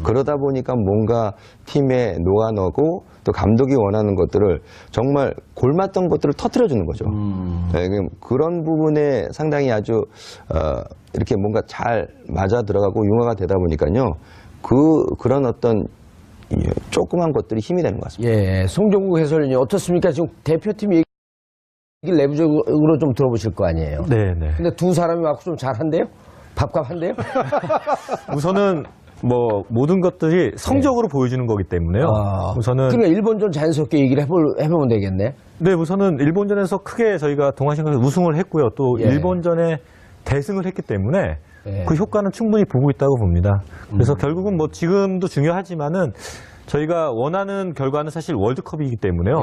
그러다 보니까 뭔가 팀에 녹아넣고 또 감독이 원하는 것들을 정말 골맞던 것들을 터뜨려주는 거죠. 네, 그런 부분에 상당히 아주 이렇게 뭔가 잘 맞아 들어가고 융화가 되다 보니까요. 그런 어떤 조그만 것들이 힘이 되는 것 같습니다. 예, 송정국 해설위원님 어떻습니까? 지금 대표팀 얘기를 내부적으로 좀 들어보실 거 아니에요? 네. 근데 두 사람이 와서 좀 잘한대요? 밥값 한대요? 우선은 뭐 모든 것들이 성적으로 보여주는 거기 때문에요. 우선은 그러니까 일본전 자연스럽게 얘기를 해보면 되겠네. 네, 우선은 일본전에서 크게 저희가 동아시안컵에서 우승을 했고요. 또 일본전에 대승을 했기 때문에 그 효과는 충분히 보고 있다고 봅니다. 그래서 결국은 뭐 지금도 중요하지만은 저희가 원하는 결과는 사실 월드컵이기 때문에요.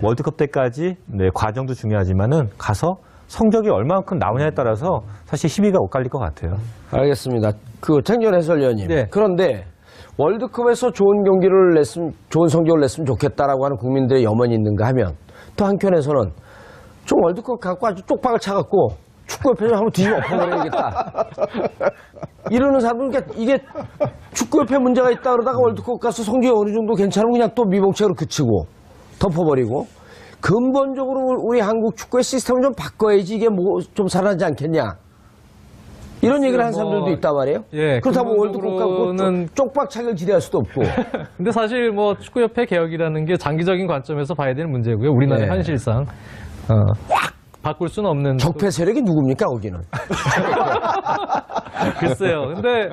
월드컵 때까지 과정도 중요하지만은 가서 성적이 얼마만큼 나오냐에 따라서 사실 희비가 엇갈릴 것 같아요. 알겠습니다. 그 창전 해설위원님. 네. 그런데 월드컵에서 좋은 경기를 좋은 성적을 냈으면 좋겠다라고 하는 국민들의 염원이 있는가 하면 또 한편에서는 좀 월드컵 갖고 아주 쪽박을 차갖고 축구협회를 한번 뒤집어 엎어버려야겠다. 이러는 사람은 그러니까 이게 축구협회 문제가 있다 그러다가 월드컵 가서 성적이 어느 정도 괜찮으면 그냥 또 미봉책으로 그치고 덮어버리고 근본적으로 우리 한국 축구의 시스템을 좀 바꿔야지 이게 뭐 좀 살아나지 않겠냐. 이런 얘기를 하는 사람들도 있단 말이에요. 예, 그렇다고 월드컵 가고 쪽박차기를 기대할 수도 없고. 근데 사실 뭐 축구협회 개혁이라는 게 장기적인 관점에서 봐야 되는 문제고요. 우리나라의 현실상 확 바꿀 수는 없는. 적폐 세력이 누굽니까 거기는? 글쎄요. 근데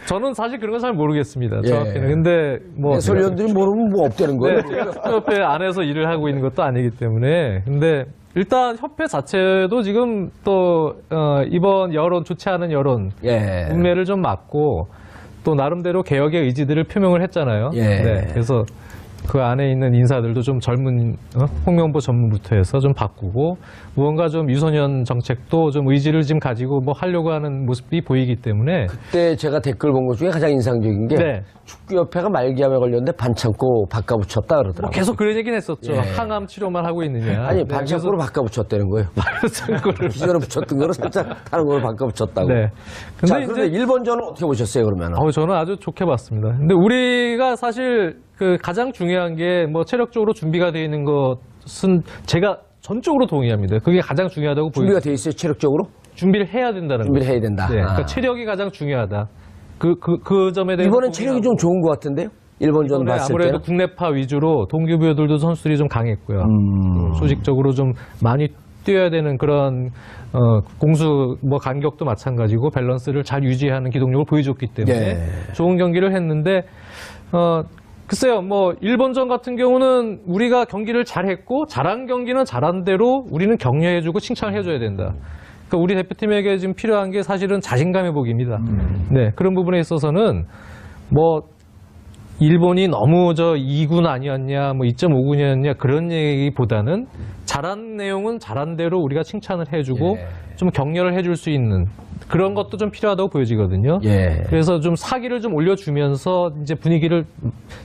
저는 사실 그런 건 잘 모르겠습니다. 정확히는. 근데 뭐 해설위원들이 모르면 뭐 없다는 거예요. 네, 제가 축구협회 안에서 일을 하고 있는 것도 아니기 때문에. 근데 일단 협회 자체도 지금 또 이번 여론, 좋지 않은 여론 문매를 좀 막고 또 나름대로 개혁의 의지들을 표명을 했잖아요. 네, 그래서 그 안에 있는 인사들도 좀 젊은 홍명보 전무부터 해서 좀 바꾸고 무언가 좀 유소년 정책도 좀 의지를 지금 가지고 뭐 하려고 하는 모습이 보이기 때문에 그때 제가 댓글 본 것 중에 가장 인상적인 게 네. 축구협회가 말기암에 걸렸는데 반창고 바꿔붙였다 뭐 그러더라고요. 계속 그런 얘기는 했었죠. 예. 항암 치료만 하고 있느냐. 아니 네, 반창고로 바꿔붙였다는 거예요. 그래서 기존에 붙였던 거를 살짝 다른 걸로 바꿔붙였다고. 네. 자, 근데 그런데 이제 일본전은 어떻게 보셨어요 그러면? 저는 아주 좋게 봤습니다. 근데 우리가 사실 그 가장 중요한 게 뭐 체력적으로 준비가 되어 있는 것은 제가 전적으로 동의합니다. 그게 가장 중요하다고 준비가 보여요. 돼 있어요 체력적으로? 준비를 해야 된다는 준비를 거죠. 해야 된다. 네, 아. 그러니까 체력이 가장 중요하다. 그 점에 대해서 이번엔 체력이 좀 좋은 것 같은데요? 일본전 이번에 봤을 아무래도 때는? 국내파 위주로 동기부여들도 선수들이 좀 강했고요. 조직적으로 좀 많이 뛰어야 되는 그런 공수 뭐 간격도 마찬가지고 밸런스를 잘 유지하는 기동력을 보여줬기 때문에 예. 좋은 경기를 했는데 글쎄요, 뭐 일본전 같은 경우는 우리가 경기를 잘했고 잘한 경기는 잘한 대로 우리는 격려해주고 칭찬해줘야 된다. 그러니까 우리 대표팀에게 지금 필요한 게 사실은 자신감 회복입니다. 네, 그런 부분에 있어서는 뭐 일본이 너무 2군 아니었냐, 뭐 2.5군이었냐 그런 얘기보다는 잘한 내용은 잘한 대로 우리가 칭찬을 해주고 좀 격려를 해줄 수 있는 그런 것도 좀 필요하다고 보여지거든요. 예. 그래서 좀 사기를 좀 올려주면서 이제 분위기를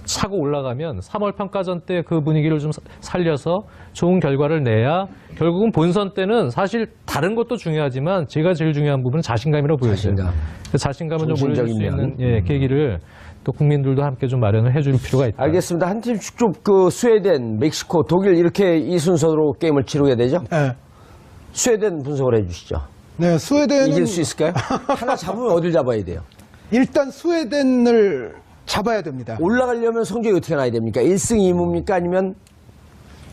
차고 올라가면 3월 평가전 때 그 분위기를 좀 살려서 좋은 결과를 내야 결국은 본선 때는 사실 다른 것도 중요하지만 제가 제일 중요한 부분은 자신감이라고 보여져요. 그 자신감을 좀 올려줄 수 있는 계기를 또 국민들도 함께 좀 마련을 해줄 필요가 있다. 알겠습니다. 한 팀씩 좀 그 스웨덴, 멕시코, 독일 이렇게 이 순서로 게임을 치르게 되죠? 네. 스웨덴 분석을 해주시죠. 네, 스웨덴은 이길 수 있을까요? 하나 잡으면 어딜 잡아야 돼요? 일단 스웨덴을 잡아야 됩니다. 올라가려면 성적이 어떻게 나야 됩니까? 1승 2무입니까? 아니면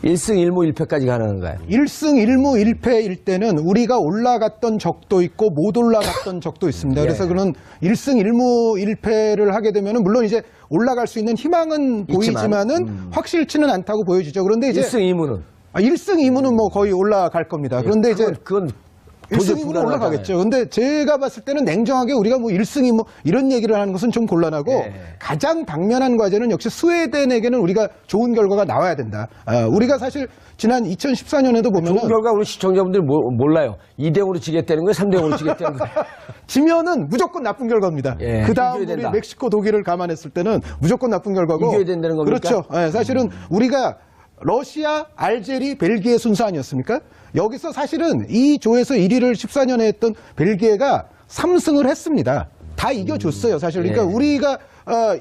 1승 1무 1패까지 가능한가요? 1승 1무 1패일 때는 우리가 올라갔던 적도 있고 못 올라갔던 적도 있습니다. 그래서 그런 1승 1무 1패를 하게 되면 물론 이제 올라갈 수 있는 희망은 보이지만은 확실치는 않다고 보여지죠. 그런데 이제 1승 2무는? 1승 2무는 뭐 거의 올라갈 겁니다. 그런데 이제 그건 1승 2무는 올라가겠죠. 근데 제가 봤을 때는 냉정하게 우리가 뭐 1승 2무 이런 얘기를 하는 것은 좀 곤란하고 가장 당면한 과제는 역시 스웨덴에게는 우리가 좋은 결과가 나와야 된다. 우리가 사실 지난 2014년에도 보면은 좋은 결과 우리 시청자분들이 몰라요. 2대0으로 지겠다는 거예요? 3대0으로 지겠다는 거예요? 지면은 무조건 나쁜 결과입니다. 예, 그 다음 이겨야 우리 된다. 멕시코, 독일을 감안했을 때는 무조건 나쁜 결과고. 이겨야 된다는 겁니까? 그렇죠. 예, 사실은 우리가 러시아, 알제리, 벨기에 순서 아니었습니까? 여기서 사실은 이 조에서 1위를 14년에 했던 벨기에가 3승을 했습니다. 다 이겨줬어요, 사실. 그러니까 우리가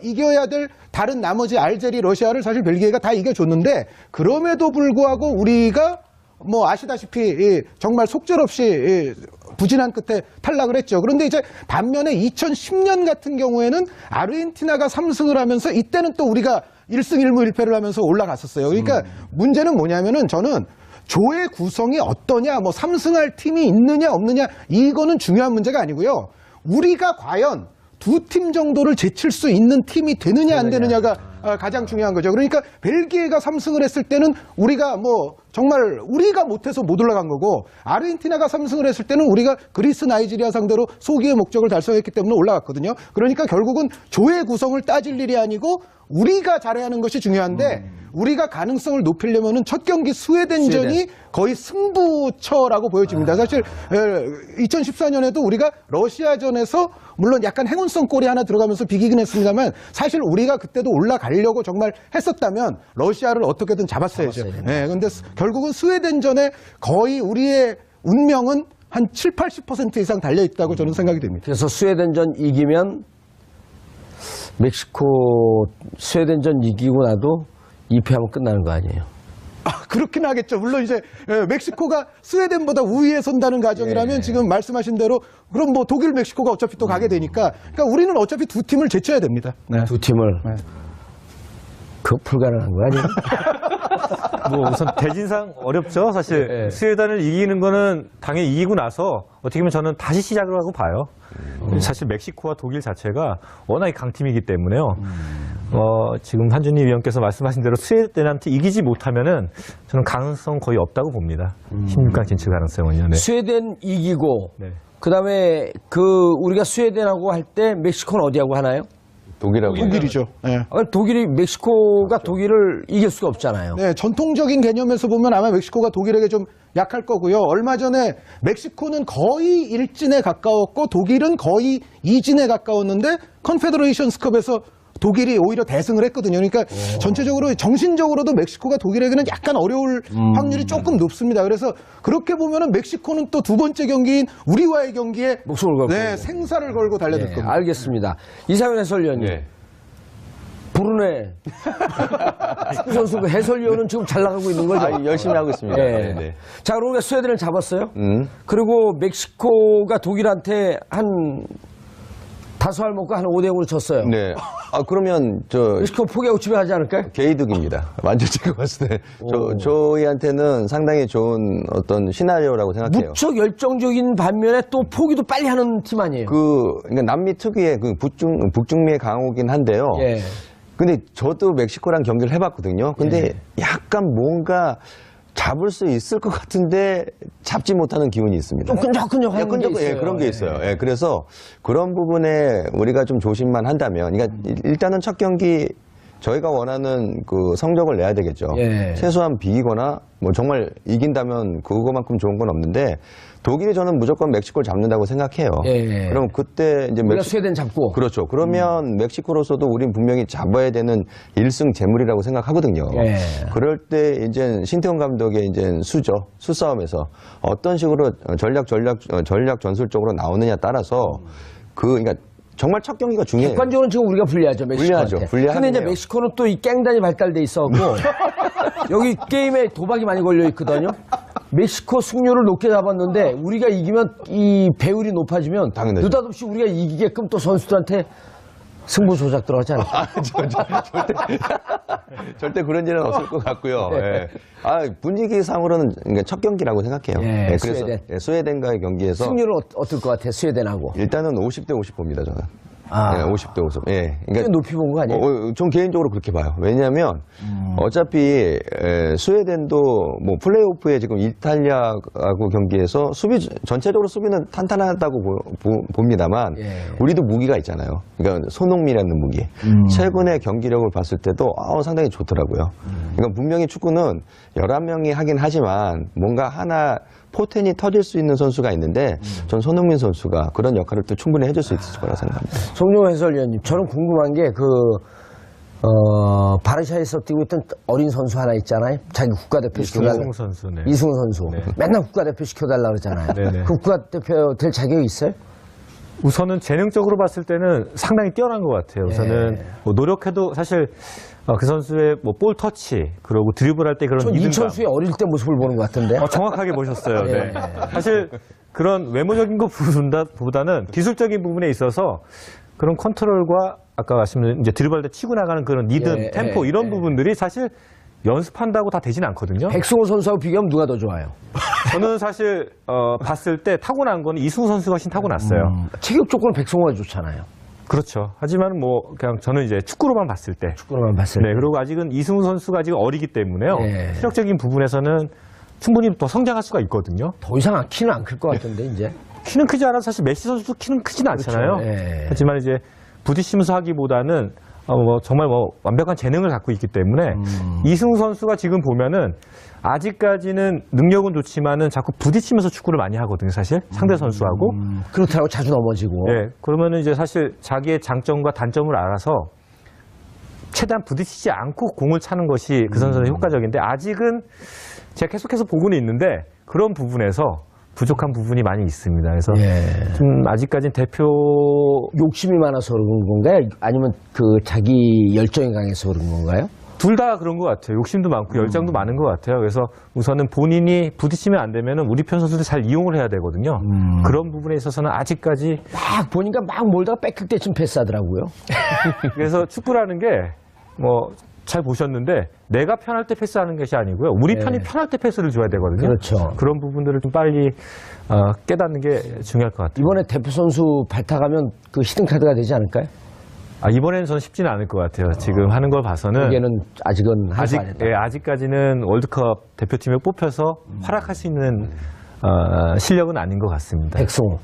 이겨야 될 다른 나머지 알제리, 러시아를 사실 벨기에가 다 이겨줬는데 그럼에도 불구하고 우리가 뭐 아시다시피 정말 속절없이 부진한 끝에 탈락을 했죠. 그런데 이제 반면에 2010년 같은 경우에는 아르헨티나가 3승을 하면서 이때는 또 우리가 1승 1무 1패를 하면서 올라갔었어요. 그러니까 문제는 뭐냐면은 저는 조의 구성이 어떠냐, 뭐 3승할 팀이 있느냐 없느냐 이거는 중요한 문제가 아니고요. 우리가 과연 두 팀 정도를 제칠 수 있는 팀이 되느냐 안 되느냐가 가장 중요한 거죠. 그러니까 벨기에가 3승을 했을 때는 우리가 뭐 정말 우리가 못해서 못 올라간 거고 아르헨티나가 3승을 했을 때는 우리가 그리스, 나이지리아 상대로 소기의 목적을 달성했기 때문에 올라갔거든요. 그러니까 결국은 조의 구성을 따질 일이 아니고 우리가 잘해야 하는 것이 중요한데 우리가 가능성을 높이려면은 첫 경기 스웨덴전이 거의 승부처라고 보여집니다. 사실 2014년에도 우리가 러시아전에서 물론 약간 행운성 골이 하나 들어가면서 비기긴 했습니다만 사실 우리가 그때도 올라가려고 정말 했었다면 러시아를 어떻게든 잡았어야죠. 네, 근데 결국은 스웨덴전에 거의 우리의 운명은 한 7, 80% 이상 달려있다고 저는 생각이 됩니다. 그래서 스웨덴전 이기면 멕시코 스웨덴전 이기고 나도 2패하면 끝나는 거 아니에요? 그렇긴 하겠죠. 물론 이제 멕시코가 스웨덴보다 우위에 선다는 가정이라면 지금 말씀하신 대로 그럼 뭐 독일, 멕시코가 어차피 또 가게 되니까 그러니까 우리는 어차피 두 팀을 제쳐야 됩니다. 네. 두 팀을. 그거 불가능한 거 아니에요? 뭐 우선 대진상 어렵죠. 사실 스웨덴을 이기는 거는 당연히 이기고 나서 어떻게 보면 저는 다시 시작을 하고 봐요. 사실 멕시코와 독일 자체가 워낙에 강팀이기 때문에요. 지금 한준희 위원께서 말씀하신 대로 스웨덴한테 이기지 못하면은 저는 가능성 거의 없다고 봅니다. 16강 진출 가능성은요. 네. 스웨덴 이기고 네. 그다음에 우리가 스웨덴하고 할 때 멕시코는 어디하고 하나요? 독일이죠. 네. 독일이 멕시코가 독일을 이길 수가 없잖아요. 네, 전통적인 개념에서 보면 아마 멕시코가 독일에게 좀 약할 거고요. 얼마 전에 멕시코는 거의 일진에 가까웠고 독일은 거의 이진에 가까웠는데 컨페더레이션스컵에서 독일이 오히려 대승을 했거든요. 그러니까 전체적으로 정신적으로도 멕시코가 독일에게는 약간 어려울 확률이 조금 높습니다. 그래서 그렇게 보면은 멕시코는 또 두 번째 경기인 우리와의 경기에 목숨을 걸고 생사를 걸고 달려들 겁니다. 알겠습니다. 이상현 해설위원님. 부르네. 축구 선수 그 해설위원은 지금 잘 나가고 있는 거죠? 열심히 하고 있습니다. 네. 네. 자, 그러니까 스웨덴을 잡았어요. 그리고 멕시코가 독일한테 한 5알 먹고 한 5대0으로 졌어요. 네. 그러면 멕시코 포기하고 집에 가지 않을까요? 개이득입니다. 완전 제가 봤을 때 저희한테는 상당히 좋은 어떤 시나리오라고 생각해요. 무척 열정적인 반면에 또 포기도 빨리 하는 팀 아니에요? 그러니까 남미 특유의 그 북중미의 강호긴 한데요. 예. 근데 저도 멕시코랑 경기를 해봤거든요. 근데 약간 뭔가 잡을 수 있을 것 같은데 잡지 못하는 기운이 있습니다. 좀 끈적끈적한 게 있어요. 그런 게 있어요. 예, 그래서 그런 부분에 우리가 좀 조심만 한다면, 그러니까 일단은 첫 경기 저희가 원하는 그 성적을 내야 되겠죠. 예. 최소한 비기거나 뭐 정말 이긴다면 그거만큼 좋은 건 없는데 독일이 저는 무조건 멕시코를 잡는다고 생각해요. 예. 그럼 그때 이제 우리가 스웨덴 잡고. 그렇죠. 그러면 멕시코로서도 우린 분명히 잡아야 되는 1승 재물이라고 생각하거든요. 예. 그럴 때 이제 신태용 감독의 이제 수싸움에서 어떤 식으로 전략 전술적으로 나오느냐 따라서 그러니까 정말 첫 경기가 중요해요. 객관적으로 지금 우리가 불리하죠, 멕시코한테. 근데 이제 멕시코는 또 이 깽단이 발달돼 있어갖고 여기 게임에 도박이 많이 걸려 있거든요. 멕시코 승률을 높게 잡았는데 우리가 이기면 이 배율이 높아지면 당연하죠. 느닷없이 우리가 이기게끔 또 선수들한테 승부 조작 들어가지 않을까? 절대 그런 일은 없을 것 같고요. 예. 분위기상으로는 그러니까 첫 경기라고 생각해요. 예, 그래서 스웨덴. 스웨덴과의 경기에서 승률은 어떨 것 같아요, 스웨덴하고? 일단은 50대 50 봅니다, 저는. 아. 50대 50. 예. 꽤 높이 본 거 아니에요? 전 개인적으로 그렇게 봐요. 왜냐하면 어차피 스웨덴도 뭐 플레이오프에 지금 이탈리아하고 경기에서 전체적으로 수비는 탄탄하다고 봅니다만 우리도 무기가 있잖아요. 그러니까 손흥민이라는 무기. 최근에 경기력을 봤을 때도 상당히 좋더라고요. 그러니까 분명히 축구는 11명이 하긴 하지만 뭔가 하나 포텐이 터질 수 있는 선수가 있는데 전 손흥민 선수가 그런 역할을 또 충분히 해줄 수 있을 거라고 생각합니다. 송종호 해설위원님, 저는 궁금한 게 바르샤에서 뛰고 있던 어린 선수 하나 있잖아요. 자기 국가대표 시켜달라. 이승우 선수. 네. 이승우 선수. 맨날 국가대표 시켜달라 그러잖아요. 네네. 그 국가대표 될 자격이 있어요? 우선은 재능적으로 봤을 때는 상당히 뛰어난 것 같아요. 우선은 뭐 노력해도 사실 그 선수의 뭐 볼 터치 그리고 드리블할 때 그런 전 리듬감. 이천수의 어릴 때 모습을 보는 것 같은데. 정확하게 보셨어요. 네. 사실 그런 외모적인 것보다는 기술적인 부분에 있어서 그런 컨트롤과 아까 말씀드린 이제 드리블할 때 치고 나가는 그런 리듬, 템포 이런 부분들이 사실 연습한다고 다 되진 않거든요. 백승호 선수하고 비교하면 누가 더 좋아요? 저는 사실 봤을 때 타고난 건 이승우 선수가 훨씬 타고났어요. 체격 조건은 백승호가 좋잖아요. 그렇죠. 하지만 뭐 그냥 저는 이제 축구로만 봤을 때. 축구로만 봤을 때. 네. 그리고 아직은 이승우 선수가 아직 어리기 때문에요. 실력적인 부분에서는 충분히 더 성장할 수가 있거든요. 더 이상 키는 안 클 것 같은데 이제. 키는 크지 않아서 사실 메시 선수도 키는 크진 않잖아요. 그렇죠. 하지만 이제 부딪히면서 하기보다는 정말 완벽한 재능을 갖고 있기 때문에 이승우 선수가 지금 보면은 아직까지는 능력은 좋지만은 자꾸 부딪히면서 축구를 많이 하거든요, 사실 상대 선수하고. 그렇다고 자주 넘어지고. 네, 그러면은 이제 사실 자기의 장점과 단점을 알아서 최대한 부딪히지 않고 공을 차는 것이 그 선수는 효과적인데 아직은 제가 계속해서 보고는 있는데 그런 부분에서 부족한 부분이 많이 있습니다. 그래서 좀 아직까지는 대표 욕심이 많아서 그런 건가요? 아니면 자기 열정이 강해서 그런 건가요? 둘 다 그런 것 같아요. 욕심도 많고 열정도 많은 것 같아요. 그래서 우선은 본인이 부딪히면 안 되면은 우리 편 선수들 잘 이용을 해야 되거든요. 그런 부분에 있어서는 아직까지 막 보니까 막 몰다가 뺏길 때쯤 패스하더라고요. 그래서 축구라는 게 뭐 잘 보셨는데 내가 편할 때 패스하는 것이 아니고요. 우리 편이 편할 때 패스를 줘야 되거든요. 그렇죠. 그런 부분들을 좀 빨리 깨닫는 게 중요할 것 같아요. 이번에 대표 선수 발탁하면 그 히든 카드가 되지 않을까요? 이번에는 저는 쉽지는 않을 것 같아요. 지금 하는 걸 봐서는 이게는 아직은 한수 아니다. 아직까지는 월드컵 대표팀에 뽑혀서 활약할 수 있는 실력은 아닌 것 같습니다. 백승호.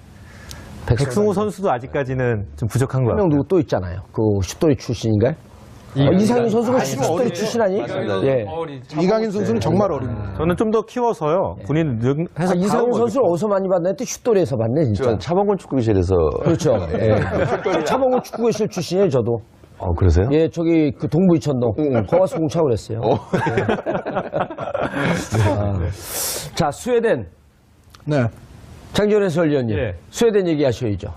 백승호 선수도 아직까지는 좀 부족한 것 한 명 같아요. 누구 또 있잖아요. 그 슛돌이 출신인가요? 이상윤 선수가 슛돌이 출신 아니? 예. 이강인 선수는 정말 어립니다. 저는 좀 더 키워서요. 군인 해서 이상윤 선수를 어디서 많이 봤나 했더니 슛돌이에서 봤네 진짜. 전 차범근 축구교실에서. 그렇죠. 예. 차범근 축구교실 출신이에요 저도. 그러세요? 예, 저기 그 동부 이천동 거기 가서 공차를 했어요. 자, 스웨덴 네. 장지원 해설위원님, 예. 스웨덴 얘기하셔야죠.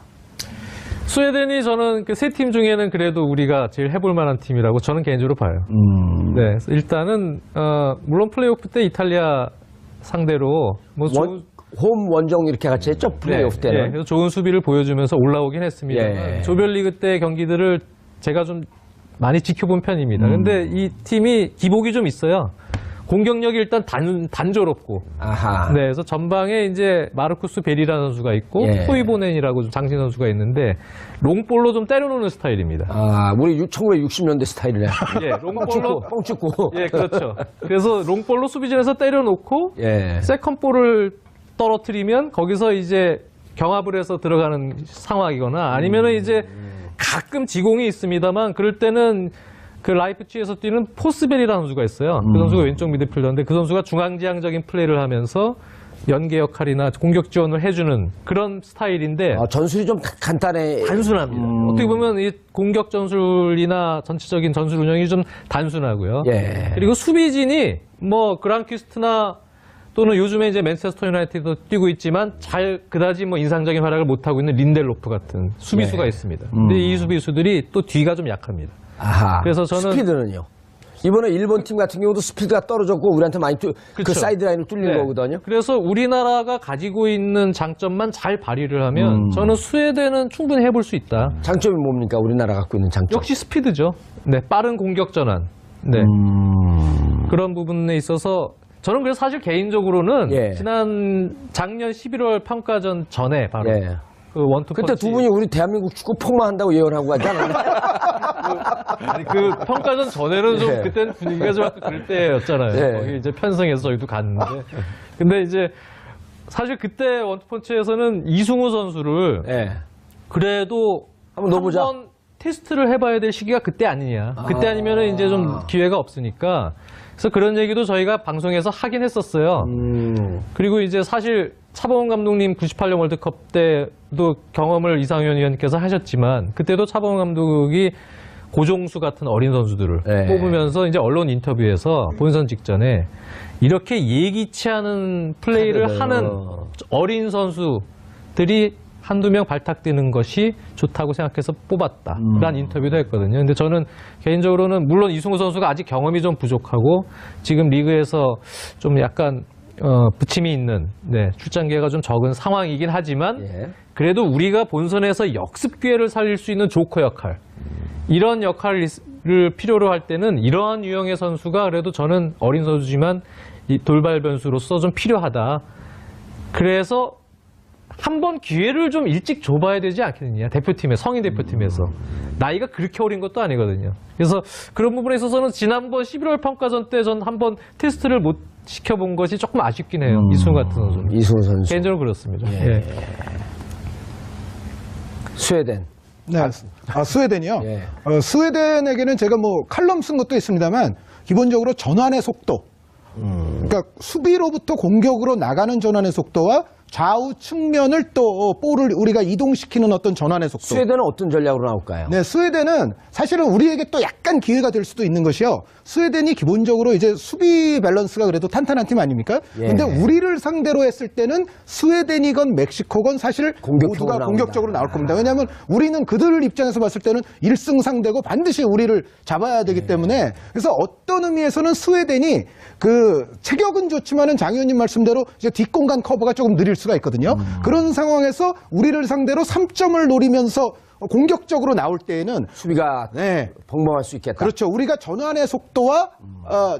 스웨덴이 저는 그 세 팀 중에는 그래도 우리가 제일 해볼 만한 팀이라고 저는 개인적으로 봐요. 네, 그래서 일단은 물론 플레이오프 때 이탈리아 상대로 뭐 홈 원정 이렇게 같이 했죠 플레이오프 때는. 그래서 좋은 수비를 보여주면서 올라오긴 했습니다. 예. 조별리그 때 경기들을 제가 좀 많이 지켜본 편입니다. 근데 이 팀이 기복이 좀 있어요. 공격력이 일단 단조롭고. 아하. 네, 그래서 전방에 이제 마르쿠스 베리라는 선수가 있고 예. 토이보넨이라고 좀 장신 선수가 있는데 롱볼로 좀 때려놓는 스타일입니다. 아, 우리 1960년대 스타일이네. 예, 롱볼로 뻥축구. 예, 그렇죠. 그래서 롱볼로 수비진에서 때려놓고 예. 세컨볼을 떨어뜨리면 거기서 이제 경합을 해서 들어가는 상황이거나 아니면은 이제 가끔 지공이 있습니다만 그럴 때는 그 라이프치히에서 뛰는 포스벨이라는 선수가 있어요. 그 선수가 왼쪽 미드필더인데 그 선수가 중앙지향적인 플레이를 하면서 연계 역할이나 공격 지원을 해주는 그런 스타일인데 전술이 좀 간단해. 단순합니다. 어떻게 보면 이 공격 전술이나 전체적인 전술 운영이 좀 단순하고요. 예. 그리고 수비진이 뭐 그란퀴스트나 또는 요즘에 이제 맨체스터 유나이티드도 뛰고 있지만 잘 그다지 뭐 인상적인 활약을 못하고 있는 린델로프 같은 수비수가 있습니다. 근데 이 수비수들이 또 뒤가 좀 약합니다. 아하. 그래서 저는 스피드는요. 이번에 일본 팀 같은 경우도 스피드가 떨어졌고 우리한테 많이 그 그쵸. 사이드라인을 뚫린 네. 거거든요. 그래서 우리나라가 가지고 있는 장점만 잘 발휘를 하면 저는 스웨덴은 충분히 해볼 수 있다. 장점이 뭡니까? 우리나라 갖고 있는 장점. 역시 스피드죠. 네, 빠른 공격 전환. 네. 그런 부분에 있어서 저는 그래서 사실 개인적으로는 예. 작년 11월 평가전 전에 바로 예. 그 원투 그때 펀치 두 분이 우리 대한민국 축구 폭망한다고 예언하고 가지 않았나? 아니, 그 평가전 전에는 좀 예. 그때는 분위기가 좀 그럴 때였잖아요. 예. 거기 이제 편성해서 저희도 갔는데 근데 이제 사실 그때 원투펀치에서는 이승우 선수를 예. 그래도 한번 넣어보자. 한번 테스트를 해봐야 될 시기가 그때 아니냐. 그때 아니면은 이제 좀 기회가 없으니까. 그래서 그런 얘기도 저희가 방송에서 하긴 했었어요. 그리고 이제 사실 차범근 감독님 98년 월드컵 때도 경험을 이상현 위원께서 하셨지만 그때도 차범근 감독이 고종수 같은 어린 선수들을 네. 뽑으면서 이제 언론 인터뷰에서 본선 직전에 이렇게 예기치 않은 플레이를 하는 어린 선수들이 한두 명 발탁되는 것이 좋다고 생각해서 뽑았다. 라는 인터뷰도 했거든요. 근데 저는 개인적으로는 물론 이승우 선수가 아직 경험이 좀 부족하고 지금 리그에서 좀 약간 부침이 있는 출장 기회가 좀 적은 상황이긴 하지만 예. 그래도 우리가 본선에서 역습 기회를 살릴 수 있는 조커 역할 이런 역할을 필요로 할 때는 이러한 유형의 선수가 그래도 저는 어린 선수지만 이 돌발 변수로서 좀 필요하다. 그래서 한번 기회를 좀 일찍 줘봐야 되지 않겠느냐. 대표팀에, 성인 대표팀에서. 나이가 그렇게 어린 것도 아니거든요. 그래서 그런 부분에 있어서는 지난번 11월 평가전 때 전 한번 테스트를 못 시켜본 것이 조금 아쉽긴 해요. 이승우 같은 선수는. 이승우 선수. 개인적으로 그렇습니다. 예. 예. 스웨덴. 네. 스웨덴이요? 예. 스웨덴에게는 제가 뭐 칼럼 쓴 것도 있습니다만 기본적으로 전환의 속도. 그러니까 수비로부터 공격으로 나가는 전환의 속도와 좌우 측면을 또 볼을 우리가 이동시키는 어떤 전환의 속도. 스웨덴은 어떤 전략으로 나올까요? 네, 스웨덴은 사실은 우리에게 또 약간 기회가 될 수도 있는 것이요. 스웨덴이 기본적으로 이제 수비 밸런스가 그래도 탄탄한 팀 아닙니까? 예. 근데 우리를 상대로 했을 때는 스웨덴이건 멕시코건 사실 모두가 나온다. 공격적으로 나올 겁니다. 왜냐하면 우리는 그들 입장에서 봤을 때는 1승 상대고 반드시 우리를 잡아야 되기 때문에 그래서 어떤 의미에서는 스웨덴이 그 체격은 좋지만은 장 의원님 말씀대로 이제 뒷공간 커버가 조금 느릴 수가 있거든요. 그런 상황에서 우리를 상대로 3점을 노리면서 공격적으로 나올 때에는 수비가 벙벙할 수 있겠다. 그렇죠. 우리가 전환의 속도와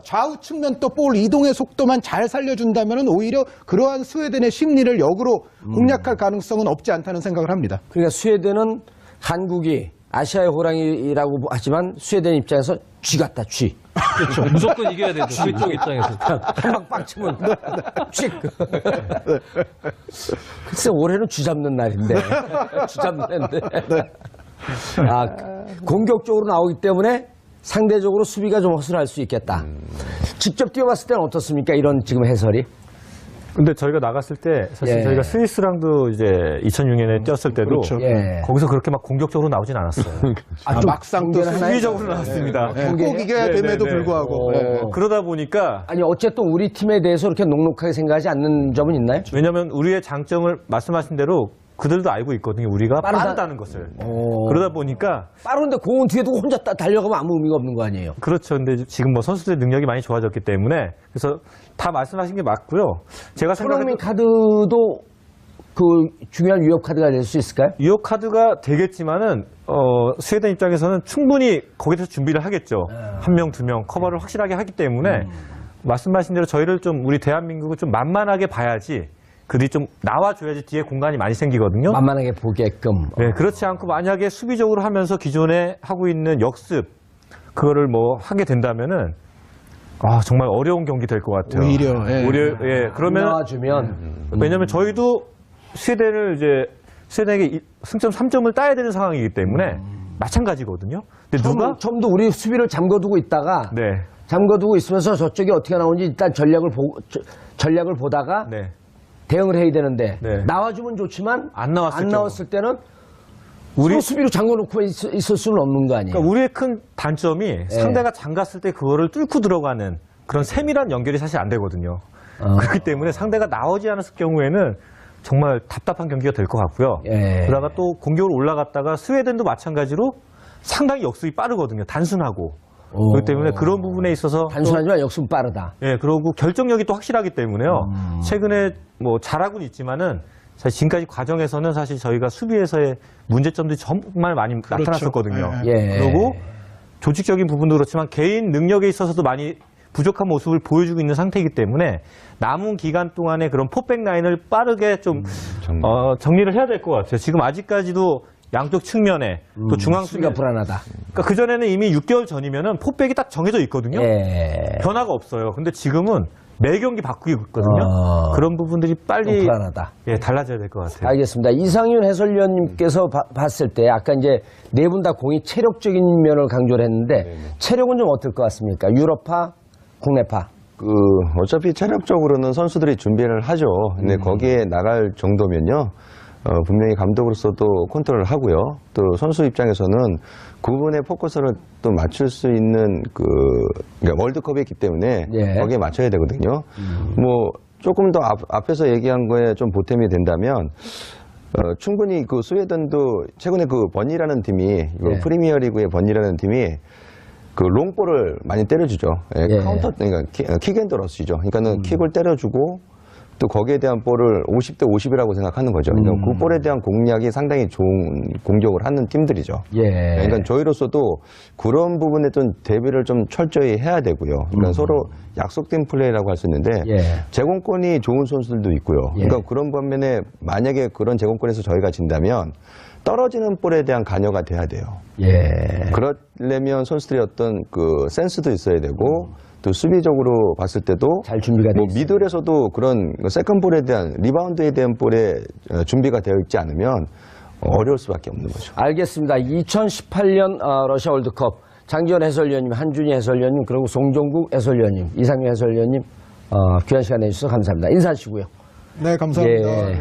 좌우 측면 또 볼 이동의 속도만 잘 살려준다면 오히려 그러한 스웨덴의 심리를 역으로 공략할 가능성은 없지 않다는 생각을 합니다. 그러니까 스웨덴은 한국이 아시아의 호랑이라고 하지만 스웨덴 입장에서 쥐 같다, 쥐. 그렇죠. 무조건 이겨야 되죠. 우리 쪽 입장에서. 한방 빡치면 쥐. 글쎄 올해는 쥐 잡는 날인데. 쥐 잡는 날인데. 아, 공격적으로 나오기 때문에 상대적으로 수비가 좀 허술할 수 있겠다. 직접 뛰어봤을 때는 어떻습니까? 이런 지금 해설이. 근데 저희가 나갔을 때 사실 예. 저희가 스위스랑도 이제 2006년에 뛰었을 때도 그렇죠. 예. 거기서 그렇게 막 공격적으로 나오진 않았어요. 좀 막상 또 공개는 하나요? 수비적으로 나왔습니다. 꼭 이겨야 네, 됨에도 네, 네. 불구하고. 네. 그러다 보니까 아니 어쨌든 우리 팀에 대해서 그렇게 녹록하게 생각하지 않는 점은 있나요? 왜냐하면 우리의 장점을 말씀하신 대로 그들도 알고 있거든요. 우리가 빠르다. 빠르다는 것을. 오. 그러다 보니까 빠른데 공은 뒤에 두고 혼자 달려가면 아무 의미가 없는 거 아니에요? 그렇죠. 근데 지금 뭐 선수들의 능력이 많이 좋아졌기 때문에 그래서 다 말씀하신 게 맞고요. 제가 손흥민 생각해도 카드도 그 중요한 위협 카드가 될 수 있을까요? 유효 카드가 되겠지만은 스웨덴 입장에서는 충분히 거기서 준비를 하겠죠. 한 명, 두 명 커버를 확실하게 하기 때문에 말씀하신 대로 저희를 좀 우리 대한민국을 좀 만만하게 봐야지. 그들이 좀 나와줘야지 뒤에 공간이 많이 생기거든요. 만만하게 보게끔. 네, 그렇지 않고 만약에 수비적으로 하면서 기존에 하고 있는 역습 그거를 뭐 하게 된다면은 정말 어려운 경기 될 것 같아요. 오히려, 예. 예, 그러면 나와주면 왜냐면 저희도 스웨덴에게 승점 3점을 따야 되는 상황이기 때문에 마찬가지거든요. 근데 누가 처음도 우리 수비를 잠궈두고 있다가 네, 잠궈두고 있으면서 저쪽이 어떻게 나오는지 일단 전략을 보다가 네. 대응을 해야 되는데 네. 나와주면 좋지만 안 나왔을 때는 우리 서로 수비로 잠궈놓고 있을 수는 없는 거 아니에요? 그러니까 우리의 큰 단점이 상대가 잠갔을 때 그거를 뚫고 들어가는 그런 세밀한 연결이 사실 안 되거든요. 그렇기 때문에 상대가 나오지 않았을 경우에는 정말 답답한 경기가 될 것 같고요. 예. 그러다가 또 공격으로 올라갔다가 스웨덴도 마찬가지로 상당히 역습이 빠르거든요. 단순하고. 그렇기 때문에 그런 부분에 있어서 단순하지만 역습 빠르다. 예, 그리고 결정력이 또 확실하기 때문에요. 최근에 뭐 잘하고는 있지만은 사실 지금까지 과정에서는 사실 저희가 수비에서의 문제점들이 정말 많이 나타났었거든요. 예. 그리고 조직적인 부분도 그렇지만 개인 능력에 있어서도 많이 부족한 모습을 보여주고 있는 상태이기 때문에 남은 기간 동안에 그런 포백 라인을 빠르게 좀 정리를 해야 될 것 같아요. 지금 아직까지도 양쪽 측면에 또 중앙 수비가 수비가 불안하다. 그러니까 그전에는 이미 6개월 전이면은 포백이 딱 정해져 있거든요. 예. 변화가 없어요. 근데 지금은 매 경기 바꾸고 있거든요. 그런 부분들이 좀 빨리 불안하다. 달라져야 될 것 같아요. 알겠습니다. 이상윤 해설위원님께서 봤을 때 아까 이제 네 분 다 공이 체력적인 면을 강조를 했는데 체력은 좀 어떨 것 같습니까? 유럽파, 국내파. 어차피 체력적으로는 선수들이 준비를 하죠. 근데 거기에 나갈 정도면요. 분명히 감독으로서도 컨트롤을 하고요. 또 선수 입장에서는 그 부분에 포커스를 또 맞출 수 있는 그러니까 월드컵이기 때문에 예. 거기에 맞춰야 되거든요. 뭐 조금 더 앞에서 얘기한 거에 좀 보탬이 된다면 충분히 그 스웨덴도 최근에 그 번이라는 팀이 그 프리미어리그의 번이라는 팀이 그 롱볼을 많이 때려주죠. 예. 카운터 그러니까 킥앤더러시죠. 그러니까는 킥을 때려주고 또 거기에 대한 볼을 50대 50이라고 생각하는 거죠. 그러니까 그 볼에 대한 공략이 상당히 좋은 공격을 하는 팀들이죠. 예. 그러니까 저희로서도 그런 부분에 좀 대비를 좀 철저히 해야 되고요. 그러니까 서로 약속된 플레이라고 할 수 있는데 예. 제공권이 좋은 선수들도 있고요. 그러니까 그런 반면에 만약에 그런 제공권에서 저희가 진다면 떨어지는 볼에 대한 관여가 돼야 돼요. 예. 그러려면 선수들이 어떤 그 센스도 있어야 되고 또 수비적으로 봤을 때도 잘 준비가 돼 뭐 있어요. 미들에서도 그런 세컨볼에 대한 리바운드에 대한 볼에 준비가 되어 있지 않으면 어려울 수밖에 없는 거죠. 알겠습니다. 2018년 러시아 월드컵 장지현 해설위원님, 한준희 해설위원님, 그리고 송종국 해설위원님, 이상윤 해설위원님 귀한 시간 내주셔서 감사합니다. 인사하시고요. 네, 감사합니다. 예.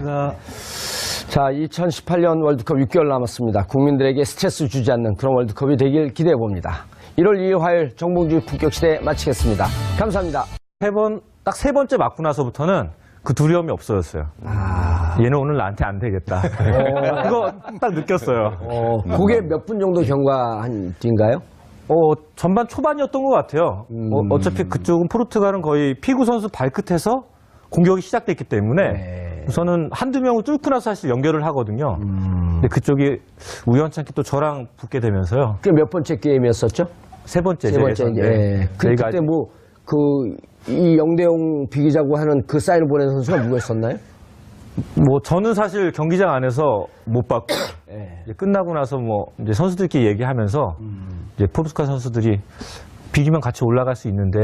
자, 2018년 월드컵 6개월 남았습니다. 국민들에게 스트레스 주지 않는 그런 월드컵이 되길 기대해 봅니다. 1월 2일 화요일 정봉주 품격시대 마치겠습니다. 감사합니다. 딱 세 번째 맞고 나서부터는 그 두려움이 없어졌어요. 얘는 오늘 나한테 안 되겠다. 그거 딱 느꼈어요. 그게 몇 분 정도 경과한 뒤인가요? 전반 초반이었던 것 같아요. 어차피 그쪽은 포르투갈은 거의 피구 선수 발끝에서 공격이 시작됐기 때문에 우선은 한두 명을 뚫고 나서 사실 연결을 하거든요. 근데 그쪽이 우연찮게 또 저랑 붙게 되면서요. 그게 몇 번째 게임이었었죠? 세 번째. 세 번째. 예. 저희가 그때 이 영대용 비기자고 하는 그 사인을 보낸 선수가 누구였었나요? 뭐 저는 사실 경기장 안에서 못 봤고 이제 끝나고 나서 뭐 이제 선수들끼리 얘기하면서 이제 포르투갈 선수들이 비기면 같이 올라갈 수 있는데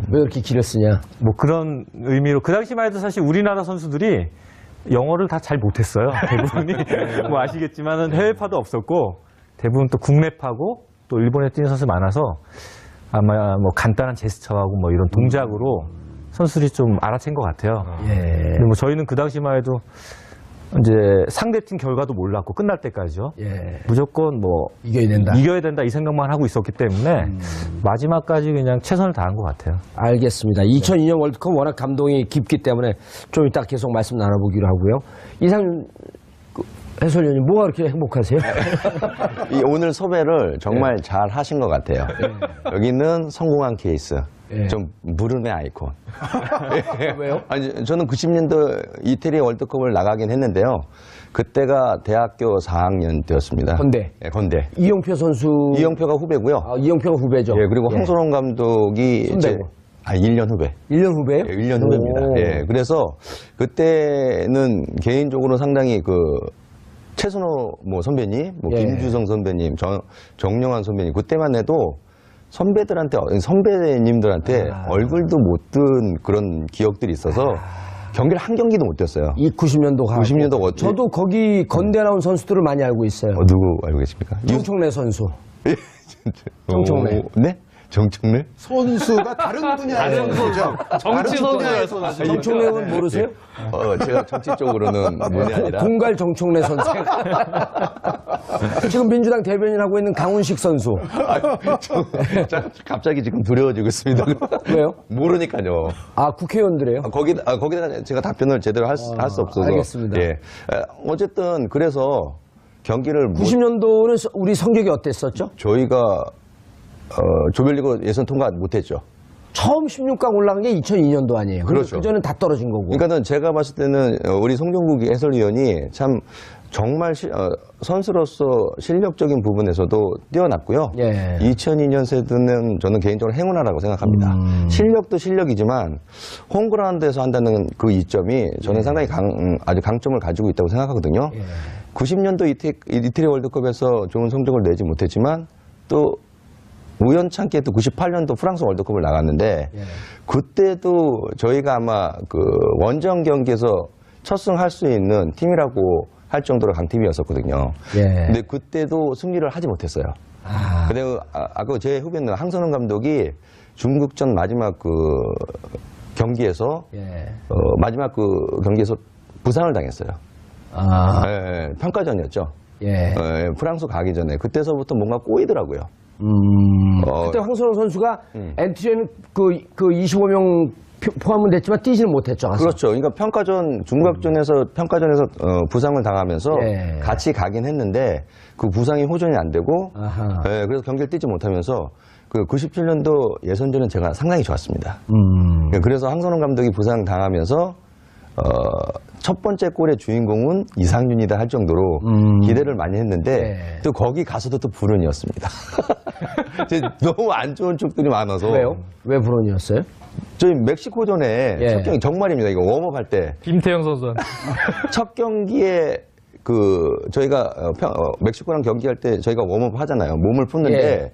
왜 이렇게 길었으냐? 뭐 그런 의미로 그 당시만 해도 사실 우리나라 선수들이 영어를 다 잘 못했어요. 대부분이 뭐 아시겠지만은 해외파도 없었고 대부분 또 국내파고 또 일본에 뛰는 선수 많아서 아마 뭐 간단한 제스처하고 뭐 이런 동작으로 선수들이 좀 알아챈 것 같아요. 근데 뭐 저희는 그 당시만 해도 이제 상대팀 결과도 몰랐고 끝날 때까지요. 무조건 뭐 이겨야 된다. 이 생각만 하고 있었기 때문에 마지막까지 그냥 최선을 다한 것 같아요. 알겠습니다. 2002년 월드컵 워낙 감동이 깊기 때문에 좀 이따 계속 말씀 나눠보기로 하고요. 이상윤 해설위원님 뭐가 그렇게 행복하세요? 오늘 섭외를 정말 잘 하신 것 같아요. 여기는 성공한 케이스. 좀 물음의 아이콘. 왜요? 아니, 저는 90년도 이태리 월드컵을 나가긴 했는데요. 그때가 대학교 4학년 때였습니다. 건대. 네, 건대. 이영표 선수. 이영표가 후배고요. 아, 이영표가 후배죠. 예, 그리고 황선홍 감독이 선배고. 1년 후배. 1년 후배예요? 예, 1년 후배입니다. 예, 그래서 그때는 개인적으로 상당히 최순호 뭐 선배님, 뭐 김주성 선배님, 정영환 선배님 그때만 해도 선배님들한테 얼굴도 못 든 그런 기억들이 있어서 경기를 한 경기도 못 뛰었어요. 이 90년도 가. 90년도 저도 거기 건대 나온 선수들을 많이 알고 있어요. 누구 알고 계십니까? 정청래 선수. 정청래. 네? 정청래? 선수가 다른 분야의 선수죠. 정치 선수였어. 정청래는 모르세요? 제가 정치 쪽으로는 문이 아니라. 공갈 정청래 선생. 지금 민주당 대변인하고 있는 강훈식 선수. 갑자기 지금 두려워지고 있습니다. 왜요? 모르니까요. 아, 국회의원들이에요? 거기다가 제가 답변을 제대로 할 수 없어서. 알겠습니다. 예. 어쨌든 그래서 경기를 90년도는 우리 성적이 어땠었죠? 저희가 조별리그 예선 통과 못했죠. 처음 16강 올라간 게 2002년도 아니에요. 그렇죠. 그전엔 다 떨어진 거고. 그러니까는 제가 봤을 때는 우리 송정국 해설위원이 참 정말 선수로서 실력적인 부분에서도 뛰어났고요. 2002년 세대는 저는 개인적으로 행운아라고 생각합니다. 실력도 실력이지만 홈그라운드에서 한다는 그 이점이 저는 상당히 아주 강점을 가지고 있다고 생각하거든요. 90년도 이태리 월드컵에서 좋은 성적을 내지 못했지만 또 우연찮게 또 98년도 프랑스 월드컵을 나갔는데 그때도 저희가 아마 원정 경기에서 첫 승할 수 있는 팀이라고 할 정도로 강팀이었었거든요. 근데 그때도 승리를 하지 못했어요. 근데 아까 제 후배는 황선홍 감독이 중국전 마지막 경기에서 마지막 경기에서 부상을 당했어요. 평가전이었죠. 프랑스 가기 전에 그때서부터 뭔가 꼬이더라고요. 그때 황선홍 선수가 엔트리에는 그 25명 포함은 됐지만 뛰지는 못했죠. 가서. 그렇죠. 그러니까 중국전에서 부상을 당하면서 같이 가긴 했는데 그 부상이 호전이 안 되고 그래서 경기를 뛰지 못하면서 그 97년도 예선전은 제가 상당히 좋았습니다. 그래서 황선홍 감독이 부상 당하면서 첫 번째 골의 주인공은 이상윤이다 할 정도로 기대를 많이 했는데 또 거기 가서도 또 불운이었습니다. 너무 안 좋은 쪽들이 많아서. 왜요? 왜 불운이었어요? 저희 멕시코전에 첫 경기 정말입니다. 이거 웜업 할 때. 김태형 선수한테. 첫 경기에 저희가 멕시코랑 경기할 때 저희가 웜업 하잖아요. 몸을 푸는데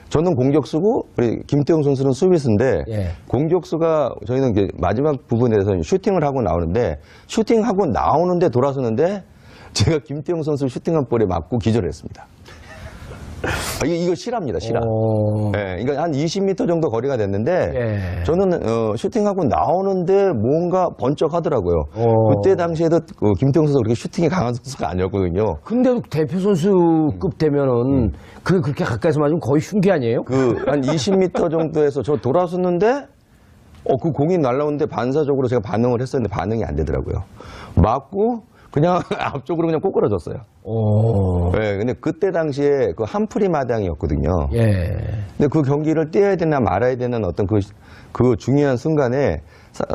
저는 공격수고 우리 김태형 선수는 수비수인데 공격수가 저희는 이제 마지막 부분에서 슈팅을 하고 나오는데 슈팅하고 나오는데 돌아서는데 제가 김태형 선수 슈팅한 볼에 맞고 기절했습니다. 이거 실화입니다, 실화. 그러니까 한 20m 정도 거리가 됐는데 저는 슈팅하고 나오는데 뭔가 번쩍 하더라고요. 그때 당시에도 김태형 선수가 그렇게 슈팅이 강한 선수가 아니었거든요. 근데도 대표 선수급 되면은 그렇게 가까이서 맞으면 거의 흉기 아니에요? 한 20m 정도에서 저 돌아섰는데 그 공이 날라오는데 반사적으로 제가 반응을 했었는데 반응이 안 되더라고요. 맞고 그냥 앞쪽으로 그냥 꼬꾸라졌어요. 근데 그때 당시에 그 한프리 마당이었거든요. 근데 그 경기를 뛰어야 되나 말아야 되는 어떤 그 중요한 순간에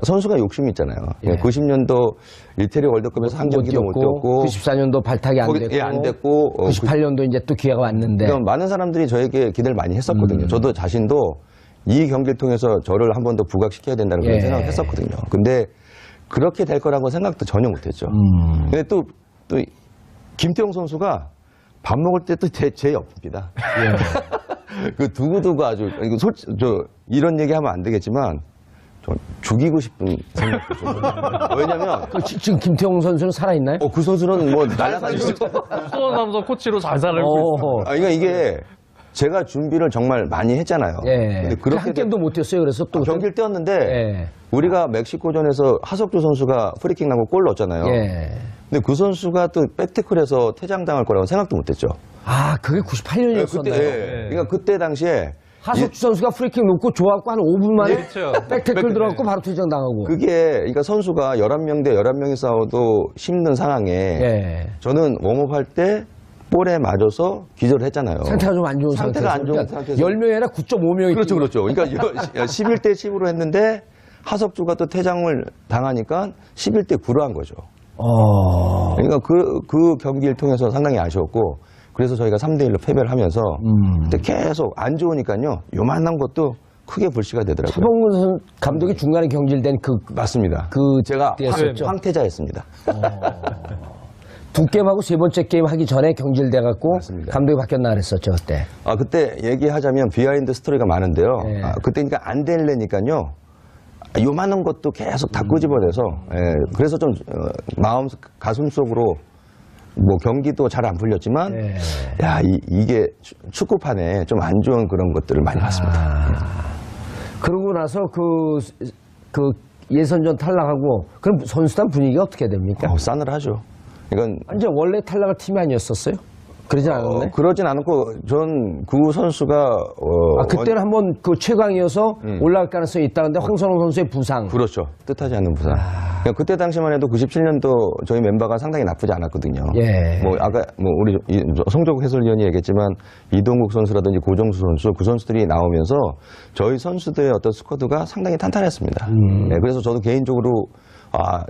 선수가 욕심이 있잖아요. 90년도 이태리 월드컵에서 한 경기도 못 뛰었고 94년도 발탁이 안 됐고 98년도 이제 또 기회가 왔는데 그러니까 많은 사람들이 저에게 기대를 많이 했었거든요. 저도 자신도 이 경기를 통해서 저를 한 번 더 부각시켜야 된다는 그런 생각을 했었거든요. 근데 그렇게 될 거라고 생각도 전혀 못했죠. 근데 또 김태형 선수가 밥 먹을 때도 제 옆입니다. 그 두고두고 아주 이거 이런 얘기하면 안 되겠지만 좀 죽이고 싶은 생각도 좀. 왜냐면 지금 김태형 선수는 살아있나요? 그 선수는 뭐 날아다니죠. 수원 삼성 코치로 잘 살고 있어요. 그러니까 이게 제가 준비를 정말 많이 했잖아요. 근데 한 게임도 못 뛰었어요. 그래서 또 경기를 뛰었는데 우리가 멕시코전에서 하석주 선수가 프리킥 나고 골 넣었잖아요. 근데 그 선수가 또 백태클해서 퇴장당할 거라고 생각도 못했죠. 그게 98년이었었나요? 그러니까 그때 당시에 하석주 선수가 프리킥 놓고 좋았고 한 5분 만에 그렇죠. 백태클 들어갔고 바로 퇴장당하고. 그러니까 선수가 11명 대 11명이 싸워도 힘든 상황에 저는 웜업할 때 볼에 맞아서 기절을 했잖아요. 상태가 좀 안 좋은 상태가 안 좋은 상태에서 10명이 아니라 9.5명이 그렇죠. 그러니까 11대 10으로 했는데 하석주가 또 퇴장을 당하니까 11대 9로 한 거죠. 그러니까 그 경기를 통해서 상당히 아쉬웠고 그래서 저희가 3대1로 패배를 하면서 그때 계속 안 좋으니까요. 요만한 것도 크게 불씨가 되더라고요. 차범근 감독이 중간에 경질된 맞습니다. 제가 황태자였습니다. 두 게임하고 세 번째 게임 하기 전에 경질돼갖고 맞습니다. 감독이 바뀌었나 그랬었죠 그때. 그때 얘기하자면 비하인드 스토리가 많은데요. 그때 그러니까 안 될래니까요. 요만한 것도 계속 다 끄집어내서 그래서 좀 마음 가슴 속으로 뭐 경기도 잘 안 풀렸지만 이게 축구판에 좀 안 좋은 그런 것들을 많이 봤습니다. 그러고 나서 그 예선전 탈락하고 그럼 선수단 분위기가 어떻게 됩니까? 싸늘하죠. 이건 완전 원래 탈락할 팀이 아니었었어요? 그러진 않았네. 그러진 않고 전 그 선수가 그때는 한번 그 최강이어서 올라갈 가능성이 있다는데 황선홍 선수의 부상. 그렇죠. 뜻하지 않는 부상. 그러니까 그때 당시만 해도 97년도 저희 멤버가 상당히 나쁘지 않았거든요. 뭐 아까 뭐 우리 송정국 해설위원이 얘기했지만 이동국 선수라든지 고정수 선수 그 선수들이 나오면서 저희 선수들의 어떤 스쿼드가 상당히 탄탄했습니다. 그래서 저도 개인적으로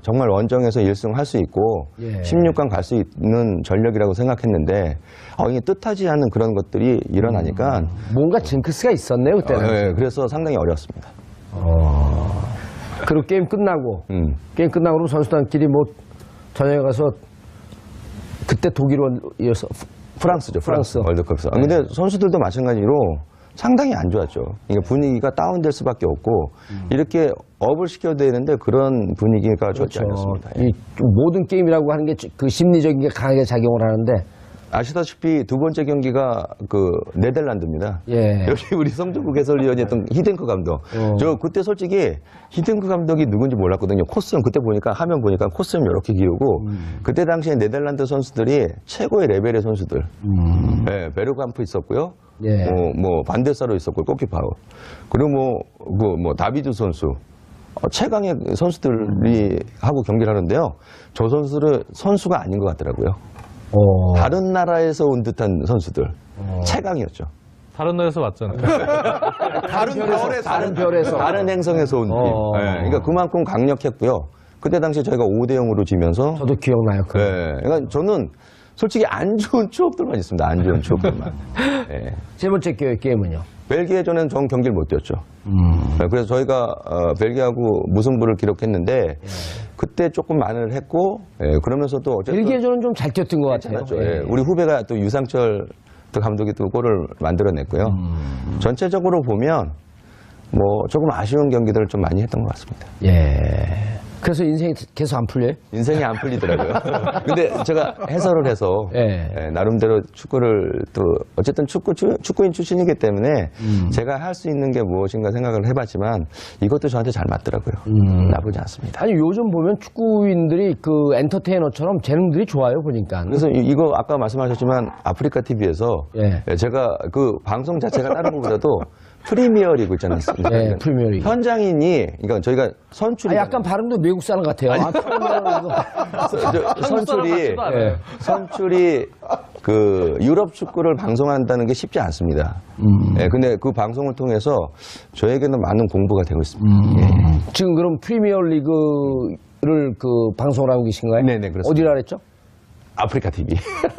정말 원정에서 1승 할 수 있고 16강 갈 수 있는 전력이라고 생각했는데 이게 뜻하지 않은 그런 것들이 일어나니까 뭔가 징크스가 있었네요 그때는. 그래서 상당히 어려웠습니다. 그리고 게임 끝나고 그럼 선수단끼리 뭐 저녁에 가서 그때 독일이어서 프랑스죠. 프랑스 월드컵에서. 근데 선수들도 마찬가지로 상당히 안 좋았죠. 그러니까 분위기가 다운될 수밖에 없고 이렇게 업을 시켜야 되는데 그런 분위기가 좋지 않았습니다. 이 모든 게임이라고 하는 게 그 심리적인 게 강하게 작용을 하는데 아시다시피 두 번째 경기가 그 네덜란드입니다. 여기 우리 성정국 해설위원이 했던 히덴크 감독. 저 그때 솔직히 히덴크 감독이 누군지 몰랐거든요. 코스염 그때 보니까 화면 보니까 코스염 이렇게 기우고 그때 당시에 네덜란드 선수들이 최고의 레벨의 선수들. 베르감프 있었고요. 뭐 반데사로 있었고 골키파워. 그리고 뭐 다비드 선수. 최강의 선수들이 하고 경기를 하는데요. 저 선수가 아닌 것 같더라고요. 다른 나라에서 온 듯한 선수들. 최강이었죠. 다른 나라에서 왔잖아요. 다른 별에서 다른 행성에서 온 팀. 그러니까 그만큼 강력했고요. 그때 당시에 저희가 5대0으로 지면서 저도 기억나요. 그러니까 저는 솔직히 안 좋은 추억들만 있습니다. 안 좋은 추억들만. 세 번째 게임은요? 벨기에전은 전 경기를 못 뛰었죠. 그래서 저희가 벨기에하고 무승부를 기록했는데 그때 조금 만회를 했고 그러면서도 어쨌든 벨기에전은 좀 잘 뛰었던 것 같아요. 우리 후배가 또 유상철 또 감독이 또 골을 만들어냈고요. 전체적으로 보면 뭐 조금 아쉬운 경기들을 좀 많이 했던 것 같습니다. 그래서 인생이 계속 안 풀려요? 인생이 안 풀리더라고요. 근데 제가 해설을 해서 나름대로 축구를 또 어쨌든 축구인 출신이기 때문에 제가 할 수 있는 게 무엇인가 생각을 해봤지만 이것도 저한테 잘 맞더라고요. 나쁘지 않습니다. 아니 요즘 보면 축구인들이 그 엔터테이너처럼 재능들이 좋아요 보니까. 그래서 이거 아까 말씀하셨지만 아프리카 TV에서 제가 그 방송 자체가 다른 것보다도 프리미어 리그 있지 않습니까? 프리미어 리그. 현장인이, 그러니까 저희가 선출이. 약간 발음도 외국 사람 같아요. 선출이 그 유럽 축구를 방송한다는 게 쉽지 않습니다. 근데 그 방송을 통해서 저에게는 많은 공부가 되고 있습니다. 지금 그럼 프리미어 리그를 그 방송을 하고 계신가요? 네네, 그렇습니다. 어디라 그랬죠? 아프리카 TV.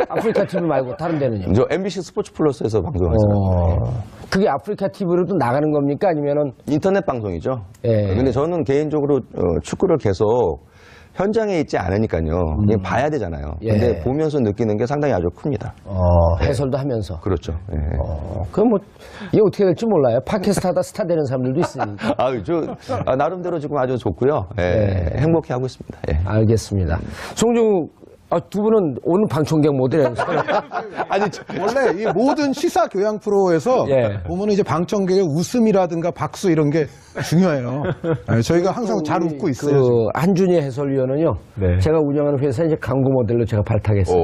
아프리카 TV 말고 다른 데는요? 저 MBC 스포츠 플러스에서 방송했어요. 그게 아프리카 TV로도 나가는 겁니까? 아니면은? 인터넷 방송이죠. 근데 저는 개인적으로 축구를 계속 현장에 있지 않으니까요. 그냥 봐야 되잖아요. 근데 예. 보면서 느끼는 게 상당히 아주 큽니다. 해설도 하면서. 그렇죠. 예. 그럼 뭐 이게 어떻게 될지 몰라요. 팟캐스트 하다 스타 되는 사람들도 있으니까. 나름대로 지금 아주 좋고요. 예. 행복해 하고 있습니다. 예. 알겠습니다. 송중국 두 분은 오늘 방청객 모델이에요. 아니 원래 이 모든 시사 교양 프로에서 예. 보면은 이제 방청객의 웃음이라든가 박수 이런 게 중요해요. 네, 저희가 항상 잘 웃고 있어요. 그 지금. 한준희 해설위원은요. 네. 제가 운영하는 회사 이제 광고 모델로 제가 발탁했어요.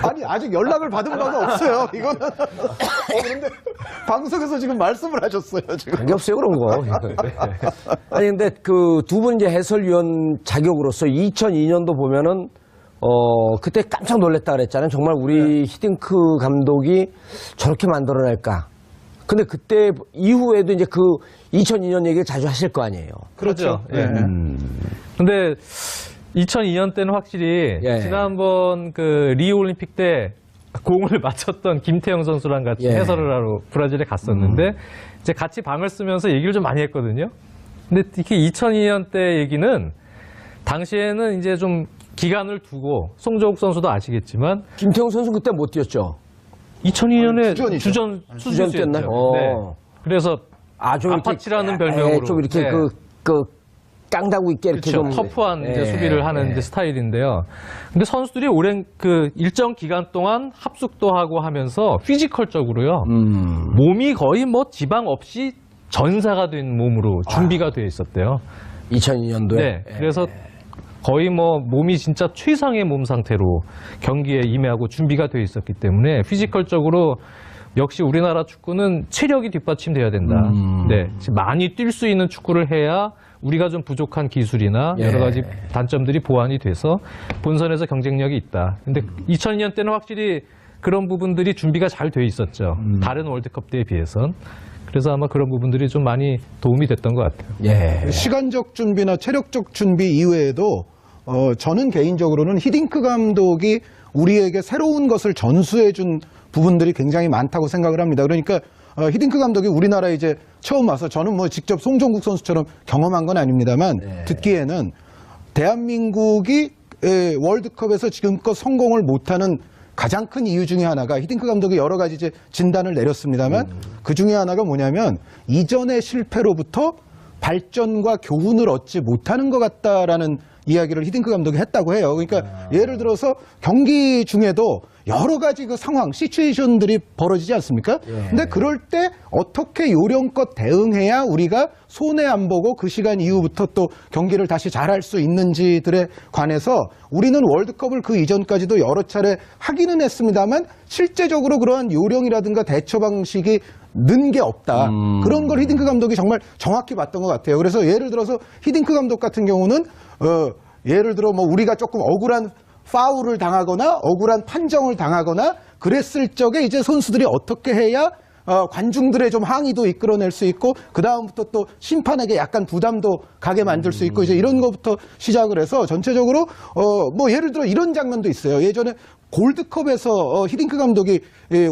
아니 아직 연락을 받은 바가 없어요. 이거는 그런데 방송에서 지금 말씀을 하셨어요. 지금. 관계 없어요 그런 거. 아니 근데 그 두 분 이제 해설위원 자격으로서 2002년도 보면은 그때 깜짝 놀랐다 그랬잖아요. 정말 우리 히딩크 감독이 저렇게 만들어낼까. 근데 그때 이후에도 이제 그 2002년 얘기를 자주 하실 거 아니에요. 그렇죠. 네. 근데 2002년 때는 확실히 예. 지난번 그 리우 올림픽 때 공을 맞췄던 김태형 선수랑 같이 예. 해설을 하러 브라질에 갔었는데 이제 같이 방을 쓰면서 얘기를 좀 많이 했거든요. 근데 특히 2002년 때 얘기는 당시에는 이제 좀 기간을 두고 송정욱 선수도 아시겠지만 김태형 선수 그때 못 뛰었죠. 2002년에 주전이죠. 주전 주전 뛰었나요? 네. 그래서 좀 이렇게 아파치라는 별명으로 좀 이렇게 네. 그 깡다구 있게 이렇게 그렇죠. 좀 터프한 이제 예, 수비를 하는 이제 스타일인데요. 근데 선수들이 오랜 그 일정 기간 동안 합숙도 하고 하면서 피지컬적으로요. 몸이 거의 뭐 지방 없이 전사가 된 몸으로 준비가 되어 있었대요. 2002년도에. 네. 그래서 거의 뭐 몸이 진짜 최상의 몸 상태로 경기에 임하고 준비가 되어 있었기 때문에 피지컬적으로 역시 우리나라 축구는 체력이 뒷받침돼야 된다. 네. 많이 뛸 수 있는 축구를 해야 우리가 좀 부족한 기술이나 예. 여러 가지 단점들이 보완이 돼서 본선에서 경쟁력이 있다. 근데 2002년 때는 확실히 그런 부분들이 준비가 잘 돼 있었죠. 다른 월드컵 때에 비해선. 그래서 아마 그런 부분들이 좀 많이 도움이 됐던 것 같아요. 예. 시간적 준비나 체력적 준비 이외에도 저는 개인적으로는 히딩크 감독이 우리에게 새로운 것을 전수해준 부분들이 굉장히 많다고 생각을 합니다. 그러니까 히딩크 감독이 우리나라에 이제 처음 와서 저는 뭐 직접 송정국 선수처럼 경험한 건 아닙니다만 듣기에는 대한민국이 월드컵에서 지금껏 성공을 못하는 가장 큰 이유 중에 하나가 히딩크 감독이 여러 가지 이제 진단을 내렸습니다만 그 중에 하나가 뭐냐면 이전의 실패로부터 발전과 교훈을 얻지 못하는 것 같다라는 이야기를 히딩크 감독이 했다고 해요. 그러니까 예를 들어서 경기 중에도 여러 가지 그 상황, 시츄에이션들이 벌어지지 않습니까? 근데 그럴 때 어떻게 요령껏 대응해야 우리가 손해 안 보고 그 시간 이후부터 또 경기를 다시 잘할 수 있는지들에 관해서 우리는 월드컵을 그 이전까지도 여러 차례 하기는 했습니다만 실제적으로 그러한 요령이라든가 대처 방식이 는 게 없다. 그런 걸 히딩크 감독이 정말 정확히 봤던 것 같아요. 그래서 예를 들어서 히딩크 감독 같은 경우는 예를 들어 뭐 우리가 조금 억울한 파울을 당하거나 억울한 판정을 당하거나 그랬을 적에 이제 선수들이 어떻게 해야 관중들의 좀 항의도 이끌어낼 수 있고 그 다음부터 또 심판에게 약간 부담도 가게 만들 수 있고 이제 이런 것부터 시작을 해서 전체적으로 뭐 예를 들어 이런 장면도 있어요. 예전에 골드컵에서 히딩크 감독이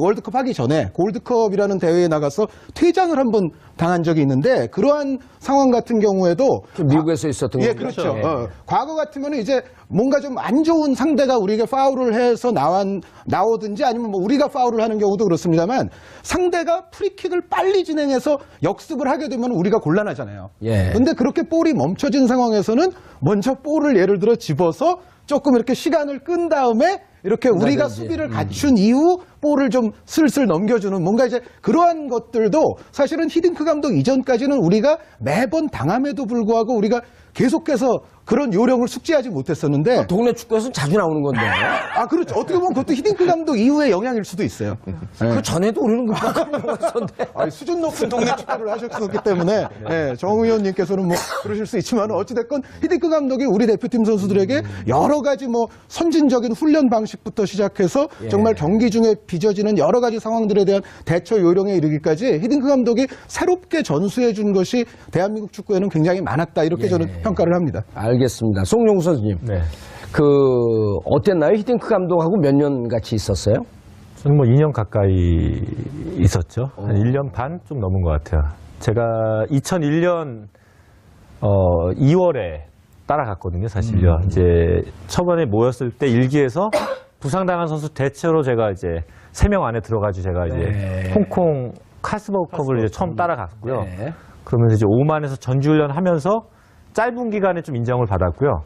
월드컵 하기 전에 골드컵이라는 대회에 나가서 퇴장을 한번 당한 적이 있는데 그러한 상황 같은 경우에도 미국에서 있었던 예, 거죠. 그렇죠. 예. 과거 같으면 이제 뭔가 좀 안 좋은 상대가 우리에게 파울을 해서 나오든지 아니면 뭐 우리가 파울을 하는 경우도 그렇습니다만 상대가 프리킥을 빨리 진행해서 역습을 하게 되면 우리가 곤란하잖아요. 예. 근데 그렇게 볼이 멈춰진 상황에서는 먼저 볼을 예를 들어 집어서 조금 이렇게 시간을 끈 다음에 이렇게 우리가 나든지. 수비를 갖춘 이후 볼을 좀 슬슬 넘겨주는 뭔가 이제 그러한 것들도 사실은 히딩크 감독 이전까지는 우리가 매번 당함에도 불구하고 우리가 계속해서 그런 요령을 숙지하지 못했었는데 동네 축구에서는 자주 나오는 건데. 그렇죠. 어떻게 보면 그것도 히딩크 감독 이후의 영향일 수도 있어요. 그 전에도 우리는 급박한 경우가 있었는데. 수준 높은 동네 축구를 하셨기 때문에 정 의원님께서는 뭐 그러실 수 있지만 어찌됐건 히딩크 감독이 우리 대표팀 선수들에게 여러 가지 뭐 선진적인 훈련 방식부터 시작해서 정말 경기 중에 빚어지는 여러 가지 상황들에 대한 대처 요령에 이르기까지 히딩크 감독이 새롭게 전수해 준 것이 대한민국 축구에는 굉장히 많았다 이렇게 저는 평가를 합니다. 알겠습니다. 송영구 선수님. 네. 어땠나요? 히딩크 감독하고 몇 년 같이 있었어요? 저는 뭐 2년 가까이 있었죠. 한 1년 반 좀 넘은 것 같아요. 제가 2001년 2월에 따라갔거든요, 사실요. 이제 처번에 모였을 때 1기에서 부상당한 선수 대체로 제가 이제 3명 안에 들어가지고 제가 이제 홍콩 카스버컵을 이제 처음 따라갔고요. 그러면서 이제 오만에서 전지훈련 하면서 짧은 기간에 좀 인정을 받았고요.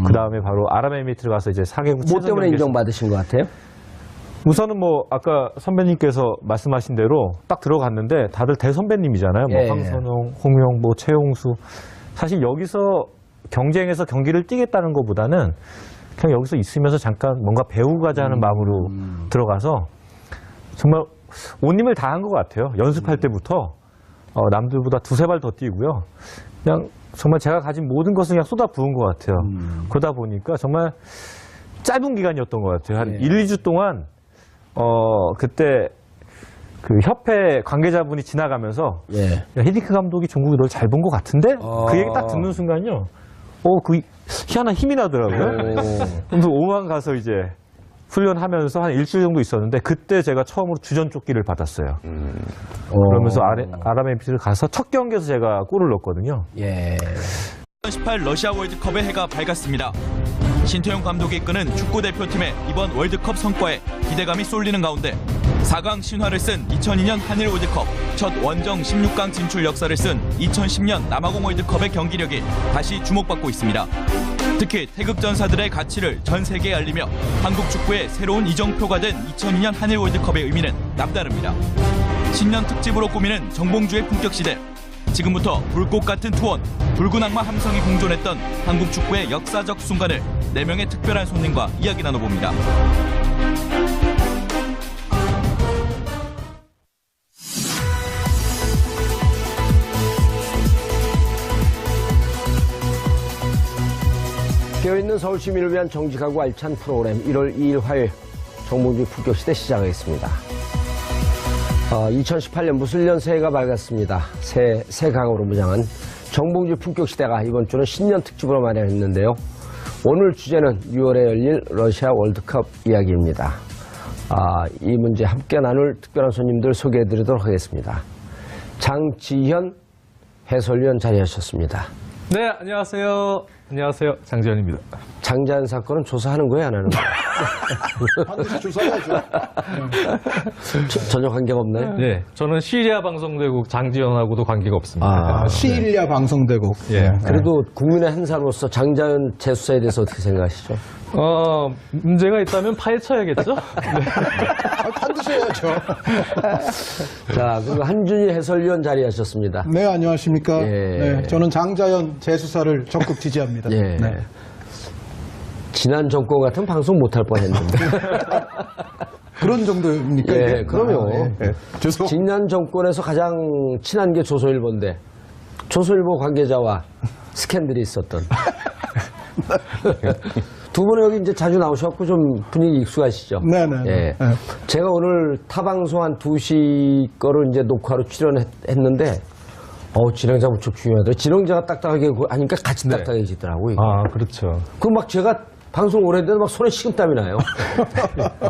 그 다음에 바로 아랍에미리트를 가서 이제 4개국 뭐 때문에 인정받으신 것 같아요? 우선은 뭐 아까 선배님께서 말씀하신 대로 딱 들어갔는데 다들 대선배님이잖아요. 뭐 황선홍, 홍명, 뭐 최용수. 사실 여기서 경쟁에서 경기를 뛰겠다는 것보다는 그냥 여기서 있으면서 잠깐 뭔가 배우고 가자 하는 마음으로 들어가서 정말 온 힘을 다한 것 같아요. 연습할 때부터 남들보다 두세 발 더 뛰고요. 그냥 정말 제가 가진 모든 것을 그냥 쏟아 부은 것 같아요. 그러다 보니까 정말 짧은 기간이었던 것 같아요. 한 1, 2주 동안 그때 그 협회 관계자분이 지나가면서 야, 히딩크 감독이 종국이 널 잘 본 것 같은데? 그 얘기 딱 듣는 순간요. 그 희한한 힘이 나더라고요. 그래서 오만 가서 이제 훈련하면서 한 일주일 정도 있었는데 그때 제가 처음으로 주전 조끼를 받았어요. 그러면서 아랍에미리트를 가서 첫 경기에서 제가 골을 넣었거든요. 2018 러시아 월드컵의 해가 밝았습니다. 신태용 감독이 이끄는 축구 대표팀의 이번 월드컵 성과에 기대감이 쏠리는 가운데 4강 신화를 쓴 2002년 한일 월드컵, 첫 원정 16강 진출 역사를 쓴 2010년 남아공 월드컵의 경기력이 다시 주목받고 있습니다. 특히 태극전사들의 가치를 전 세계에 알리며 한국 축구의 새로운 이정표가 된 2002년 한일 월드컵의 의미는 남다릅니다. 신년 특집으로 꾸미는 정봉주의 품격시대. 지금부터 불꽃 같은 투혼, 붉은 악마 함성이 공존했던 한국 축구의 역사적 순간을 4명의 특별한 손님과 이야기 나눠봅니다. 깨어있는 서울 시민을 위한 정직하고 알찬 프로그램 1월 2일 화요일 정봉주 품격시대 시작하겠습니다. 2018년 무술년 새해가 밝았습니다. 새 강으로 무장한 정봉주 품격시대가 이번 주는 신년 특집으로 마련했는데요. 오늘 주제는 6월에 열릴 러시아 월드컵 이야기입니다. 이 문제 함께 나눌 특별한 손님들 소개해드리도록 하겠습니다. 장지현 해설위원 자리하셨습니다. 네, 안녕하세요. 안녕하세요. 장지현입니다. 장자연 사건은 조사하는 거예요, 안 하는 거예요? 반드시 조사해야죠. 전혀 관계가 없나요? 네, 저는 시리아 방송대국 장지현하고도 관계가 없습니다. 시일리아 방송대국. 예. 그래도 국민의 한 사람으로서 장자연 재수사에 대해서 어떻게 생각하시죠? 문제가 있다면 파헤쳐야겠죠? 반드시 해야죠. 자, 그리고 한준희 해설위원 자리하셨습니다. 네, 안녕하십니까. 예. 네, 저는 장자연 재수사를 적극 지지합니다. 예. 네. 지난 정권 같은 방송 못할 뻔했는데. 그런 정도입니까? 예, 이게? 그럼요. 예. 죄송. 지난 정권에서 가장 친한 게 조선일보인데 조선일보 관계자와 스캔들이 있었던. 두 분은 여기 이제 자주 나오셨고 좀 분위기 익숙하시죠? 네네. 예. 네. 제가 오늘 타방송 한 2시 거를 이제 녹화로 출연했는데, 진행자 무척 중요하더라고요. 진행자가 딱딱하게 하니까 같이 딱딱해지더라고요. 그렇죠. 그 막 제가 방송 오래되는데 막 손에 식은땀이 나요.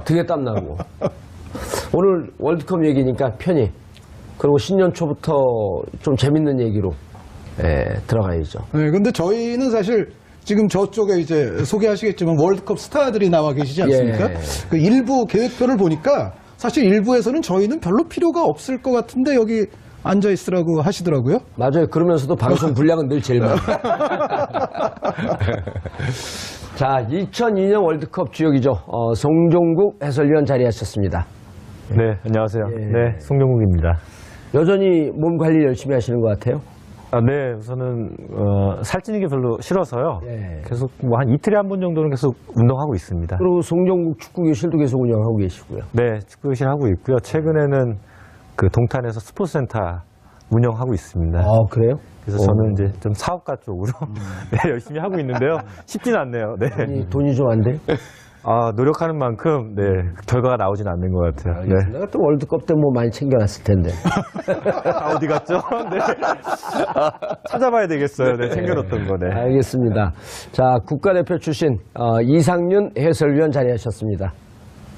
등에 땀 나고. 오늘 월드컵 얘기니까 편히. 그리고 신년 초부터 좀 재밌는 얘기로, 들어가야죠. 네, 근데 저희는 사실 지금 저쪽에 이제 소개하시겠지만 월드컵 스타들이 나와 계시지 않습니까? 예. 그 일부 계획표를 보니까 사실 일부에서는 저희는 별로 필요가 없을 것 같은데 여기 앉아 있으라고 하시더라고요. 맞아요. 그러면서도 방송 분량은 늘 제일 많아요. 자, 2002년 월드컵 주역이죠. 송종국 해설위원 자리하셨습니다. 네, 안녕하세요. 예. 네, 송정국입니다. 여전히 몸 관리 열심히 하시는 것 같아요. 네, 우선은 살찌는 게 별로 싫어서요. 예. 계속 뭐 한 이틀에 한 번 정도는 계속 운동하고 있습니다. 그리고 송종국 축구교실도 계속 운영하고 계시고요. 네, 축구교실 하고 있고요. 최근에는 그 동탄에서 스포츠센터 운영하고 있습니다. 그래요? 그래서 저는 이제 좀 사업가 쪽으로 네, 열심히 하고 있는데요. 쉽진 않네요. 네. 돈이 좀 안 돼요? 노력하는 만큼 네, 결과가 나오진 않는 것 같아요. 네. 내가 또 월드컵 때 뭐 많이 챙겨놨을 텐데. 어디 갔죠? 네. 찾아봐야 되겠어요. 네, 챙겨놓던 거. 네. 알겠습니다. 자, 국가대표 출신 이상윤 해설위원 자리하셨습니다.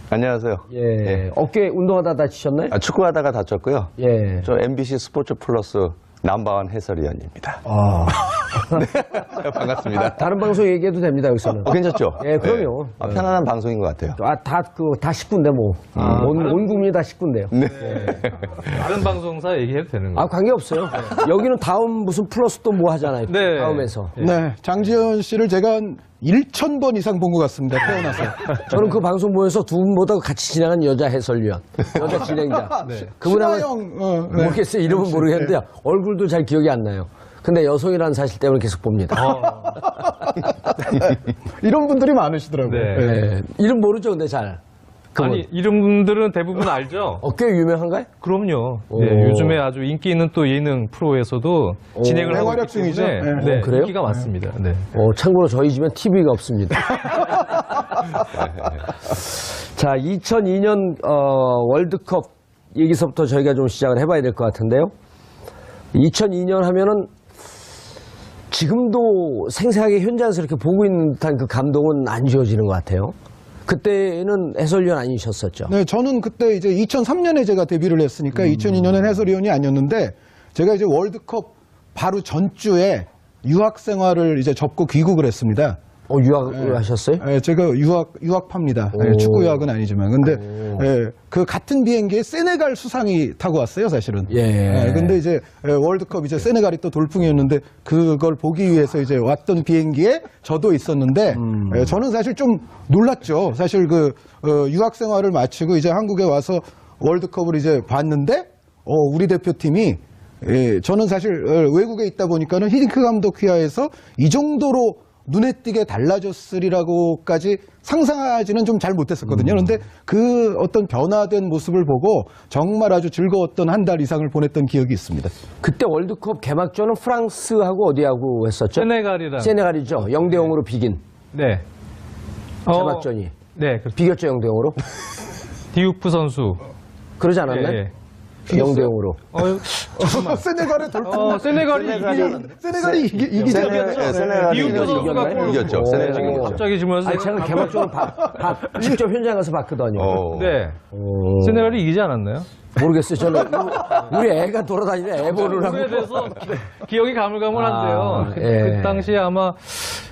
안녕하세요. 예. 어깨 운동하다 다치셨나요? 축구하다가 다쳤고요. 예. 저 MBC 스포츠 플러스 남바원 해설위원입니다. 네, 반갑습니다. 다른 방송 얘기해도 됩니다, 여기서는. 괜찮죠? 예, 그럼요. 네. 편안한 방송인 것 같아요. 다 식구인데 뭐. 온 국민이 다 식구인데요. 네. 다른 방송사 얘기해도 되는 거예요? 관계없어요. 여기는 다음 무슨 플러스 또 뭐 하잖아요. 네. 다음에서. 네, 장지현 씨를 제가 한 1,000번 이상 본 것 같습니다. 태어나서. 저는 그 방송 보면서 두 분보다 같이 진행한 여자 해설위원, 여자 진행자. 그분하고 신하영, 모르겠어요. 이름은 모르겠는데 얼굴도 잘 기억이 안 나요. 근데 여성이라는 사실 때문에 계속 봅니다. 이런 분들이 많으시더라고요. 네. 네. 이름 모르죠, 근데 잘. 그분. 아니, 이름들은 대부분 알죠? 꽤 유명한가요? 그럼요. 오. 네, 요즘에 아주 인기 있는 또 예능 프로에서도 진행을 하고 활약 있기 때문에 중이죠. 네, 그래요? 인기가 많습니다. 네. 참고로 저희 집엔 TV가 없습니다. 자, 2002년 월드컵 얘기서부터 저희가 좀 시작을 해봐야 될 것 같은데요. 2002년 하면은 지금도 생생하게 현장에서 이렇게 보고 있는 듯한 그 감동은 안 지워지는 것 같아요. 그때는 해설위원 아니셨었죠? 네, 저는 그때 이제 2003년에 제가 데뷔를 했으니까 2002년엔 해설위원이 아니었는데 제가 이제 월드컵 바로 전주에 유학 생활을 이제 접고 귀국을 했습니다. 유학을 하셨어요? 네, 제가 유학파입니다. 네, 축구 유학은 아니지만. 근데 네, 그 같은 비행기에 세네갈 수상이 타고 왔어요, 사실은. 예. 네, 근데 이제 월드컵 이제 세네갈이 또 돌풍이었는데 그걸 보기 위해서 이제 왔던 비행기에 저도 있었는데 저는 사실 좀 놀랐죠. 사실 그 유학 생활을 마치고 이제 한국에 와서 월드컵을 이제 봤는데 우리 대표팀이 저는 사실 외국에 있다 보니까는 히딩크 감독 휘하에서 이 정도로 눈에 띄게 달라졌으리라고까지 상상하지는 좀 잘 못했었거든요. 그런데 그 어떤 변화된 모습을 보고 정말 아주 즐거웠던 한 달 이상을 보냈던 기억이 있습니다. 그때 월드컵 개막전은 프랑스하고 어디하고 했었죠? 세네갈이랑. 세네갈이죠. 0대0으로 비긴 네. 개막전이. 네. 그렇죠. 비겼죠, 0대0으로? 디우프 선수. 그러지 않았나요? 예. 0대0으로. 세네갈의 돌풍. 세네갈이 이기지 않았죠. 세네갈이 디우프 선수가 골 이겼죠. 세네갈이 이겼죠. 갑자기 지면서 아니, 제가 개막전을 직접 현장 가서 봤거든요. 네. 세네갈이 이기지 않았나요? 모르겠어요. 저는 우리 애가 돌아다니는 애 보느라고. 그거에 대해서 기억이 가물가물한데요. 예. 그 당시에 아마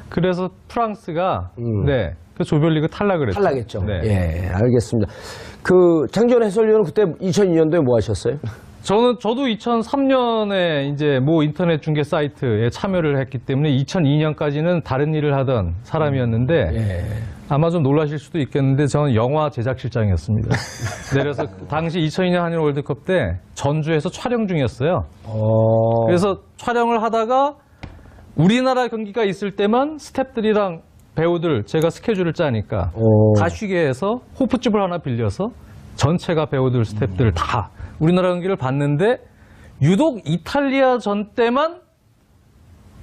그래서 프랑스가 네. 그 조별리그 탈락을 했죠. 탈락했죠. 네. 예, 알겠습니다. 그 장지현 해설위원은 그때 2002년도에 뭐 하셨어요? 저도 2003년에 이제 모 인터넷 중계 사이트에 참여를 했기 때문에 2002년까지는 다른 일을 하던 사람이었는데 예. 아마 좀 놀라실 수도 있겠는데 저는 영화 제작실장이었습니다. 네, 그래서 당시 2002년 한일 월드컵 때 전주에서 촬영 중이었어요. 그래서 촬영을 하다가 우리나라 경기가 있을 때만 스태프들이랑 배우들 제가 스케줄을 짜니까 다 쉬게 해서 호프집을 하나 빌려서 전체가 배우들 스태프들 다 우리나라 경기를 봤는데 유독 이탈리아 전 때만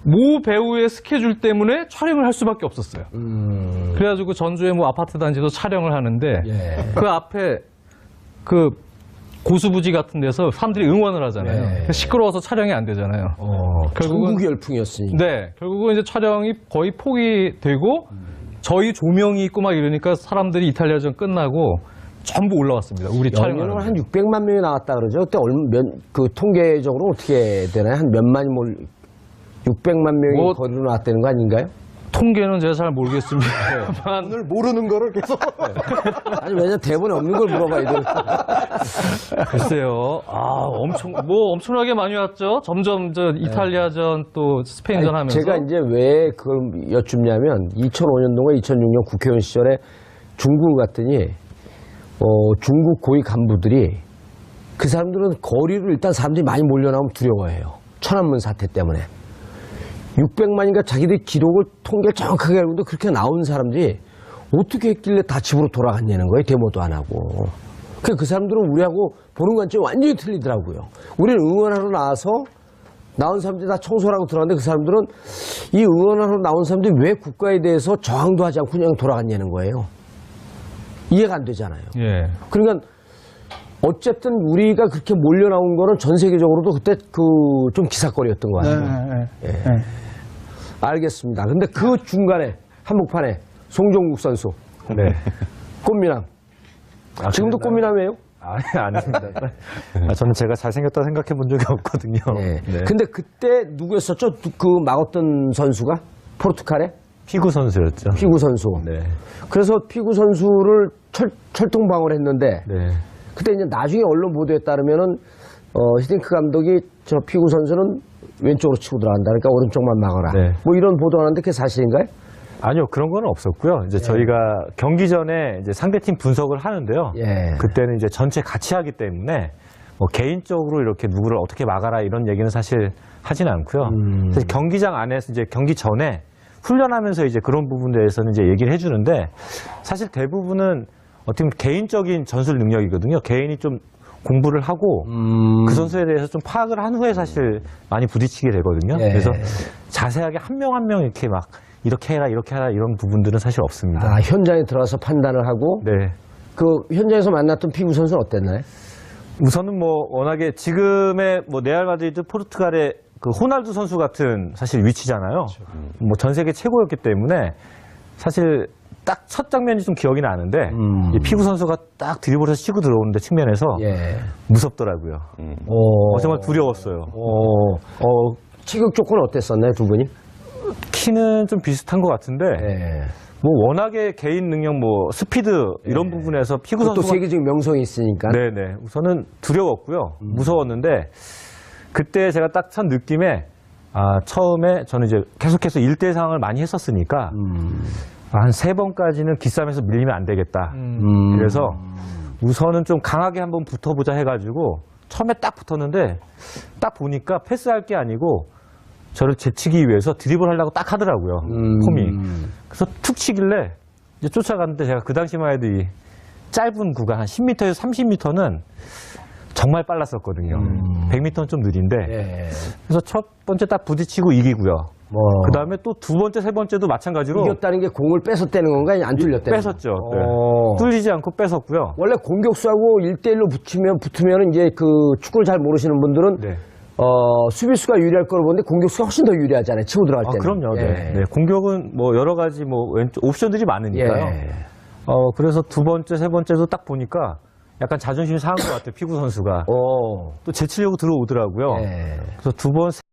모 배우의 스케줄 때문에 촬영을 할 수밖에 없었어요. 그래가지고 전주에 뭐 아파트 단지도 촬영을 하는데 그 앞에 그 고수부지 같은 데서 사람들이 응원을 하잖아요. 시끄러워서 촬영이 안 되잖아요. 전국 열풍이었으니. 네, 결국은 이제 촬영이 거의 포기되고 저희 조명이 있고 막 이러니까 사람들이 이탈리아전 끝나고 전부 올라왔습니다. 우리 촬영을 한 600만 명이 나왔다 그러죠. 그때 그 통계적으로 어떻게 되나요? 한 몇만이 600만 명이 거리로 나왔다는 거 아닌가요? 통계는 제가 잘 모르겠습니다. 오늘 모르는 거를 계속. 아니, 왜냐 대본에 없는 걸 물어봐야 돼. 글쎄요. 엄청나게 많이 왔죠. 점점 이탈리아전 또 스페인전 하면서. 제가 이제 왜 그걸 여쭙냐면 2005년도가 2006년 국회의원 시절에 중국을 갔더니 중국 고위 간부들이 그 사람들은 거리로 일단 사람들이 많이 몰려나오면 두려워해요. 천안문 사태 때문에. 600만인가 자기들 기록을 통계를 정확하게 알고 있는데 그렇게 나온 사람들이 어떻게 했길래 다 집으로 돌아갔냐는 거예요. 데모도 안 하고. 그 사람들은 우리하고 보는 관점이 완전히 틀리더라고요. 우리는 응원하러 나와서 나온 사람들이 다 청소를 하고 들어갔는데 그 사람들은 이 응원하러 나온 사람들이 왜 국가에 대해서 저항도 하지 않고 그냥 돌아갔냐는 거예요. 이해가 안 되잖아요. 예. 그러니까 어쨌든 우리가 그렇게 몰려 나온 거는 전 세계적으로도 그때 좀 기사거리였던 것 같아요. 알겠습니다. 근데 그 중간에 한복판에 송종국 선수. 네. 꽃미남. 지금도 꽃미남이에요? 아닙니다. 저는 제가 잘생겼다 생각해 본 적이 없거든요. 네. 네. 근데 그때 누구였었죠? 그 막았던 선수가? 포르투갈의? 피구 선수였죠. 피구 선수. 네. 그래서 피구 선수를 철통방어를 했는데 네. 그때 이제 나중에 언론 보도에 따르면은 히딩크 감독이 저 피구 선수는 왼쪽으로 치고 들어간다. 그러니까 오른쪽만 막아라. 네. 뭐 이런 보도하는데 그게 사실인가요? 아니요, 그런 건 없었고요. 이제 저희가 경기 전에 이제 상대팀 분석을 하는데요. 예. 그때는 이제 전체 같이 하기 때문에 뭐 개인적으로 이렇게 누구를 어떻게 막아라 이런 얘기는 사실 하진 않고요. 사실 경기장 안에서 이제 경기 전에 훈련하면서 이제 그런 부분에 대해서는 이제 얘기를 해주는데 사실 대부분은 어떻게 보면 개인적인 전술 능력이거든요. 개인이 좀 공부를 하고 그 선수에 대해서 좀 파악을 한 후에 사실 많이 부딪히게 되거든요. 예. 그래서 자세하게 한 명 한 명 이렇게 막 이렇게 해라 이렇게 하라 이런 부분들은 사실 없습니다. 아, 현장에 들어가서 판단을 하고 네. 그 현장에서 만났던 피구 선수는 어땠나요? 우선은 뭐 워낙에 지금의 뭐 레알 마드리드 포르투갈의 그 호날두 선수 같은 사실 위치잖아요. 뭐 전 세계 최고였기 때문에 사실 딱 첫 장면이 좀 기억이 나는데 이 피구 선수가 딱 드리블해서 치고 들어오는데 측면에서 예. 무섭더라고요. 정말 두려웠어요. 체격 조건은 어땠었나요, 두 분이? 키는 좀 비슷한 것 같은데 예. 뭐 워낙에 개인 능력 뭐 스피드 이런 부분에서 피구 또 선수가 세계적인 명성이 있으니까. 네네 우선은 두려웠고요. 무서웠는데 그때 제가 딱 첫 느낌에 처음에 저는 이제 계속해서 1대 상황을 많이 했었으니까 한 3번까지는 기싸움에서 밀리면 안 되겠다. 그래서 우선은 좀 강하게 한번 붙어보자 해가지고 처음에 딱 붙었는데 딱 보니까 패스할 게 아니고 저를 제치기 위해서 드리블 하려고 딱 하더라고요. 폼이. 그래서 툭 치길래 이제 쫓아갔는데 제가 그 당시만 해도 이 짧은 구간 한 10m에서 30m는 정말 빨랐었거든요. 100m는 좀 느린데. 예. 그래서 첫 번째 딱 부딪히고 이기고요. 뭐 그 다음에 또 두 번째, 세 번째도 마찬가지로 이겼다는 게 공을 뺏었다는 건가? 안 뚫렸다는 뺏었죠. 네. 어. 뚫리지 않고 뺏었고요. 원래 공격수하고 1대1로 붙으면 이제 그 축구를 잘 모르시는 분들은 네. 수비수가 유리할 거로 보는데 공격수가 훨씬 더 유리하잖아요. 치고 들어갈 때는. 그럼요. 예. 네. 네. 공격은 뭐 여러 가지 뭐 왼쪽 옵션들이 많으니까요. 예. 그래서 두 번째, 세 번째도 딱 보니까 약간 자존심이 상한 것 같아요. 피구 선수가. 또 제치려고 들어오더라고요. 예. 그래서 두 번,